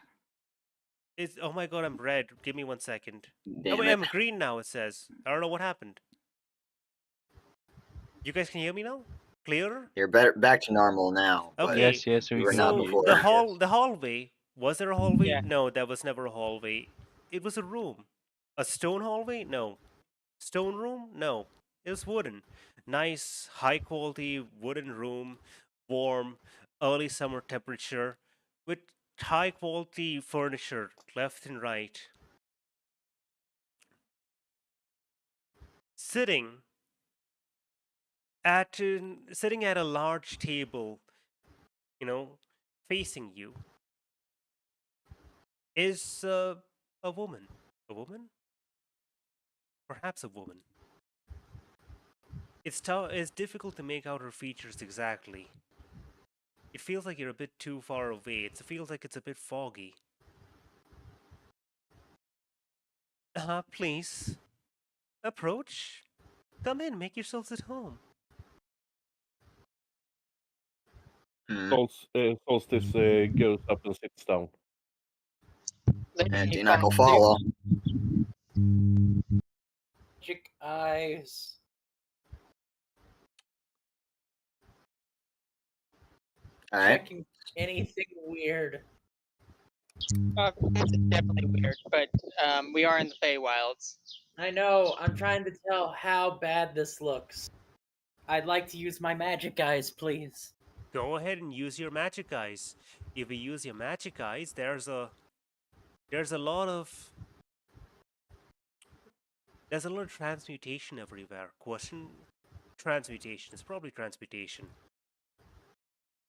Oh my god, I'm red. Give me 1 second. Damn wait, it. I'm green now, it says. I don't know what happened. You guys can hear me now? Clearer? You're back to normal now. But Okay. Yes, we were can not hear before. you. The hallway. Was there a hallway? Yeah. No, that was never a hallway. It was a room. A stone hallway? No. Stone room? No. It was wooden. Nice, high quality wooden room, warm, early summer temperature, with high quality furniture left and right. Sitting at a large table, facing you, is a woman. A woman? Perhaps a woman. It's difficult to make out her features exactly. It feels like you're a bit too far away. It feels like it's a bit foggy. Please approach. Come in, make yourselves at home. Solstice goes up and sits down. And Dinak will follow. Magic eyes. All right. Checking anything weird. It's definitely weird, but we are in the Feywilds. I know. I'm trying to tell how bad this looks. I'd like to use my magic eyes, please. Go ahead and use your magic eyes. If you use your magic eyes, there's a lot of transmutation everywhere. Transmutation. It's probably transmutation.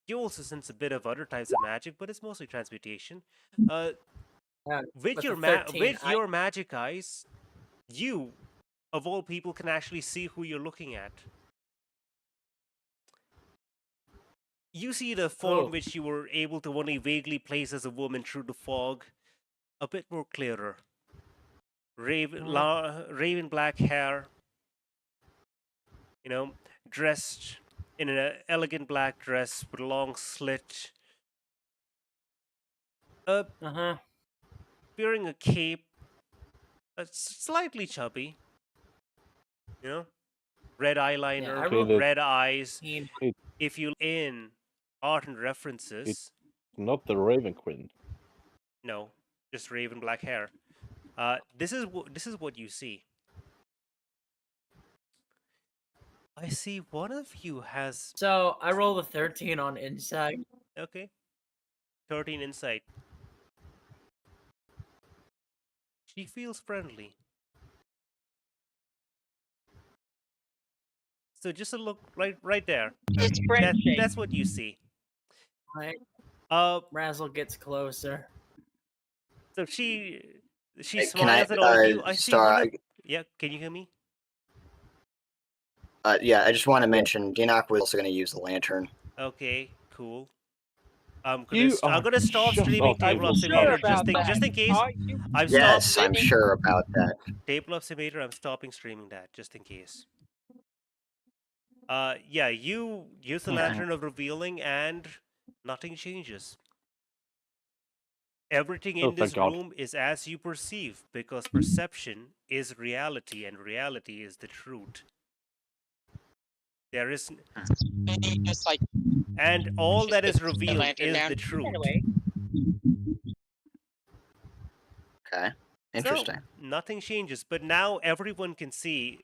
You also sense a bit of other types of magic, but it's mostly transmutation. With your magic eyes, you, of all people, can actually see who you're looking at. You see the form which you were able to only vaguely place as a woman through the fog, a bit more clearer. Raven black hair, dressed in an elegant black dress with a long slit. Wearing a cape, slightly chubby. Red eyeliner, red eyes. If you in art and references, it's not the Raven Queen. No, just raven black hair. This is what you see. I see one of you has. So I roll a 13 on insight. Okay. 13 insight. She feels friendly. So just a look right there. That's what you see. Right. Razzle gets closer. So she smiles at all of you. I see yeah, can you hear me? Yeah, I just want to mention Dinak was also going to use the lantern. Okay, cool. I'm gonna stop streaming Table of Simulator just in case. I'm sure about that. Table of Simulator, I'm stopping streaming that just in case. Yeah, you use the Lantern of Revealing and nothing changes. Everything in this room is as you perceive, because perception is reality and reality is the truth. There is, just like, and all that is revealed is the truth. Okay, interesting. So, nothing changes, but now everyone can see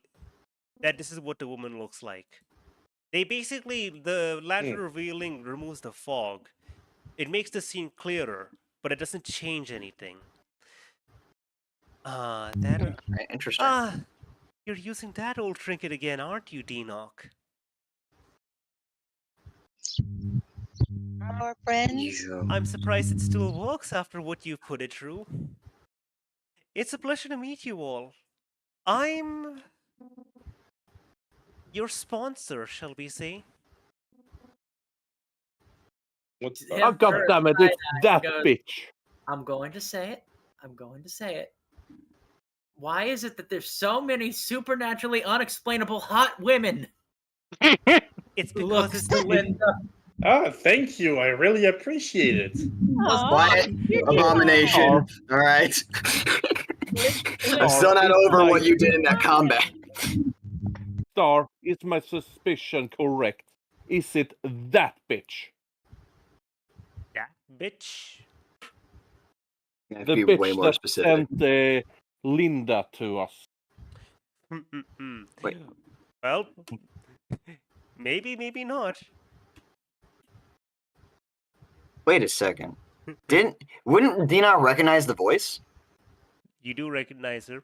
that this is what the woman looks like. They basically, the Lantern Revealing removes the fog. It makes the scene clearer, but it doesn't change anything. Interesting. You're using that old trinket again, aren't you, Denock? Our friends. I'm surprised it still works after what you've put it through. It's a pleasure to meet you all. I'm your sponsor, shall we say? Oh, God damn it, it's that bitch. I'm going to say it. Why is it that there's so many supernaturally unexplainable hot women? It's because it's Linda. Ah, thank you. I really appreciate it. Quiet, abomination. All right. I'm still not over what you did in that combat. Star, is my suspicion correct? Is it that bitch? That bitch? The bitch that sent Linda to us. Wait. Well, maybe not. Wait a second. Wouldn't Dina recognize the voice? You do recognize her.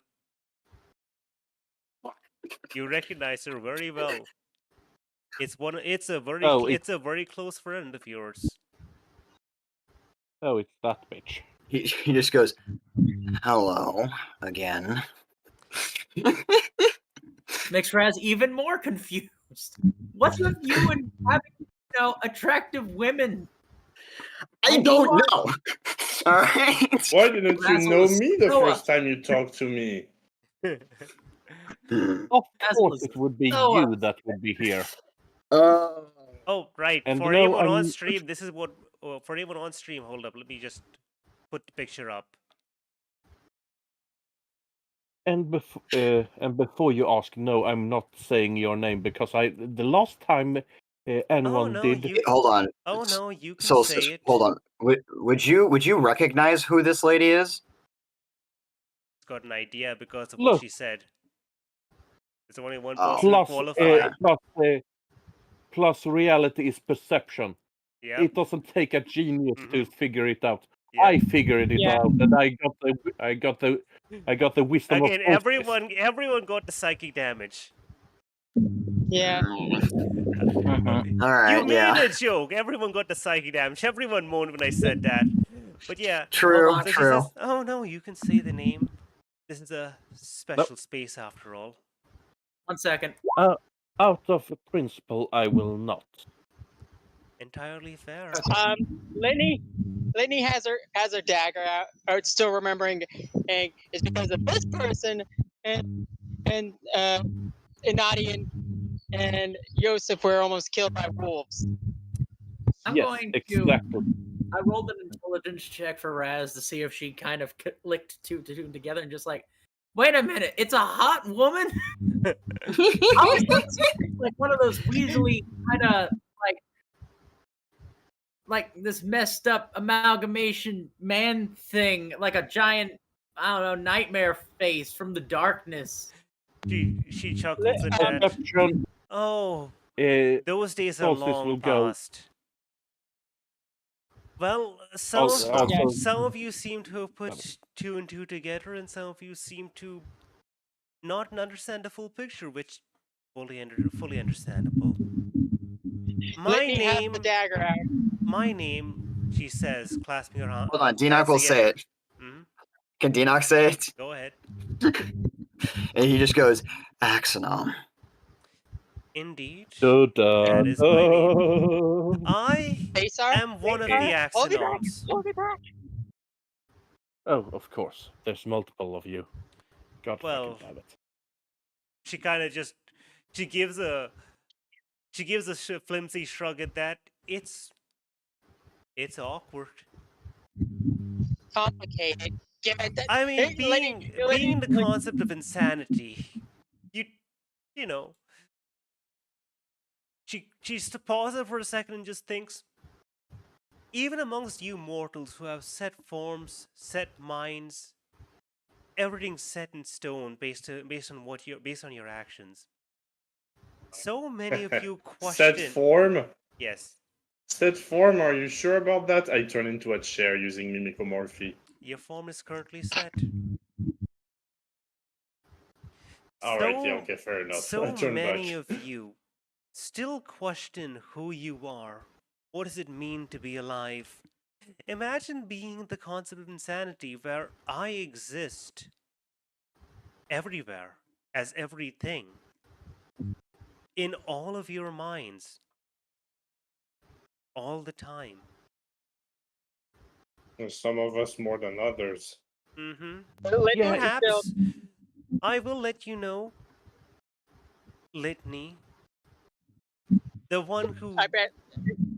You recognize her very well. It's a very close friend of yours. Oh, it's that bitch. He just goes, "Hello again." Makes Raz even more confused. What's with you and having, attractive women? I don't know. All right. Why didn't you know me the first time you talked to me? Of Razzle course, is it would be so you that would be here. Oh, right. And For no, anyone on I'm- stream, this is what. For anyone on stream, hold up. Let me just put the picture up. And before you ask, no, I'm not saying your name because the last time anyone no, did. you- Hold on. Oh no, you can Solstice, say it. hold on. Would you recognize who this lady is? Got an idea because of Look. what she said. There's only one Oh. person Plus, qualified. plus, reality is perception. Yep. It doesn't take a genius to Mhm. figure it out. Yep. I figured it out, and I got the wisdom Again, of Solstice. everyone got the psychic damage. Yeah. Mhm. All right. You made Yeah. a joke. Everyone got the psychic damage. Everyone moaned when I said that. But yeah. True. on. So she True. says, "Oh no, you can say the name. This is a special space after all." 1 second. Out of principle, I will not. Entirely fair. Litney has her dagger out, or it's still remembering, and it's because of this person and Inadi and Yosef were almost killed by wolves. I'm Yes, going to. exactly. I rolled an intelligence check for Raz to see if she kind of licked two together and just like, wait a minute, it's a hot woman? I was like one of those weaselly kind of like this messed up amalgamation man thing, like a giant, I don't know, nightmare face from the darkness. She chuckles at that. Perception. Oh, those days are Solstice will long go. past. Well, some of you seem to have put two and two together, and some of you seem to not understand the full picture, which fully understandable. Litney has the dagger out. My name, she says, clasping her hand. Hold on. Dinoc will say it. Mhm. Can Dinoc say it? Go ahead. And he just goes, Axonom. Indeed. Da-da, That is my name. da. I am one of the Hold it back. Axonoms. Hold it back. Oh, of course. There's multiple of you. God Well, fucking damn it. She kind of just she gives a flimsy shrug at that. It's awkward. Complicated. Give it that. I mean, Hey, being the concept of insanity, you know, she's to pause it for a second and just thinks, even amongst you mortals who have set forms, set minds, everything's set in stone based on your actions. So many of you question. Set form? Yes. Set form, are you sure about that? I turn into a chair using mimicomorphy. Your form is currently set. Alright, yeah, okay, fair enough. I So turn many back. of you still question who you are. What does it mean to be alive? Imagine being the concept of insanity where I exist everywhere as everything in all of your minds all the time. There's some of us more than others. Mm-hmm. Yeah, Perhaps I will let you know, Litney, the one who I bet.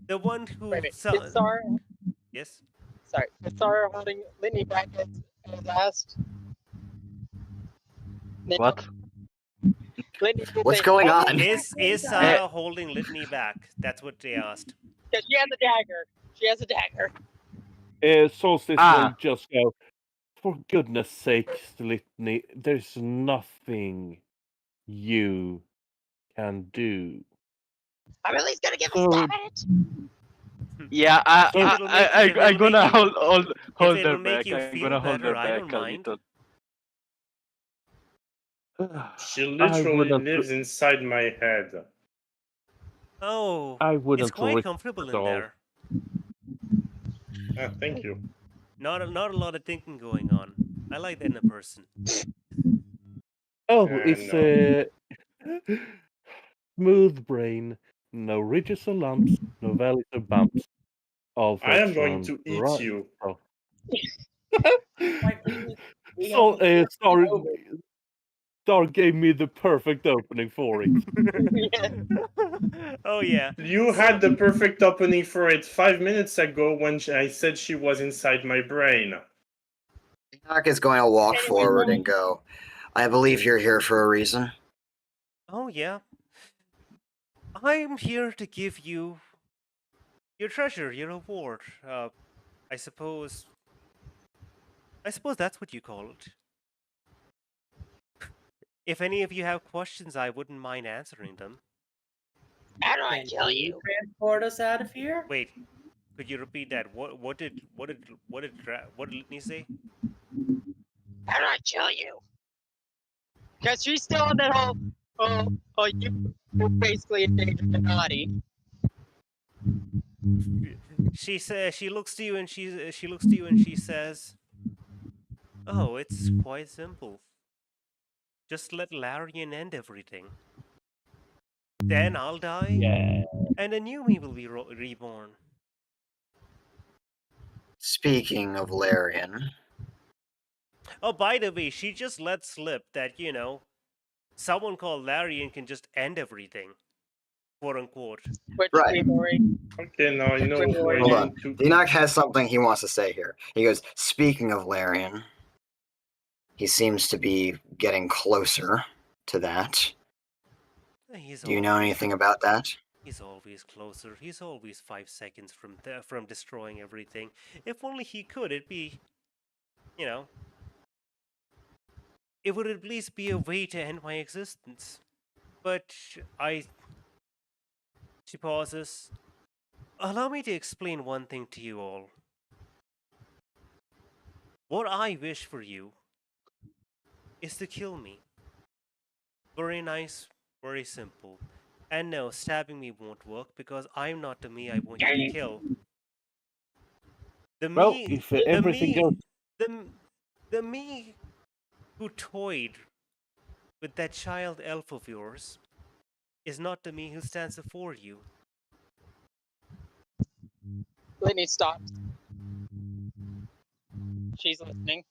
Wait. Is Sarah? Yes. Sorry. Is Sarah holding Litney back as last? What? What's going on? Is Sarah holding Litney back? That's what they asked. Because she has a dagger. She has a dagger. Solstice will just go, for goodness sake, Litney, there's nothing you can do. I'm at least gonna give a stab at it. Yeah, I'm gonna hold If her it'll make back. you I'm feel gonna hold better, her I back don't a mind. little. She literally wouldn't- lives inside my head. Oh, I wouldn't it's quite risk comfortable it in all. there. Ah, thank you. Not a lot of thinking going on. I like that in a person. Oh, No. it's smooth brain, no ridges or lumps, no valleys or bumps. All I am thoughts going run to eat right. you. Oh. Like, we So, have to sorry, over. Star gave me the perfect opening for it. Oh yeah. You So- had the perfect opening for it 5 minutes ago when I said she was inside my brain. Enoch is going to walk Anyway, forward and go, I believe you're here for a reason. Oh yeah. I'm here to give you your treasure, your reward. I suppose. I suppose that's what you call it. If any of you have questions, I wouldn't mind answering them. How do I Can kill you you? transport us out of here? Wait, could you repeat that? What did Litney say? How do I kill you? Because she's still on that whole, you're basically endangered the naughty. She says she looks to you and she looks to you and she says, "Oh, it's quite simple. Just let Larian end everything. Then I'll die, Yeah. and a new me will be reborn." Speaking of Larian, Oh, by the way, she just let slip that someone called Larian can just end everything, quote unquote. Which Right. we've already Okay, now I know Hold who I hold need on. to. Enoch has something he wants to say here. He goes, speaking of Larian, he seems to be getting closer to that. Do you know anything about that? He's always closer. He's always 5 seconds from destroying everything. If only he could, it'd be, it would at least be a way to end my existence. But she pauses. Allow me to explain one thing to you all. What I wish for you is to kill me. Very nice, very simple. And no, stabbing me won't work because I'm not the me I want you to kill. The Well, me, if the everything me, goes, the me who toyed with that child elf of yours is not the me who stands before you. Litney stops. She's listening.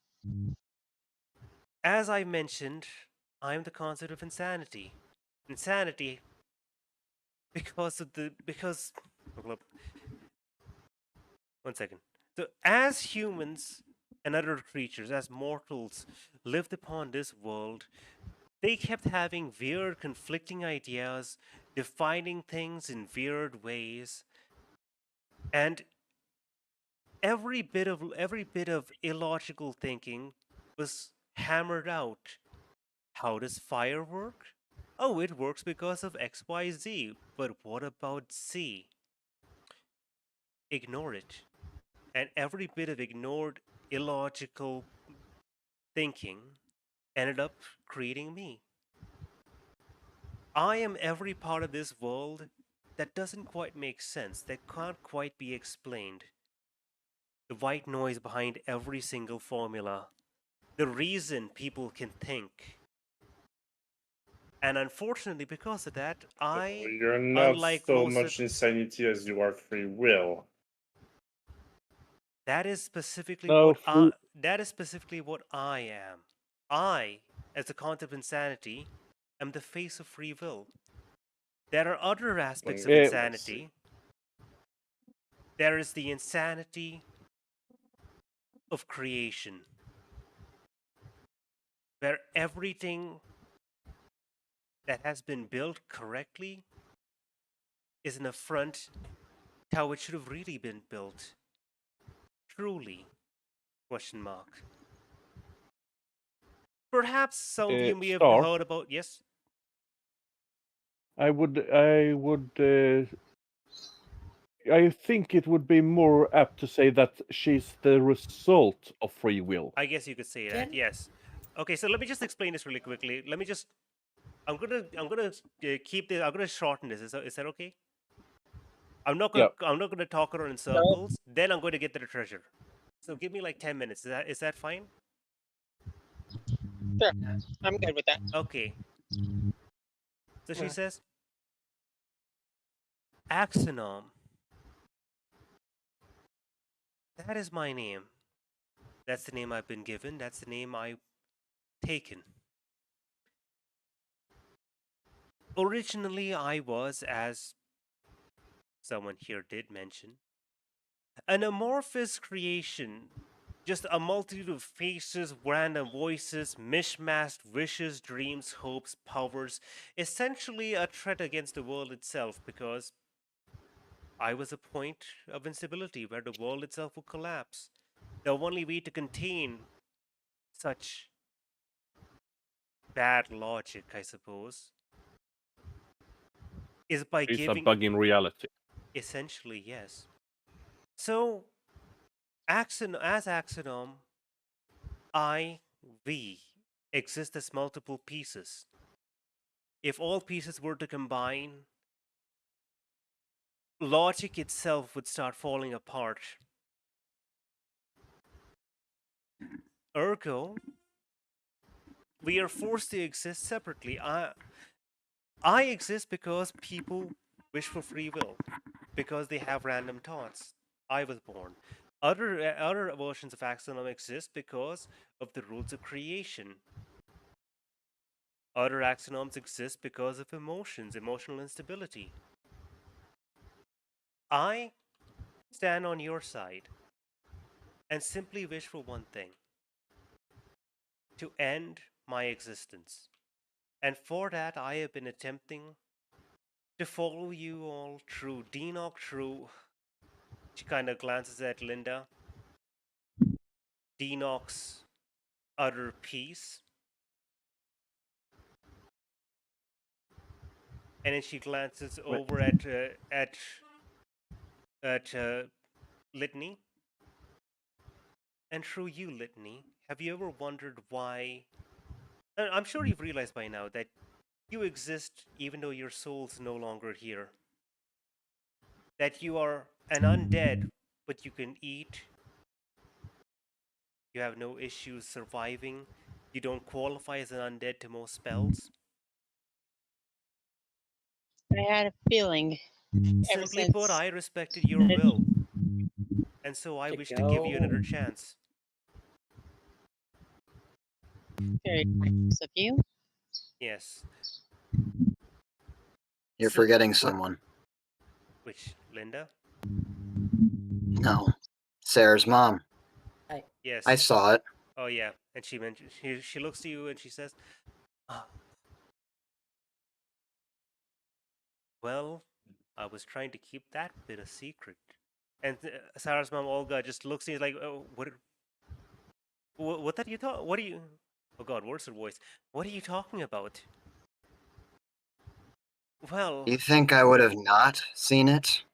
As I mentioned, I'm the concept of insanity. Insanity because one second. So as humans and other creatures, as mortals, lived upon this world, they kept having weird, conflicting ideas, defining things in weird ways, and every bit of illogical thinking was hammered out. How does fire work? Oh, it works because of XYZ. But what about Z? Ignore it. And every bit of ignored, illogical thinking ended up creating me. I am every part of this world that doesn't quite make sense, that can't quite be explained. The white noise behind every single formula. The reason people can think. And unfortunately, because of that, You're not unlike so most much insanity as you are free will. that is specifically No, that is specifically what I am. I, as a concept of insanity, am the face of free will. There are other aspects of Eh, insanity. There is the insanity of creation, where everything that has been built correctly is an affront to how it should have really been built. Truly? Question mark. Perhaps some of you may have Star, heard about. Yes. I think it would be more apt to say that she's the result of free will. I guess you could say that. Can- Yes. Okay, so let me just explain this really quickly. Let me just. I'm gonna keep this. I'm gonna shorten this. Is that okay? Yeah. I'm not gonna talk around in circles. Then I'm going to get to the treasure. So give me like 10 minutes. Is that fine? Sure, I'm good with that. Okay. So she Yeah. says, Axonom. That is my name. That's the name I've been given. That's the name I've taken. Originally, I was, as someone here did mention, an amorphous creation. Just a multitude of faces, random voices, mishmashed wishes, dreams, hopes, powers. Essentially a threat against the world itself, because I was a point of instability where the world itself would collapse. The only way to contain such bad logic, I suppose, is by It's a giving. bug in reality. Essentially, yes. So, as Axonom, we exist as multiple pieces. If all pieces were to combine, logic itself would start falling apart. Ergo, we are forced to exist separately. I exist because people wish for free will, because they have random thoughts. I was born. Other versions of Axonom exist because of the rules of creation. Other axioms exist because of emotions, emotional instability. I stand on your side and simply wish for one thing: to end my existence. And for that, I have been attempting to follow you all through Denoch, through. She kind of glances at Linda. Denoch's utter peace. And then she glances over at Litney. And through you, Litney, have you ever wondered why? I'm sure you've realized by now that you exist even though your soul's no longer here. That you are an undead, but you can eat. You have no issues surviving. You don't qualify as an undead to most spells. I had a feeling ever Simply since. put, I respected your will. And so I To wish to give you another go. chance. Very nice of you. Yes. You're So- forgetting someone. Which, Linda? No. Sarah's mom. Yes. I saw it. Oh yeah. And she mentioned she looks to you and she says, "Ah, well, I was trying to keep that bit a secret." And Sarah's mom Olga just looks at you like, "Oh, what are you talking? What are you? Oh God, worse her voice. What are you talking about?" Well, You think I would have not seen it?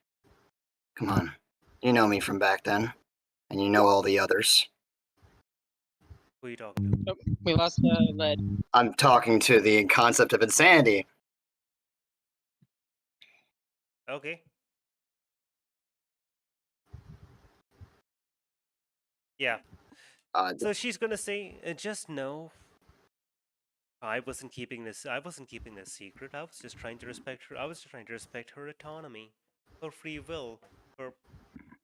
Come on. You know me from back then. And you know all the others. who are you talking to? Oh, we lost lead. I'm talking to the concept of insanity. Okay. Yeah. So she's gonna say, "Just know, I wasn't keeping this. I wasn't keeping this secret. I was just trying to respect her. I was just trying to respect her autonomy, her free will, her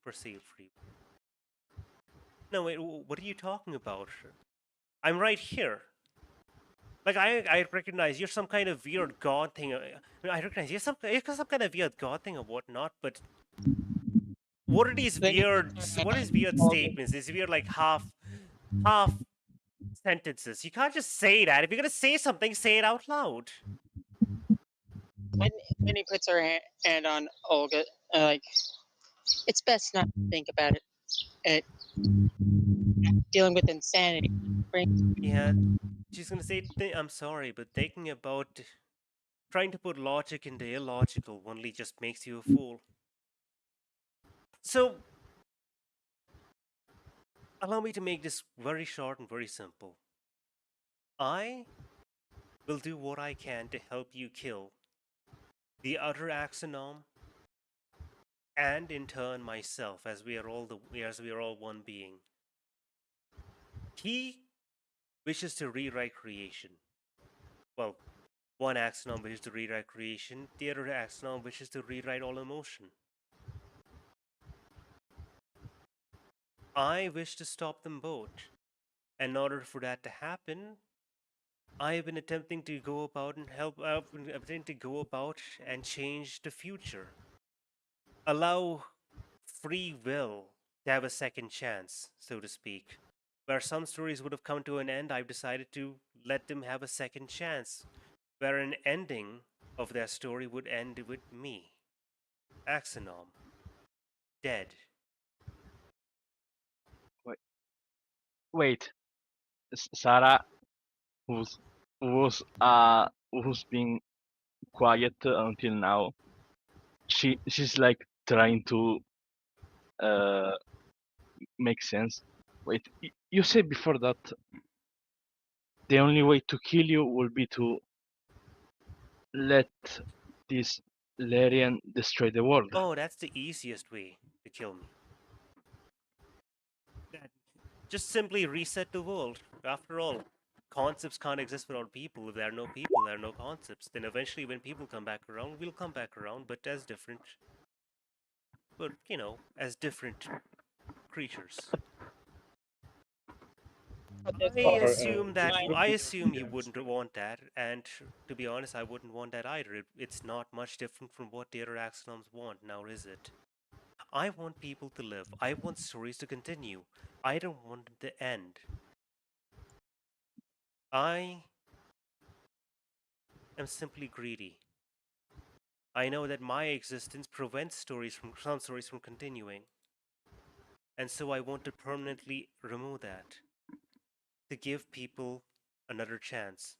perceived free will." No, wait. What are you talking about? I'm right here. Like I recognize you're some kind of weird god thing. I recognize you're some kind of weird god thing or whatnot. But what are these weird? What is weird statements? These weird like half sentences. You can't just say that. If you're gonna say something, say it out loud. When he puts her hand on Olga, like, it's best not to think about it. Dealing with insanity. Yeah, she's gonna say, "I'm sorry, but thinking about trying to put logic into illogical only just makes you a fool." So, allow me to make this very short and very simple. I will do what I can to help you kill the utter axonom, and in turn myself, as we are all one being. He wishes to rewrite creation. Well, one axonom wishes to rewrite creation, the other axonom wishes to rewrite all emotion. I wish to stop them both. And in order for that to happen, I have been attempting to go about and help. I've been attempting to go about and change the future. Allow free will to have a second chance, so to speak. Where some stories would have come to an end, I've decided to let them have a second chance. Where an ending of their story would end with me, Axonom, dead. Wait, Sarah, who's who's been quiet until now, she's like trying to uh make sense. Wait, you said before that the only way to kill you will be to let this Larian destroy the world. Oh, that's the easiest way to kill me. Just simply reset the world. After all, concepts can't exist without people. If there are no people, there are no concepts. Then eventually, when people come back around, we'll come back around, but as different. But, as different creatures. I assume you wouldn't want that, and to be honest, I wouldn't want that either. It's not much different from what the other Axonoms want, now is it? I want people to live. I want stories to continue. I don't want them to end. I am simply greedy. I know that my existence prevents some stories from continuing. And so I want to permanently remove that. To give people another chance.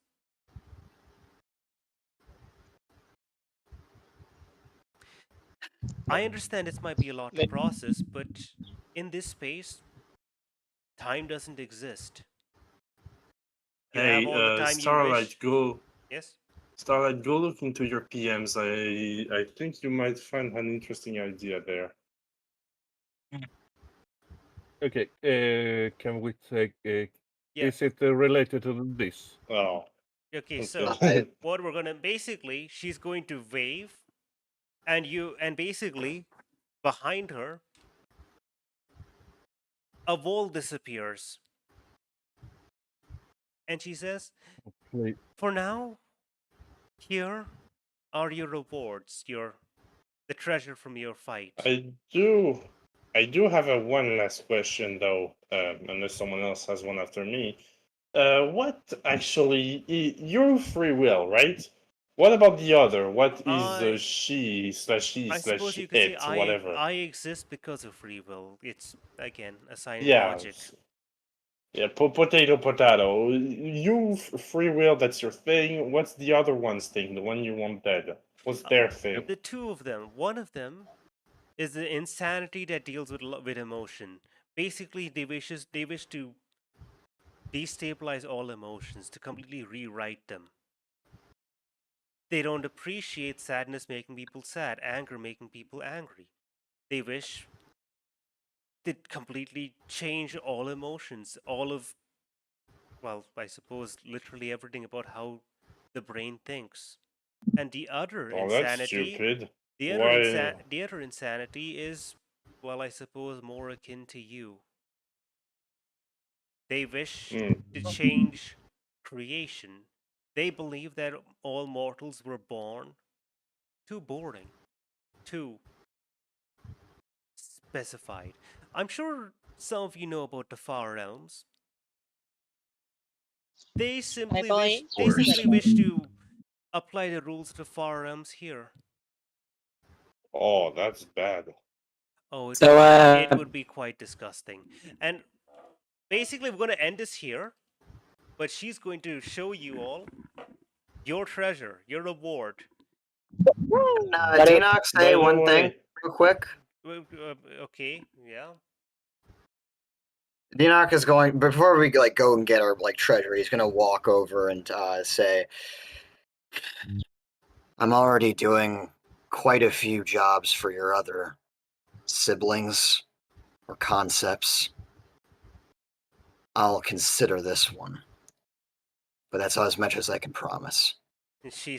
I understand this might be a lot to process, but in this space, time doesn't exist. You have all the time you wish. Go. Yes? Starlight, go look into your PMs. I think you might find an interesting idea there. Okay, can we take? Yeah. Is it related to this? Oh. Okay, so what we're gonna basically, she's going to wave, and basically, behind her, a wall disappears, and she says, Wait. "For now, here are your rewards, the treasure from your fight." I do have a one last question though, unless someone else has one after me. What actually your free will, right? What about the other? What is she slash I suppose you could say whatever? I exist because of free will. It's again a sign of Yeah. logic. Yeah, potato. You free will, that's your thing. What's the other one's thing? The one you want dead? What's their thing? The two of them. One of them is the insanity that deals with emotion. Basically, they wish to destabilize all emotions, to completely rewrite them. They don't appreciate sadness making people sad, anger making people angry. They wish to completely change all emotions, well, I suppose literally everything about how the brain thinks. And the other that's stupid. Why? The other insanity is, well, I suppose more akin to you. They wish to change creation. They believe that all mortals were born too boring, too specified. I'm sure some of you know about the Far Realms. They simply wish to apply the rules of the Far Realms here. Oh, that's bad. Oh, So, it would be quite disgusting. And basically, we're going to end this here. But she's going to show you all your treasure, your reward. Can Dinox say one thing real quick? Okay, yeah. Dinox is going, before we go and get our treasure, he's gonna walk over and say, "I'm already doing quite a few jobs for your other siblings or concepts. I'll consider this one, but that's as much as I can promise." She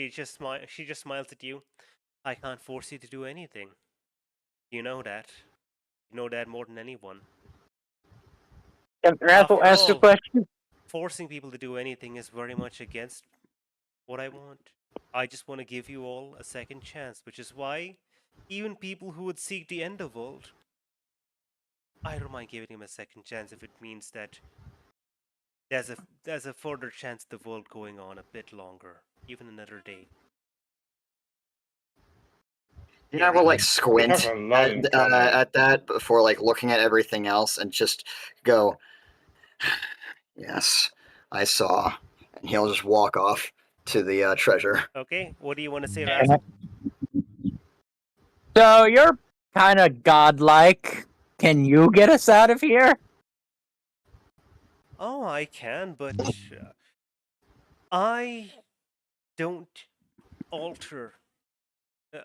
just smiles at you. I can't force you to do anything. You know that. You know that more than anyone. Can Razzle ask a question? forcing people to do anything is very much against what I want. I just want to give you all a second chance, which is why even people who would seek the end of world, I don't mind giving him a second chance if it means that there's a further chance of the world going on a bit longer, even another day. You know, I will like We squint have a lot in common. at that before like looking at everything else and just go, yes, I saw. And he'll just walk off to the treasure. Okay, what do you want to say, Yeah. Razzle? So you're kind of godlike. Can you get us out of here? Oh, I can, but I don't alter.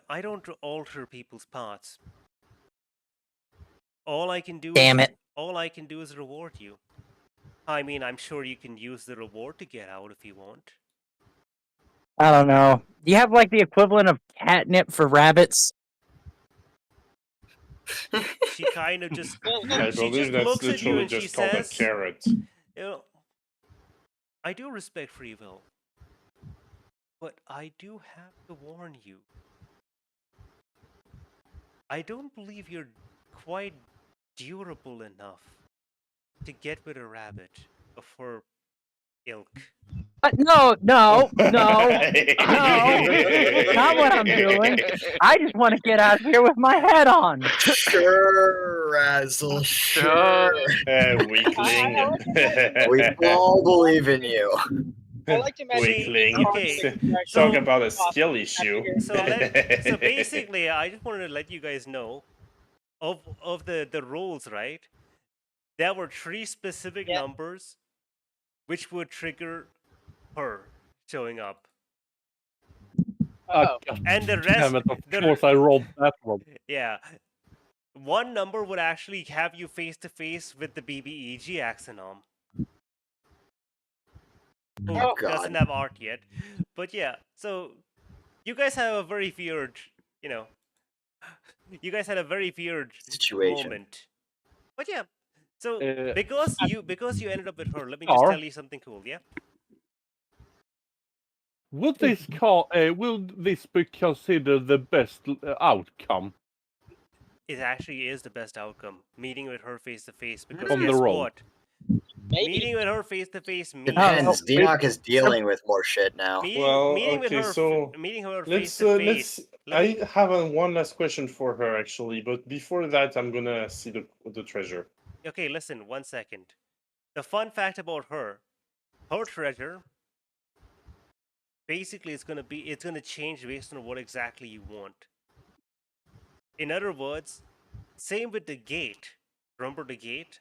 I don't alter people's paths. All I can do Damn is it. all I can do is reward you. I mean, I'm sure you can use the reward to get out if you want. I don't know. Do you have like the equivalent of catnip for rabbits? She kind of just I she believe just that's looks at you literally and she just called a says, carrot. you know, I do respect free will, but I do have to warn you. I don't believe you're quite durable enough to get with a rabbit of her ilk. No, no, no, no. Not what I'm doing. I just want to get out of here with my head on. Sure, Razzle, sure. Weakling. We all believe in you. I like to imagine. Weakling. Okay, Talk so- about a skill issue. So basically, I just wanted to let you guys know of the rules, right? There were 3 specific Yeah. numbers which would trigger her showing up. Oh, And the Damn rest, it, of the- course I rolled that one. yeah. One number would actually have you face to face with the BBEG Axonom. Who Oh, doesn't God. have art yet. But yeah, so you guys have a very weird, you guys had a very weird Situation. moment. But yeah, so Uh, because you ended up with her, let me just Star? tell you something cool, yeah? Will this be considered the best outcome? It actually is the best outcome. Meeting with her face to face, because On the guess road. what? maybe. Meeting with her face to face means Depends. Deanoch is dealing with more shit now. meeting with okay, her so meeting her let's face to face. I have one last question for her actually, but before that I'm gonna see the treasure. Okay, listen, 1 second. The fun fact about her treasure, basically it's gonna change based on what exactly you want. In other words, same with the gate. Remember the gate?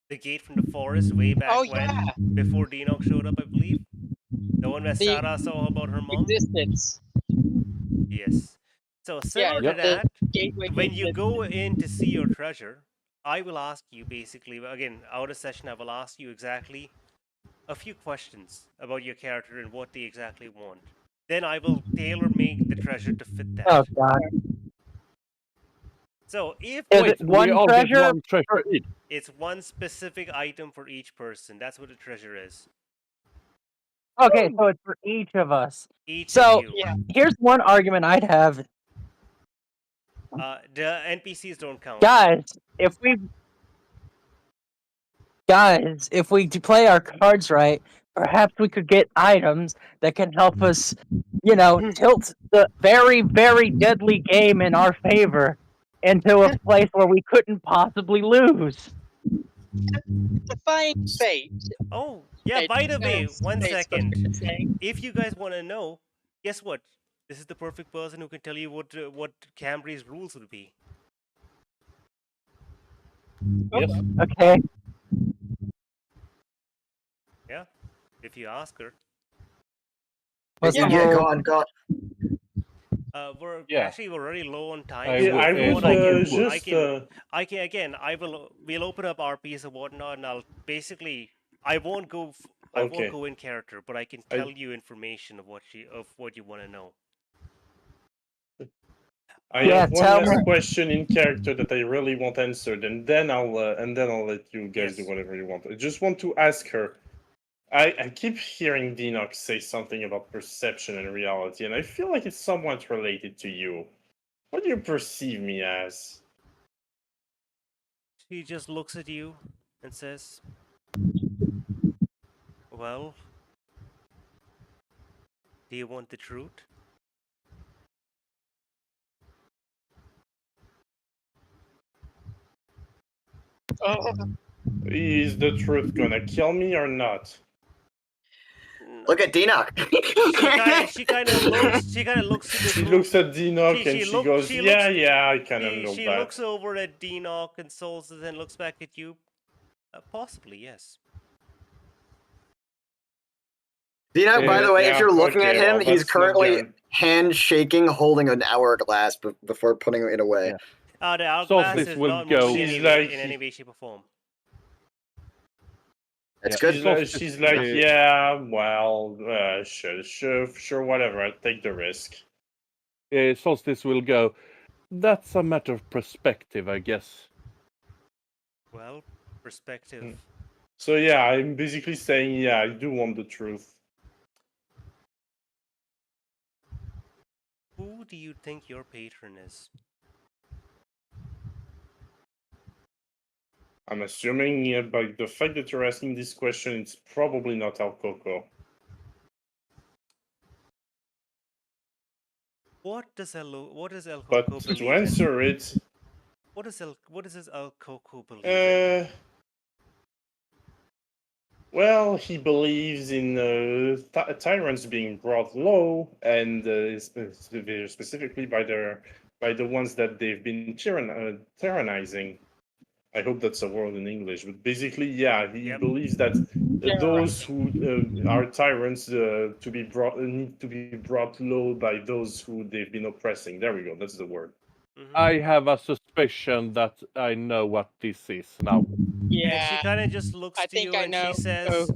The gate from the forest way back Oh, when, yeah. before Deanoch showed up, I believe. The one where The Sarah saw about her mom. Existence. Yes. So similar Yeah, to that, the gateway. to when you existence. go in to see your treasure, I will ask you basically, again, out of session, I will ask you exactly a few questions about your character and what they exactly want. Then I will tailor make the treasure to fit that. Oh god. So if Is Wait, it one we all get treasure? one treasure each. it's one specific item for each person, that's what a treasure is. Okay, so it's for each of us. Each So- of you. Yeah. Here's one argument I'd have. The NPCs don't count. Guys, if we play our cards right, perhaps we could get items that can help us, tilt the very, very deadly game in our favor into a place where we couldn't possibly lose. Defying fate. Oh, yeah, Fate by the way, is 1 fate's second. supposed to be saying. If you guys want to know, guess what? This is the perfect person who can tell you what Cambrie's rules would be. Yes. Okay. Yeah, if you ask her. What's Yeah, the yeah, rule? go on, go on. We're Yeah. actually we're already low on time. I so would- I uh, would what I can, just I can again. We'll open up RPs and whatnot, and I'll basically I won't go Okay. in character, but I can I- tell you information of what you want to know. I Yeah, have one tell last me. question in character that I really want answered, and then I'll let you guys do Yes. whatever you want. I just want to ask her. I keep hearing Dinox say something about perception and reality, and I feel like it's somewhat related to you. What do you perceive me as? She just looks at you and says, "Well, do you want the truth?" Is the truth gonna kill me or not? Look at Dinoc. She kind of looks. She kind of looks at the She truth. looks at Dinoc and she goes, She "Yeah, looks. yeah, I kind of know She that." looks over at Dinoc and Solstice and looks back at you. Possibly, yes. Dinoc, by the way, if Yeah, you're looking okay, at him, well, he's that's not currently guaranteed. hand shaking, holding an hourglass before putting it away. Yeah. The hourglass Solstice is will not go. moving She's like- in any way, shape, or form. That's Yeah. good. She's like, yeah, well, sure, whatever. I'll take the risk. Solstice will go. That's a matter of perspective, I guess. Well, perspective. So yeah, I'm basically saying, yeah, I do want the truth. Who do you think your patron is? I'm assuming, yeah, by the fact that you're asking this question, it's probably not Al Coco. What does El But Coco believe to answer in? it, What does El Coco believe in? well, he believes in tyrants being brought low, and specifically by the ones that they've been tyrannizing. I hope that's a word in English, but basically, yeah, he Yep. believes that those who are tyrants need to be brought low by those who they've been oppressing. There we go. That's the word. Mm-hmm. I have a suspicion that I know what this is now. And Yeah, she kind of just looks I to you think I and know she says,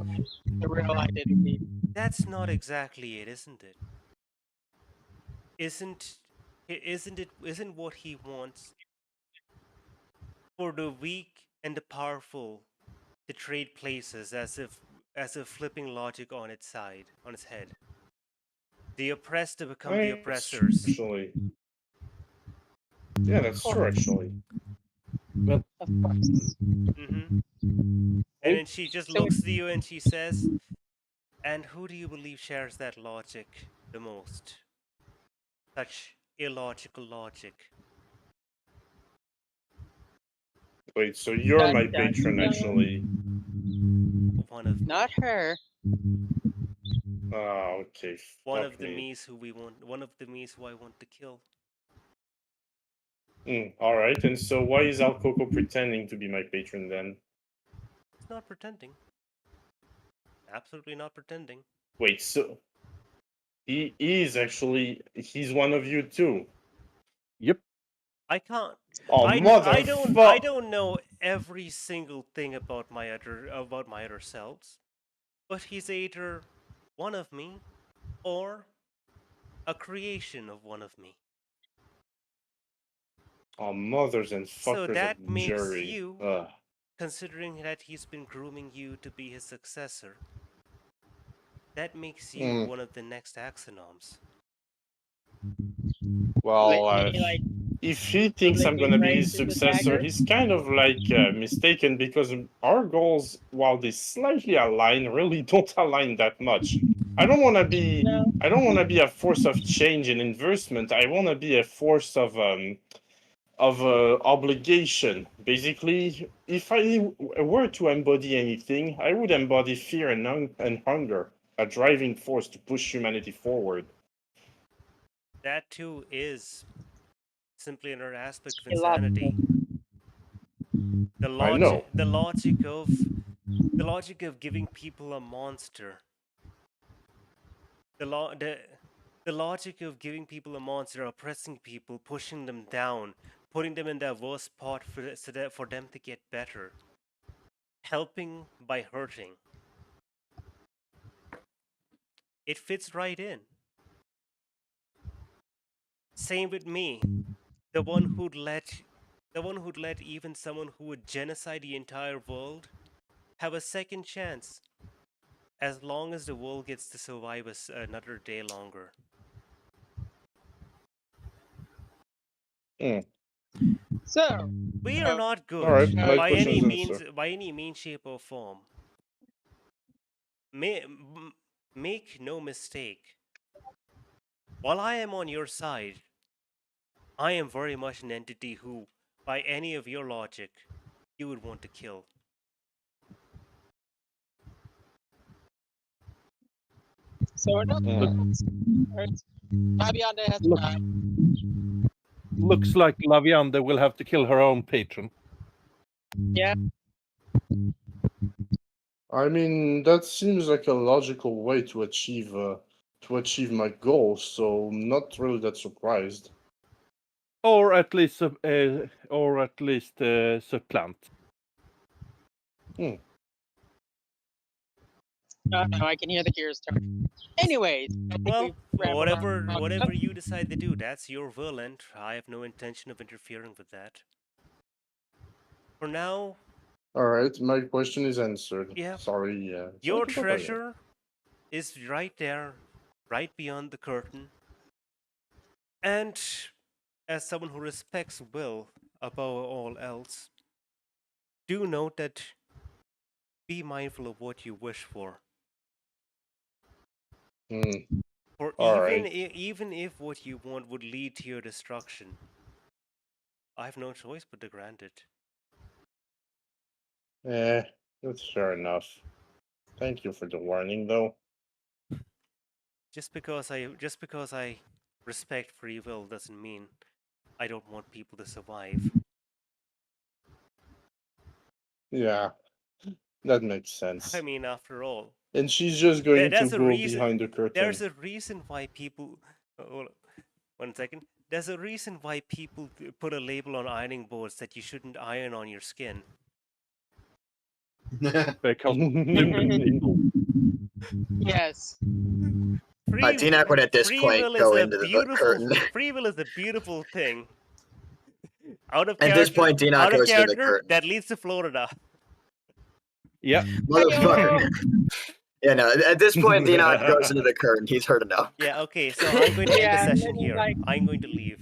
the real identity. "That's not exactly it, isn't it? Isn't what he wants for the weak and the powerful to trade places as if flipping logic on its head. The oppressed to become the oppressors." Actually, yeah, that's true. Actually, Well, Of course. Mm-hmm. And then she just So- looks at you and she says, "And who do you believe shares that logic the most? Such illogical logic." wait. So you're Dun, my dun, patron, dun. actually. One of Not her. Ah, okay. one Fuck of the me. me's who we want. One of the me's who I want to kill. All right. And so, why is Al Coco pretending to be my patron then? It's not pretending. Absolutely not pretending. Wait. So he is actually he's one of you too. yep. I can't. Oh, I motherfucker! don't know every single thing about my other selves, but he's either one of me or a creation of one of me. Oh, mothers and So fuckers that of makes jury. you, Ugh. considering that he's been grooming you to be his successor, that makes you one of the next Axonoms. Well, Like, if he thinks I'm gonna be his raised in the successor, dagger? he's kind of like mistaken because our goals, while they slightly align, really don't align that much. I don't want to be. No. I don't want to be a force of change and investment. I want to be a force of obligation. Basically, if I were to embody anything, I would embody fear and hunger, a driving force to push humanity forward. That too is simply another aspect of A lot. insanity. I know. The logic of giving people a monster. The logic of giving people a monster, oppressing people, pushing them down, putting them in their worst spot for them to get better. Helping by hurting. It fits right in. Same with me. the one who'd let even someone who would genocide the entire world have a second chance, as long as the world gets to survive another day longer. So, We are not good Alright, my by question any is means, answered. by any means, shape, or form. Make no mistake. While I am on your side, I am very much an entity who, by any of your logic, you would want to kill. so it Fabiana has Look. Looks like Laviande will have to kill her own patron. yeah. I mean, that seems like a logical way to achieve my goal, so I'm not really that surprised. Or at least supplant. No, I can hear the gears turn. Anyways, I think Well, we've rambled on. whatever you decide to do, that's your will, and I have no intention of interfering with that. For now, Alright, my question is answered. Yeah. Sorry, your sorry to bother you. treasure is right there, right beyond the curtain. And as someone who respects will above all else, do note that be mindful of what you wish for. For Alright. even if what you want would lead to your destruction, I have no choice but to grant it. That's fair enough. Thank you for the warning, though. Just because I respect free will doesn't mean I don't want people to survive. Yeah, that makes sense. I mean, after all, And she's just going there's to a go reason. behind the curtain. There's a reason why people. Hold on. 1 second. There's a reason why people put a label on ironing boards that you shouldn't iron on your skin. Because Yes. Dinak would at this free point will go is a into the beautiful. curtain. Free will is a beautiful thing. Out of At this character, point, Dinak out of goes to the character, curtain. that leads to Florida. yeah, Motherfucker. Yeah, no, at this point, Dinak goes into the curtain. He's heard enough. Yeah, okay, so I'm going to end Yeah, the session and then, here. like- I'm going to leave.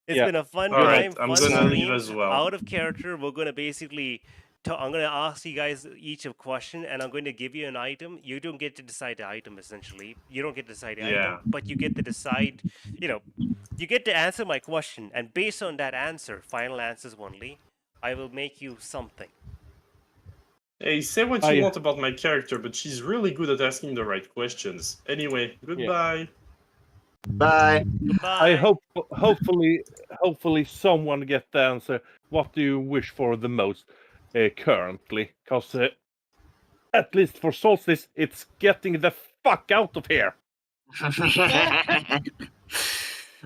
It's Yeah. been a fun Alright, time, I'm fun gonna leave stream. as well. Out of character, we're going to basically... I'm going to ask you guys each a question, and I'm going to give you an item. You don't get to decide the item, essentially. You don't get to decide the Yeah. item, but you get to decide... you get to answer my question, and based on that answer, final answers only, I will make you something. Hey, say what I- you want about my character, but she's really good at asking the right questions. Anyway, goodbye. Bye. Goodbye. I hopefully someone get the answer. What do you wish for the most currently? Because at least for Solstice, it's getting the fuck out of here.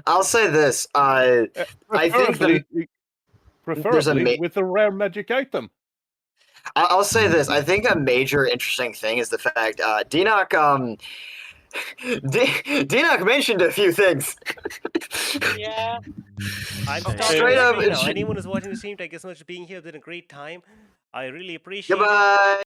I'll say this. I think Preferably with a rare magic item. I'll say this. I think a major interesting thing is the fact Dinak Dinak mentioned a few things. Yeah. I'm Straight up, now. Anyone who's watching the stream, thank you so much for being here. It's been a great time. I really appreciate it. Goodbye.